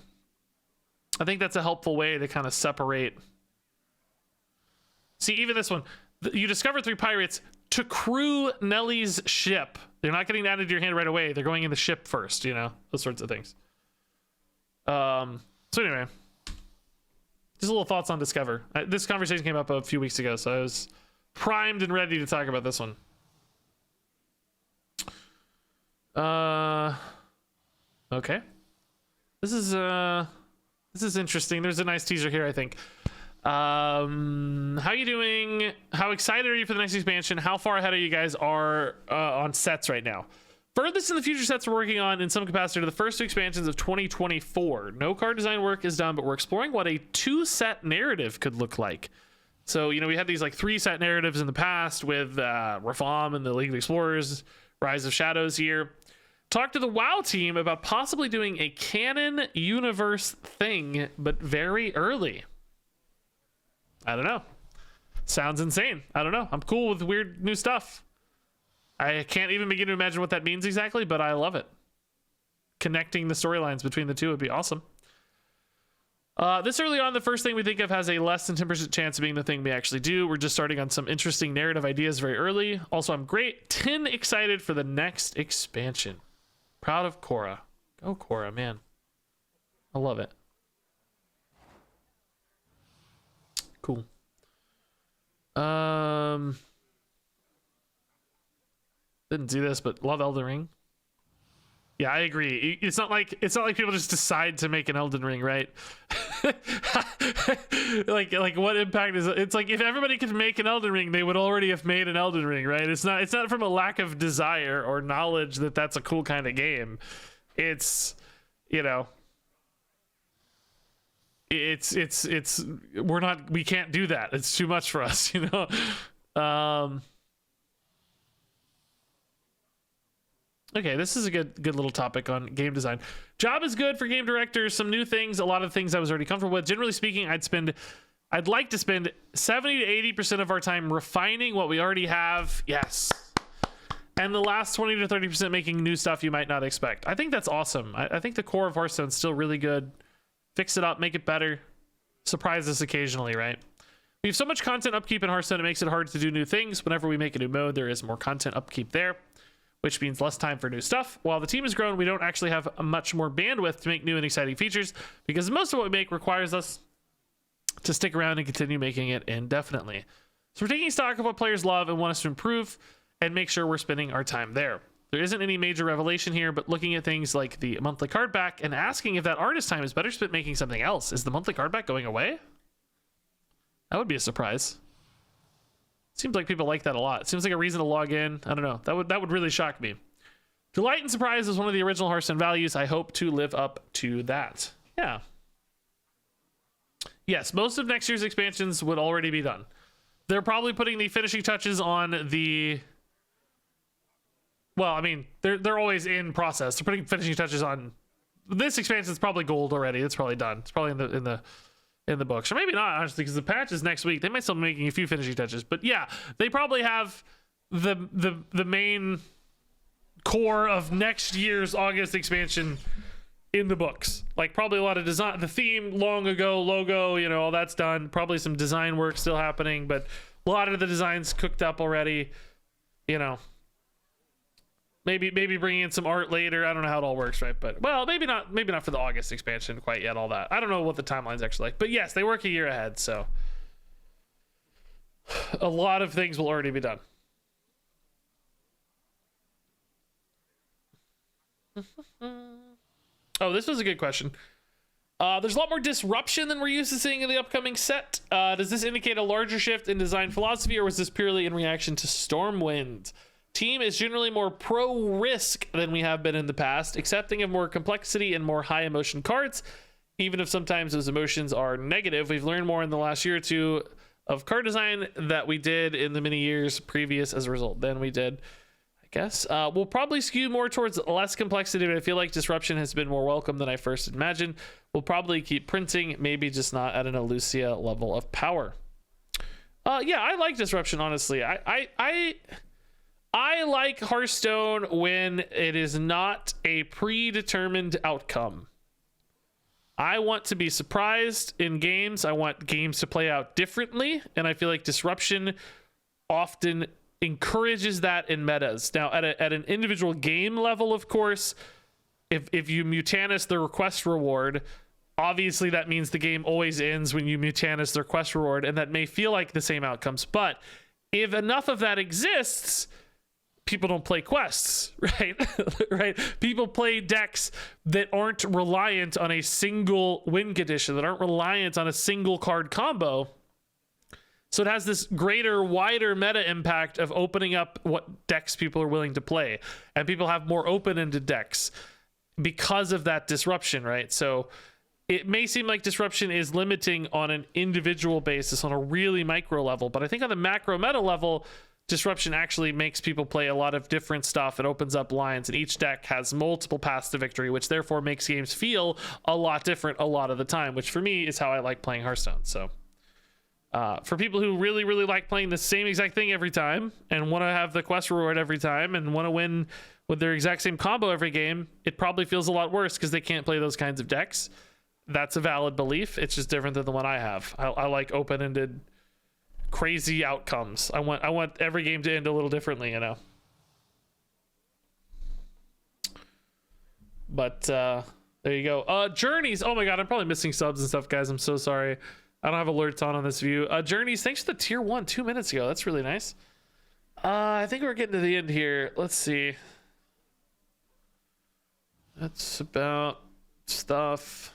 I think that's a helpful way to kind of separate. See, even this one, you discover 3 pirates to crew Nellie's ship. They're not getting added to your hand right away. They're going in the ship first, you know, those sorts of things. So anyway, just a little thoughts on Discover. This conversation came up a few weeks ago, so I was primed and ready to talk about this one. Okay. This is interesting. There's a nice teaser here, I think. How you doing? How excited are you for the next expansion? How far ahead of you guys are on sets right now? Furthest in the future sets we're working on in some capacity to the first 2 expansions of 2024. No card design work is done, but we're exploring what a 2-set narrative could look like. So, you know, we had these like 3-set narratives in the past with Reform and the League of Explorers, Rise of Shadows here. Talked to the WoW team about possibly doing a canon universe thing, but very early. I don't know. Sounds insane. I don't know. I'm cool with weird new stuff. I can't even begin to imagine what that means exactly, but I love it. Connecting the storylines between the two would be awesome. This early on, the first thing we think of has a less than 10% chance of being the thing we actually do. We're just starting on some interesting narrative ideas very early. Also, I'm great. 10 excited for the next expansion. Proud of Cora. Go Cora, man. I love it. Cool. Didn't do this, but love Elden Ring. Yeah, I agree. It's not like people just decide to make an Elden Ring, right? like what impact is it? It's like if everybody could make an Elden Ring, they would already have made an Elden Ring, right? It's not from a lack of desire or knowledge that that's a cool kind of game. It's, you know, we can't do that. It's too much for us, you know? Okay, this is a good little topic on game design. Job is good for game directors. Some new things, a lot of things I was already comfortable with. Generally speaking, I'd like to spend 70 to 80% of our time refining what we already have. Yes. And the last 20 to 30% making new stuff you might not expect. I think that's awesome. I think the core of Hearthstone is still really good. Fix it up, make it better. Surprise us occasionally, right? We have so much content upkeep in Hearthstone, it makes it hard to do new things. Whenever we make a new mode, there is more content upkeep there, which means less time for new stuff. While the team has grown, we don't actually have much more bandwidth to make new and exciting features because most of what we make requires us to stick around and continue making it indefinitely. So we're taking stock of what players love and want us to improve and make sure we're spending our time there. There isn't any major revelation here, but looking at things like the monthly card back and asking if that artist time is better spent making something else. Is the monthly card back going away? That would be a surprise. Seems like people like that a lot. Seems like a reason to log in. I don't know. That would really shock me. Delight and surprise is one of the original Hearthstone values. I hope to live up to that. Yeah. Yes, most of next year's expansions would already be done. They're probably putting the finishing touches on the... Well, I mean, they're always in process. They're putting finishing touches on... This expansion is probably gold already. It's probably done. It's probably in the books, or maybe not, honestly, because the patch is next week. They might still be making a few finishing touches, but yeah, they probably have the main core of next year's August expansion in the books. Like probably a lot of design, the theme long ago, logo, you know, all that's done. Probably some design work still happening, but a lot of the designs cooked up already. You know, maybe bringing in some art later. I don't know how it all works, right? But well, maybe not for the August expansion quite yet. All that, I don't know what the timeline's actually like. But yes, they work a year ahead, so a lot of things will already be done. Oh, this was a good question. There's a lot more disruption than we're used to seeing in the upcoming set. Does this indicate a larger shift in design philosophy, or was this purely in reaction to Stormwind? Team is generally more pro-risk than we have been in the past, accepting of more complexity and more high emotion cards. Even if sometimes those emotions are negative, we've learned more in the last year or two of card design that we did in the many years previous as a result than we did, I guess. We'll probably skew more towards less complexity, but I feel like disruption has been more welcome than I first imagined. We'll probably keep printing, maybe just not at an Elucia level of power. Yeah, I like disruption, honestly. I like Hearthstone when it is not a predetermined outcome. I want to be surprised in games. I want games to play out differently, and I feel like disruption often encourages that in metas. Now, at an individual game level, of course, if you Mutanus the request reward, obviously that means the game always ends when you Mutanus the request reward, and that may feel like the same outcomes. But if enough of that exists, people don't play quests, right? Right? People play decks that aren't reliant on a single win condition, that aren't reliant on a single card combo. So it has this greater, wider meta impact of opening up what decks people are willing to play. And people have more open-ended decks because of that disruption, right? So it may seem like disruption is limiting on an individual basis, on a really micro level, but I think on the macro meta level, disruption actually makes people play a lot of different stuff. It opens up lines, and each deck has multiple paths to victory, which therefore makes games feel a lot different a lot of the time, which for me is how I like playing Hearthstone. So for people who really, really like playing the same exact thing every time and want to have the quest reward every time and want to win with their exact same combo every game, it probably feels a lot worse because they can't play those kinds of decks. That's a valid belief. It's just different than the one I have. I like open-ended crazy outcomes. I want every game to end a little differently, you know. But there you go. Journeys. Oh my god, I'm probably missing subs and stuff, guys. I'm so sorry. I don't have alerts on this view. Journeys, thanks for the tier 1 2 minutes ago. That's really nice. I think we're getting to the end here. Let's see. That's about stuff.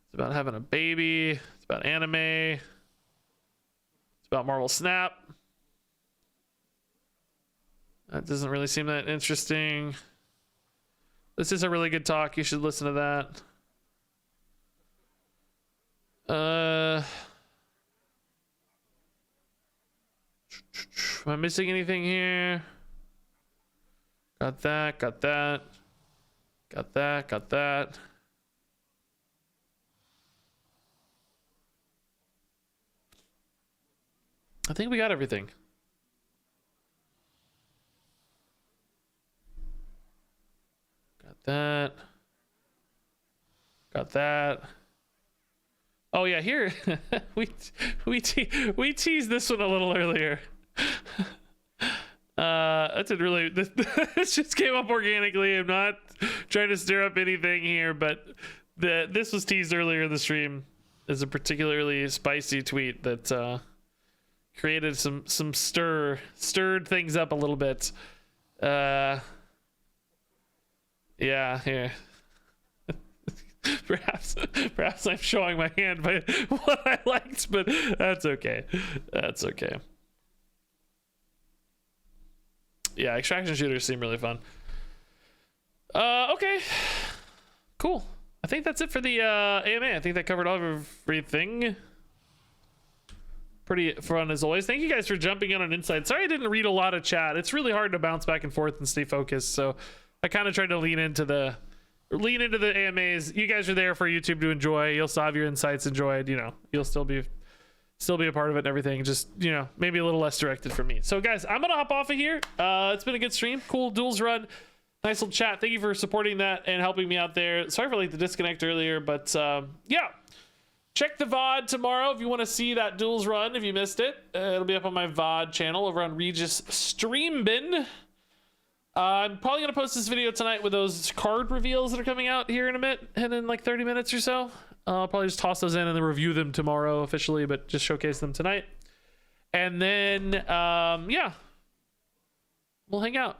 It's about having a baby. It's about anime. It's about Marvel Snap. That doesn't really seem that interesting. This is a really good talk. You should listen to that. Am I missing anything here? Got that, got that. Got that, got that. I think we got everything. Got that. Got that. Oh yeah, here we teased this one a little earlier. That didn't really. This just came up organically. I'm not trying to stir up anything here, but this was teased earlier in the stream as a particularly spicy tweet that created some stirred things up a little bit. Yeah, here. Perhaps I'm showing my hand by what I liked, but that's okay. That's okay. Yeah, extraction shooters seem really fun. Okay. Cool. I think that's it for the AMA. I think that covered everything. Pretty fun as always. Thank you guys for jumping in on Insight. Sorry I didn't read a lot of chat. It's really hard to bounce back and forth and stay focused, so I kind of tried to lean into the AMAs. You guys are there for YouTube to enjoy. You'll still have your insights enjoyed. You know, you'll still be a part of it and everything. Just, you know, maybe a little less directed for me. So guys, I'm gonna hop off of here. It's been a good stream. Cool duels run. Nice little chat. Thank you for supporting that and helping me out there. Sorry for like the disconnect earlier, but yeah. Check the VOD tomorrow if you want to see that duels run. If you missed it, it'll be up on my VOD channel over on RegisKillbin. I'm probably gonna post this video tonight with those card reveals that are coming out here in a bit, and in like 30 minutes or so. I'll probably just toss those in and then review them tomorrow officially, but just showcase them tonight. And then yeah, we'll hang out.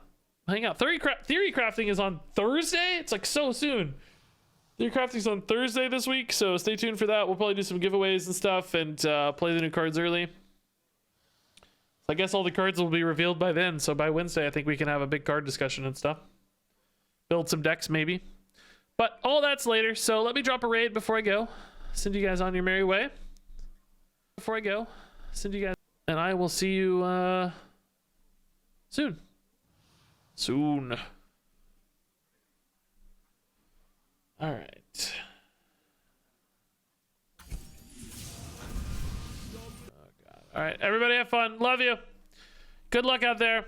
Theory crafting is on Thursday. It's like so soon. Theory crafting's on Thursday this week, so stay tuned for that. We'll probably do some giveaways and stuff and play the new cards early. I guess all the cards will be revealed by then, so by Wednesday I think we can have a big card discussion and stuff. Build some decks maybe. But all that's later, so let me drop a raid before I go. Send you guys on your merry way. Before I go, send you guys, and I will see you soon. All right. All right, everybody have fun. Love you. Good luck out there.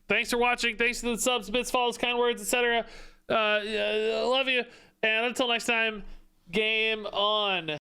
Thanks for watching. Thanks for the subs, bits, follows, kind words, etc. Love you. And until next time, game on.